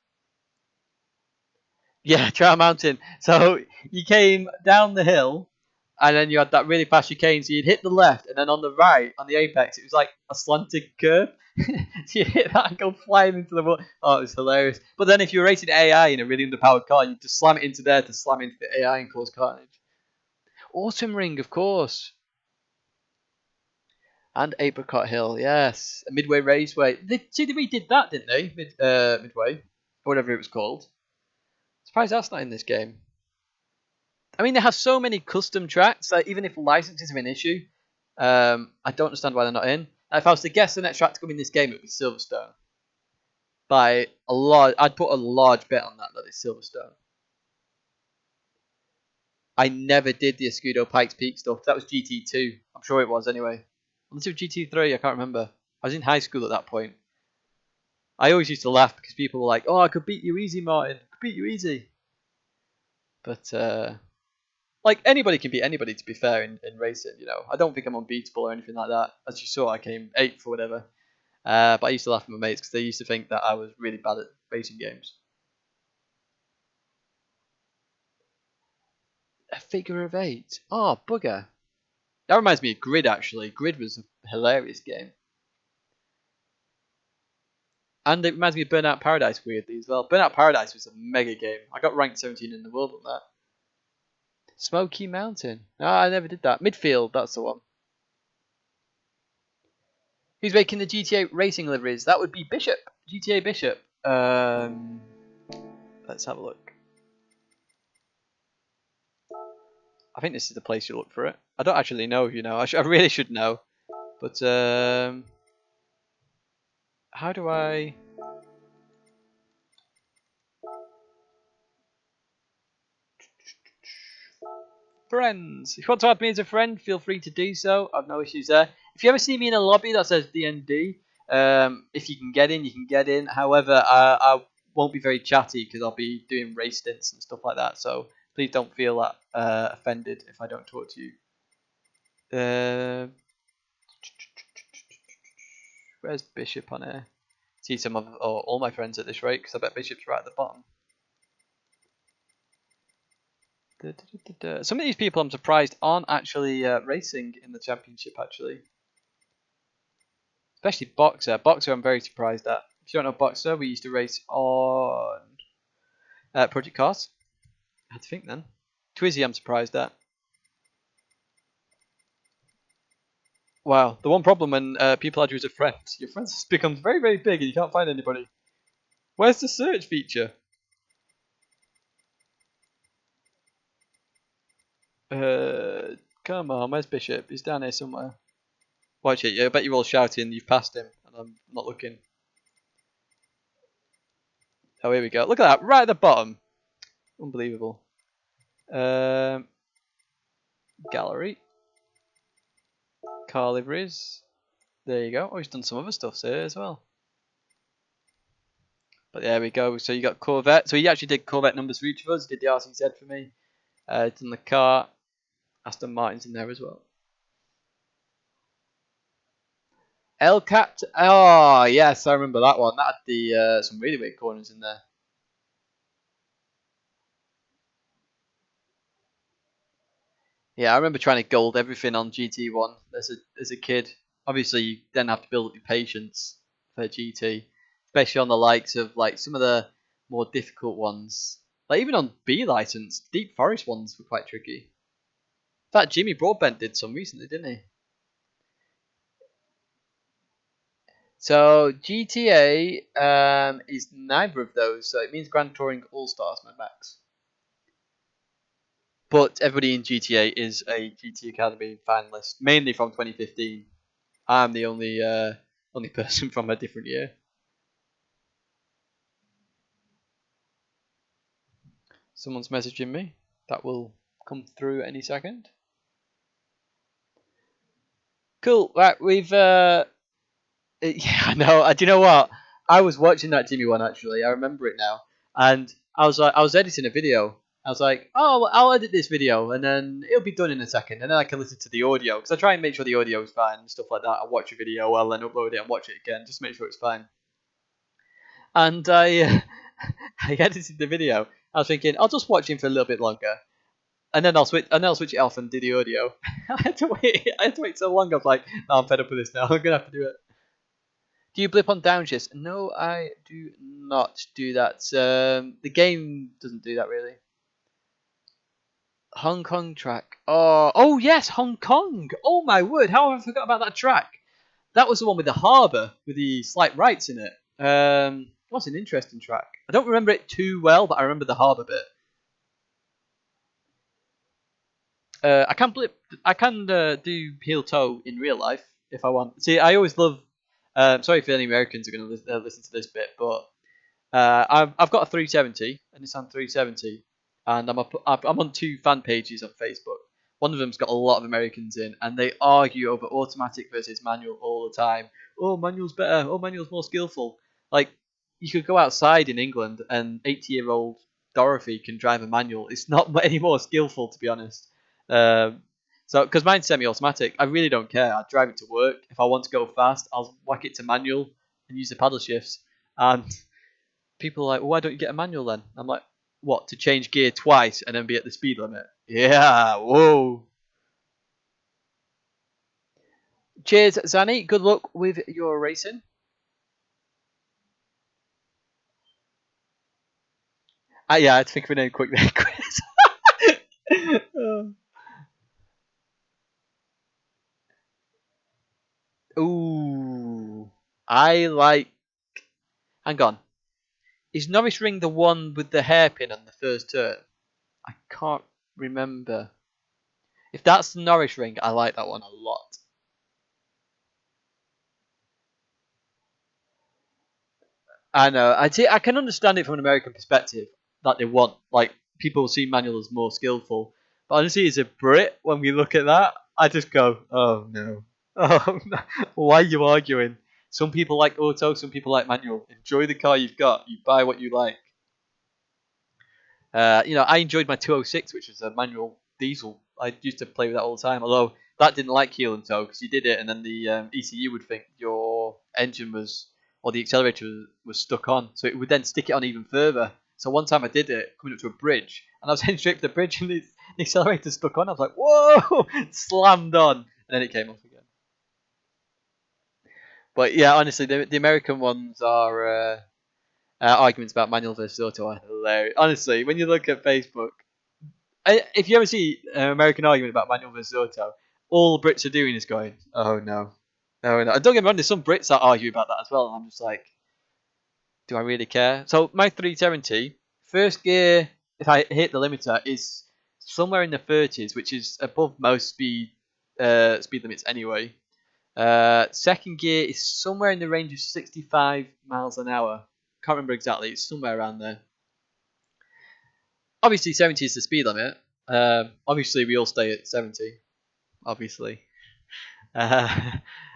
Yeah, Trial Mountain. So you came down the hill, and then you had that really fast chicane. So you'd hit the left, and then on the right, on the apex, it was like a slanted curve. So you hit that and go flying into the water. Oh, it was hilarious. But then if you're racing AI in a really underpowered car, you just slam it into there to slam into the AI and cause carnage. Autumn Ring, of course. And Apricot Hill, yes. A Midway Raceway. They redid that, didn't they? Midway. Or whatever it was called. Surprised that's not in this game. I mean, they have so many custom tracks, like even if licenses are an issue, I don't understand why they're not in. Now, if I was to guess the next track to come in this game, it would be Silverstone. By a lot, I'd put a large bet on that it's Silverstone. I never did the Escudo Pikes Peak stuff. That was GT2. I'm sure it was anyway. Unless it was GT3, I can't remember. I was in high school at that point. I always used to laugh because people were like, "Oh, I could beat you easy, Martin. I could beat you easy." But Like, anybody can beat anybody, to be fair, in racing, you know. I don't think I'm unbeatable or anything like that. As you saw, I came 8th or whatever. But I used to laugh at my mates because they used to think that I was really bad at racing games. A figure of 8. Oh, bugger. That reminds me of Grid, actually. Grid was a hilarious game. And it reminds me of Burnout Paradise, weirdly, as well. Burnout Paradise was a mega game. I got ranked 17 in the world on that. Smoky Mountain. No, I never did that. Midfield, that's the one. Who's making the GTA racing liveries? That would be Bishop. GTA Bishop. Let's have a look. I think this is the place you look for it. I don't actually know, you know. I really should know. But, how do I... Friends. If you want to add me as a friend, feel free to do so. I've no issues there. If you ever see me in a lobby that says DND, if you can get in, you can get in. However, I won't be very chatty because I'll be doing race stints and stuff like that. So please don't feel that offended if I don't talk to you. Where's Bishop on here? See some of all my friends at this rate because I bet Bishop's right at the bottom. Some of these people I'm surprised aren't actually racing in the championship, actually. Especially Boxer. Boxer I'm very surprised at. If you don't know Boxer, we used to race on Project Cars. I had to think then. Twizzy I'm surprised at. Wow, the one problem when people add you as a friend, your friends becomes very, very big and you can't find anybody. Where's the search feature? Come on, where's Bishop? He's down here somewhere. Watch it, yeah, I bet you're all shouting you've passed him, and I'm not looking. Oh, here we go. Look at that, right at the bottom. Unbelievable. Gallery. Car liveries. There you go. Oh, he's done some other stuff here as well. But there we go. So you got Corvette. So he actually did Corvette numbers for each of us. He did the RCZ for me. Done the car. Aston Martin's in there as well. Elcat. Oh, yes, I remember that one. That had the some really weird corners in there. Yeah, I remember trying to gold everything on GT1 as a kid. Obviously, you then have to build up your patience for GT, especially on the likes of like some of the more difficult ones. Like even on B license, Deep Forest ones were quite tricky. In fact, Jimmy Broadbent did some recently, didn't he? So GTA is neither of those, so it means Grand Touring All Stars, my Max. But everybody in GTA is a GT Academy finalist, mainly from 2015. I'm the only person from a different year. Someone's messaging me. That will come through any second. Cool. Right, we've yeah, I know. Do you know what? I was watching that Jimmy one actually. I remember it now, and I was editing a video. I was like, oh, I'll edit this video, and then it'll be done in a second, and then I can listen to the audio because I try and make sure the audio is fine and stuff like that. I watch a video, I'll then upload it and watch it again just to make sure it's fine. And I I edited the video. I was thinking I'll just watch him for a little bit longer, and then I'll switch it off and do the audio. I had to wait. I had to wait so long. I was like, no, I'm fed up with this now. I'm gonna have to do it. Do you blip on downshifts? No, I do not do that. The game doesn't do that really. Hong Kong track. Oh yes, Hong Kong. Oh my word, how have I forgot about that track? That was the one with the harbour with the slight rights in it. It was an interesting track. I don't remember it too well, but I remember the harbour bit. I can blip. I can do heel toe in real life if I want. See, I always love. Sorry if any Americans are going to listen to this bit, but I've got a 370, a Nissan 370, and I'm on 2 fan pages on Facebook. One of them's got a lot of Americans in, and they argue over automatic versus manual all the time. Oh, manual's better. Oh, manual's more skillful. Like, you could go outside in England, and 80-year-old Dorothy can drive a manual. It's not any more skillful, to be honest. Um, so, because mine's semi-automatic, I really don't care. I drive it to work. If I want to go fast, I'll whack it to manual and use the paddle shifts. And people are like, well, why don't you get a manual then? I'm like, what, to change gear twice and then be at the speed limit? Yeah, whoa. Cheers, Zanny. Good luck with your racing. Yeah, I had to think of a name quick there, Chris. Ooh. I like. Hang on. Is Norris Ring the one with the hairpin on the first turn? I can't remember. If that's the Norris Ring, I like that one a lot. I know. I can understand it from an American perspective that they want like people see manual as more skillful. But honestly, as a Brit, when we look at that, I just go, oh no, oh no. Why are you arguing? Some people like auto, some people like manual. Enjoy the car you've got. You buy what you like. I enjoyed my 206, which was a manual diesel. I used to play with that all the time. Although that didn't like heel and toe because you did it, and then the ECU would think your engine was or the accelerator was stuck on, so it would then stick it on even further. So one time I did it coming up to a bridge, and I was heading straight for the bridge, and the accelerator stuck on. I was like, "Whoa!" Slammed on, and then it came off again. But yeah, honestly, the American ones are. Arguments about manual versus auto are hilarious. Honestly, when you look at Facebook, if you ever see an American argument about manual versus auto, all Brits are doing is going, "Oh no, no, no." And don't get me wrong, there's some Brits that argue about that as well, and I'm just like, do I really care? So my 370 first gear, if I hit the limiter, is somewhere in the 30s, which is above most speed limits anyway. Second gear is somewhere in the range of 65 miles an hour. Can't remember exactly. It's somewhere around there. Obviously, 70 is the speed limit. Obviously, we all stay at 70. Obviously. Uh,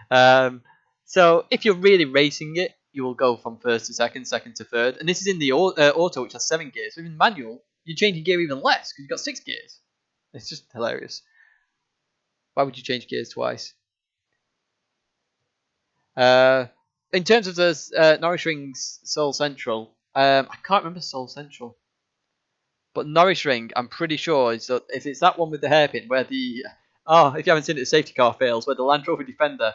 um, so if you're really racing it, you will go from first to second, second to third. And this is in the auto, which has 7 gears. So in manual, you're changing gear even less because you've got 6 gears. It's just hilarious. Why would you change gears twice? In terms of the Norris Rings Seoul Central, I can't remember Seoul Central. But Norris Ring, I'm pretty sure is that if it's that one with the hairpin where if you haven't seen it, the safety car fails, where the Land Rover Defender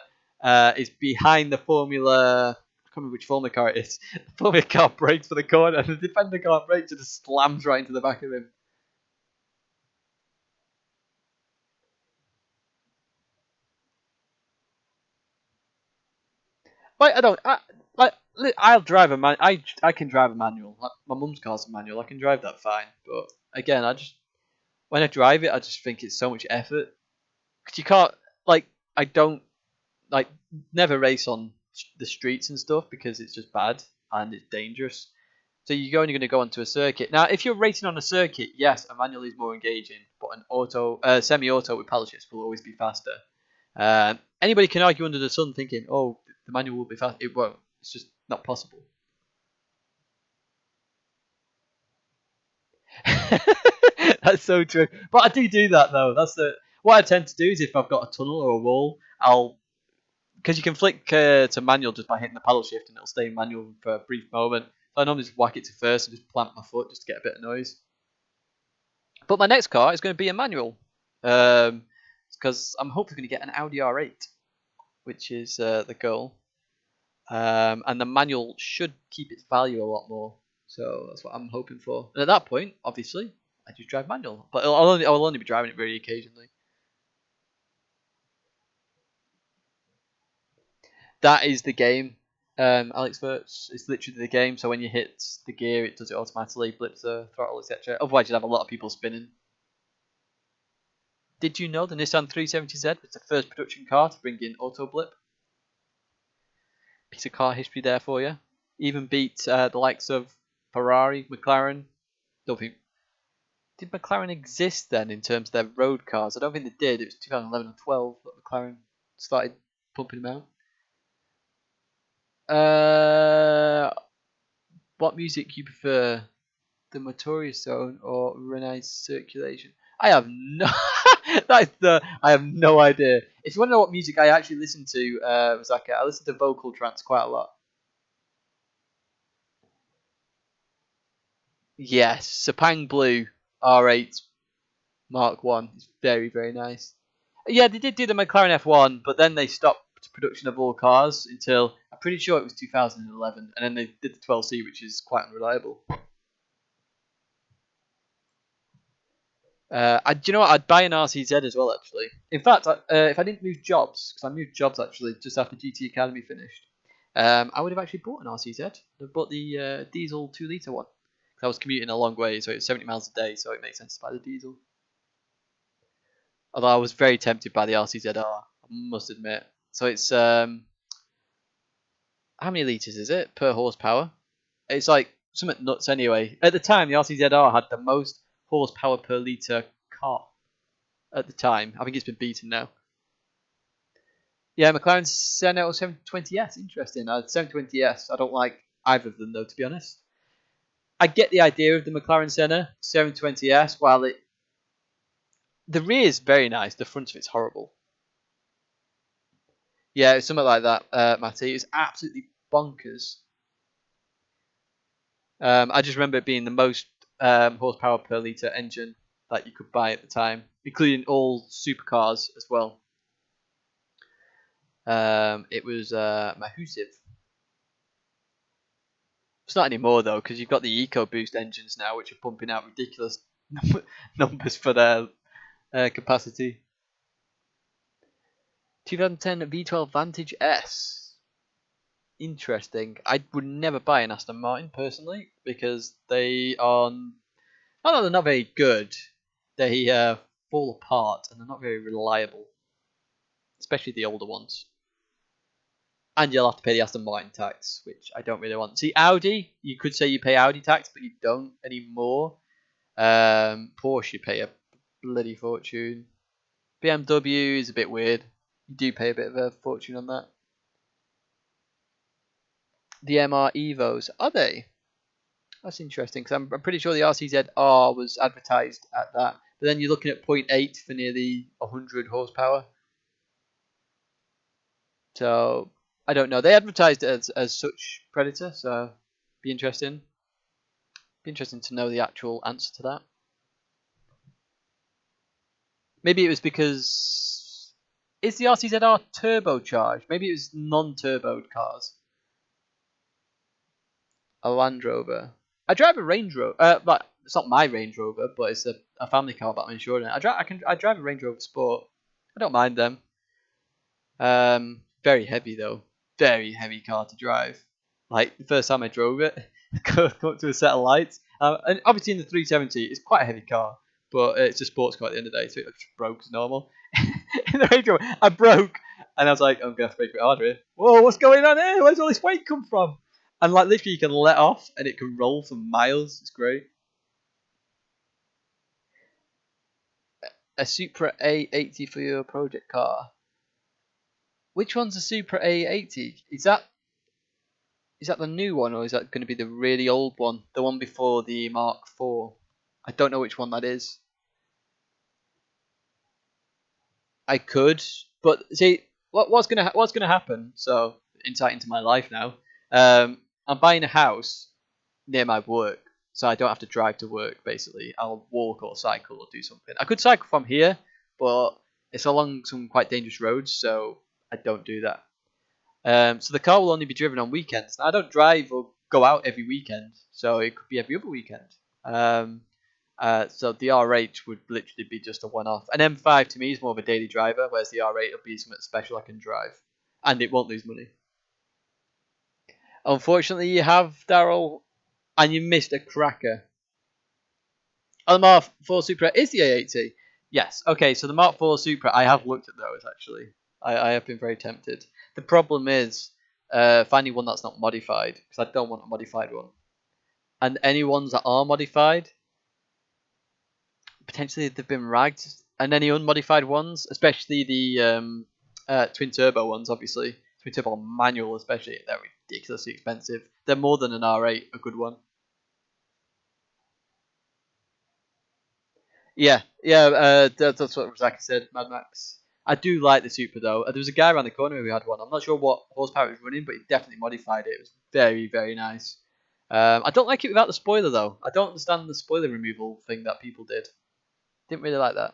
is behind the Formula. I can't remember which Formula car it is. The Formula car brakes for the corner, and the Defender can't brake, so just slams right into the back of him. Like I don't. I'll drive a man. I can drive a manual. Like, my mum's car's a manual. I can drive that fine. But again, when I drive it, I just think it's so much effort because you can't like I don't like never race on the streets and stuff because it's just bad and it's dangerous. So you're only going to go onto a circuit. Now, if you're racing on a circuit, yes, a manual is more engaging, but an semi-auto with paddle shifts will always be faster. Anybody can argue under the sun thinking, oh, the manual will be fast. It won't. It's just not possible. That's so true. But I do that though. What I tend to do is if I've got a tunnel or a wall, because you can flick to manual just by hitting the paddle shift and it'll stay in manual for a brief moment. So I normally just whack it to first and just plant my foot just to get a bit of noise. But my next car is going to be a manual. Because I'm hopefully going to get an Audi R8, which is the goal. And the manual should keep its value a lot more. So that's what I'm hoping for. And at that point, obviously, I just drive manual. But I'll only be driving it very occasionally. That is the game, Alex Verts. It's literally the game. So when you hit the gear, it does it automatically, blips the throttle, etc. Otherwise, you'd have a lot of people spinning. Did you know the Nissan 370Z was the first production car to bring in auto blip? Piece of car history there for you. Even beat the likes of Ferrari, McLaren. Don't think did McLaren exist then in terms of their road cars? I don't think they did. It was 2011 or 12 that McLaren started pumping them out. What music you prefer? the motorious zone or Renault's circulation? I have no I have no idea. If you want to know what music I actually listen to, Zaka, I listen to vocal trance quite a lot. Yes, Sepang Blue R8 Mark 1 is very, very nice. Yeah, they did do the McLaren F1, but then they stopped production of all cars until I'm pretty sure it was 2011, and then they did the 12C, which is quite unreliable. Do you know what? I'd buy an RCZ as well, actually. In fact, if I didn't move jobs, because I moved jobs actually just after GT Academy finished, I would have actually bought an RCZ. I'd bought the diesel 2-litre one. Because I was commuting a long way, so it's 70 miles a day, so it makes sense to buy the diesel. Although I was very tempted by the RCZR, I must admit. So it's how many litres is it per horsepower? It's like something nuts anyway. At the time, the RCZR had the most horsepower per litre car. At the time, I think it's been beaten now. Yeah, McLaren Senna or 720S. Interesting. 720S. I don't like either of them though, to be honest. I get the idea of the McLaren Senna 720S. While the rear is very nice, the front of it's horrible. Yeah, it's something like that, Matty. It's absolutely bonkers. I just remember it being the most horsepower per litre engine that you could buy at the time, including all supercars as well. It was Mahusiv. It's not anymore though, because you've got the EcoBoost engines now, which are pumping out ridiculous numbers for their capacity. 2010 V12 Vantage S. Interesting. I would never buy an Aston Martin personally because they are. They're not very good. They fall apart and they're not very reliable, especially the older ones. And you'll have to pay the Aston Martin tax, which I don't really want. See, Audi, you could say you pay Audi tax, but you don't anymore. Porsche, you pay a bloody fortune. BMW is a bit weird. You do pay a bit of a fortune on that. The MR Evos, are they? That's interesting, because I'm pretty sure the RCZR was advertised at that. But then you're looking at 0.8 for nearly 100 horsepower. So, I don't know. They advertised it as such Predator, so be interesting. Be interesting to know the actual answer to that. Maybe it was because... Is the RCZR turbocharged? Maybe it was non-turboed cars. A Land Rover. I drive a Range Rover. But it's not my Range Rover, but it's a family car that I'm insured in. I drive a Range Rover Sport. I don't mind them. Very heavy though. Very heavy car to drive. Like the first time I drove it, come up to a set of lights. And obviously in the 370, it's quite a heavy car, but it's a sports car at the end of the day, so it just broke as normal. In the Range Rover, I broke, and I was like, I'm gonna have to make it harder here. Whoa, what's going on here? Where's all this weight come from? And like literally, you can let off, and it can roll for miles. It's great. A Supra A80 for your project car. Which one's a Supra A80? Is that the new one, or is that going to be the really old one? The one before the Mark IV? I don't know which one that is. I could, but see, what's gonna happen? So, insight into my life now. I'm buying a house near my work, so I don't have to drive to work. Basically, I'll walk or cycle or do something. I could cycle from here, but it's along some quite dangerous roads, so I don't do that. So the car will only be driven on weekends. Now, I don't drive or go out every weekend, so it could be every other weekend. So the R8 would literally be just a one-off. An M5 to me is more of a daily driver, whereas the R8 will be something special I can drive, and it won't lose money. Unfortunately, you have, Daryl, and you missed a cracker. Oh, the Mark IV Supra is the A80. Yes. Okay, so the Mark IV Supra, I have looked at those actually. I have been very tempted. The problem is finding one that's not modified, because I don't want a modified one. And any ones that are modified, potentially they've been ragged. And any unmodified ones, especially the twin turbo ones, obviously. Twin turbo manual especially, they're ridiculously expensive. They're more than an R8, a good one. Yeah. That's what Zach said. Mad Max. I do like the Super though. There was a guy around the corner who had one. I'm not sure what horsepower it was running, but he definitely modified it. It was very, very nice. I don't like it without the spoiler though. I don't understand the spoiler removal thing that people did. Didn't really like that.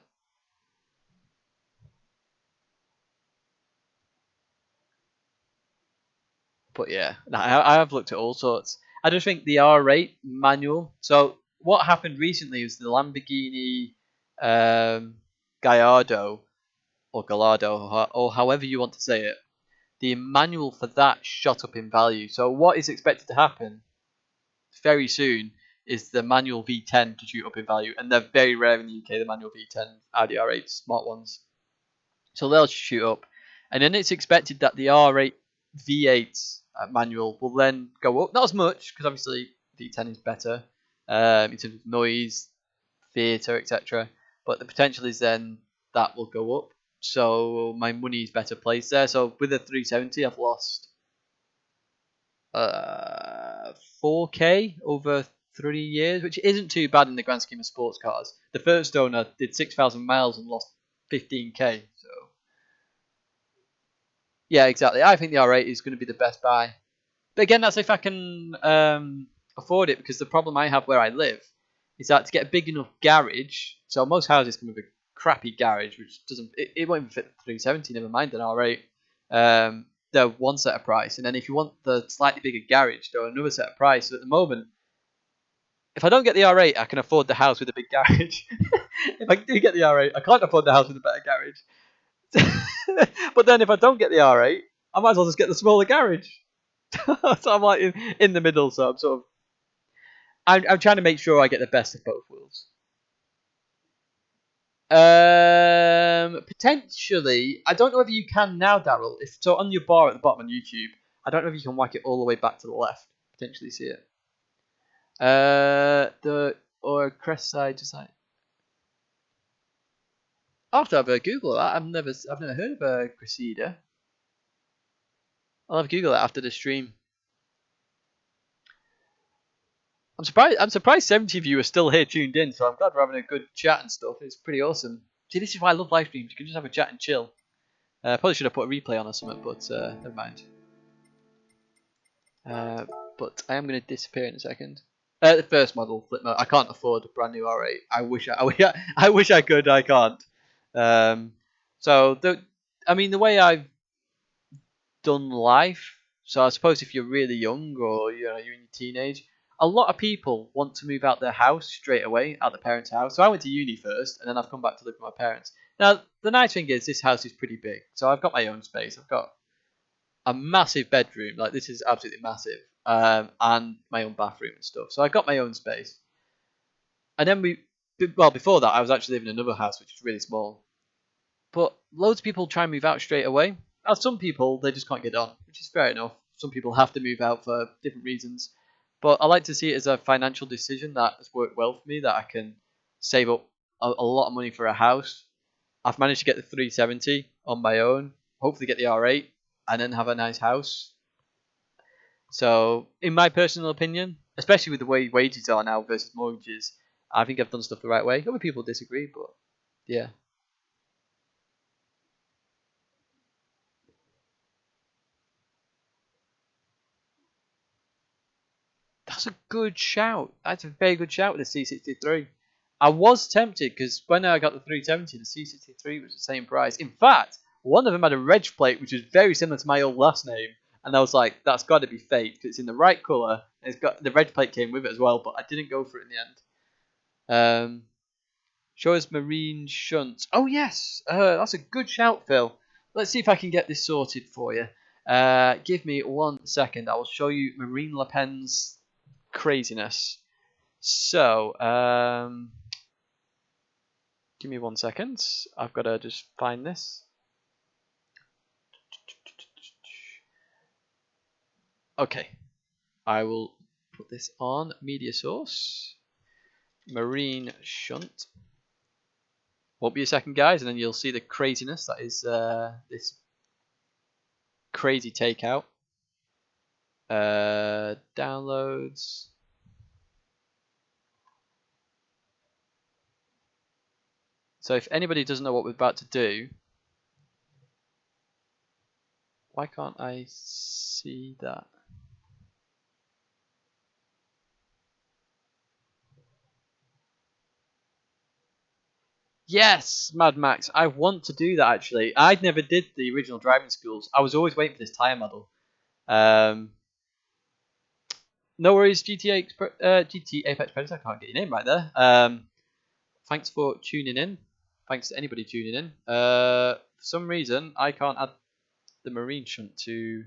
But yeah, I have looked at all sorts. I just think the R8 manual. So what happened recently was the Lamborghini Gallardo or Gallardo or however you want to say it. The manual for that shot up in value. So what is expected to happen very soon is the manual V10 to shoot up in value, and they're very rare in the UK. The manual V10 Audi R8 smart ones, so they'll shoot up, and then it's expected that the R8 V8 manual will then go up. Not as much because obviously V10 is better in terms of noise, theatre, etc. But the potential is then that will go up. So my money is better placed there. So with a 370, I've lost 4k over 3 years, which isn't too bad in the grand scheme of sports cars. The first owner did 6,000 miles and lost 15k. So yeah, exactly. I think the R8 is going to be the best buy. But again, that's if I can afford it, because the problem I have where I live is that to get a big enough garage, so most houses come with a crappy garage, which doesn't, it won't even fit the 370, never mind an R8. They're one set of price, and then if you want the slightly bigger garage, they're another set of price. So at the moment, if I don't get the R8, I can afford the house with a big garage. If I do get the R8, I can't afford the house with a better garage. But then if I don't get the R8, I might as well just get the smaller garage. So I'm like in the middle. So I'm sort of I'm trying to make sure I get the best of both worlds. Potentially, I don't know whether you can now, Daryl. If so, on your bar at the bottom on YouTube, I don't know if you can whack it all the way back to the left. Potentially see it. The or crest side, just like I'll have to have a Google that. I've never heard of a Cressida. I'll have a Google that after the stream. I'm surprised 70 of you are still here tuned in, so I'm glad we're having a good chat and stuff. It's pretty awesome. See, this is why I love live streams. You can just have a chat and chill. Probably should have put a replay on or something, but never mind. But I am going to disappear in a second. The first model, flip mode. I can't afford a brand new R8. I wish I could. I can't. So the way I've done life. So I suppose if you're really young or you're in your teenage, a lot of people want to move out their house straight away, out the parents' house. So I went to uni first, and then I've come back to live with my parents. Now the nice thing is this house is pretty big, so I've got my own space. I've got a massive bedroom, like this is absolutely massive, and my own bathroom and stuff. So I got my own space. And then before that, I was actually living in another house which is really small. But loads of people try and move out straight away. Now, some people, they just can't get on, which is fair enough. Some people have to move out for different reasons. But I like to see it as a financial decision that has worked well for me, that I can save up a lot of money for a house. I've managed to get the 370 on my own, hopefully get the R8, and then have a nice house. So, in my personal opinion, especially with the way wages are now versus mortgages, I think I've done stuff the right way. Other people disagree, but yeah. That's a good shout. That's a very good shout with the C63. I was tempted because when I got the 370, the C63 was the same price. In fact, one of them had a reg plate which was very similar to my old last name, and I was like, "That's got to be fake because it's in the right color." And it's got the reg plate came with it as well, but I didn't go for it in the end. Show us marine shunt. Oh yes, that's a good shout, Phil. Let's see if I can get this sorted for you. Give me 1 second. I will show you Marine Le Pen's craziness. So, give me 1 second. I've got to just find this. Okay, I will put this on media source. Marine shunt. Won't be a second, guys, and then you'll see the craziness that is this crazy takeout. Downloads. So if anybody doesn't know what we're about to do, why can't I see that? Yes, Mad Max. I want to do that actually. I never did the original driving schools. I was always waiting for this tyre model. No worries, GT Apex Predator. I can't get your name right there. Thanks for tuning in. Thanks to anybody tuning in. For some reason, I can't add the marine shunt to.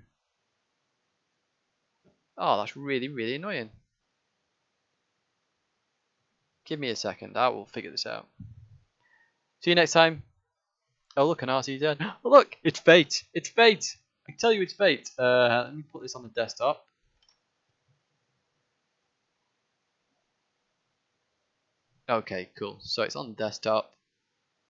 Oh, that's really, really annoying. Give me a second. I will figure this out. See you next time. Oh, look, an RCZ. Oh, look, it's fate. It's fate. I can tell you it's fate. Let me put this on the desktop. Okay, cool. So it's on the desktop.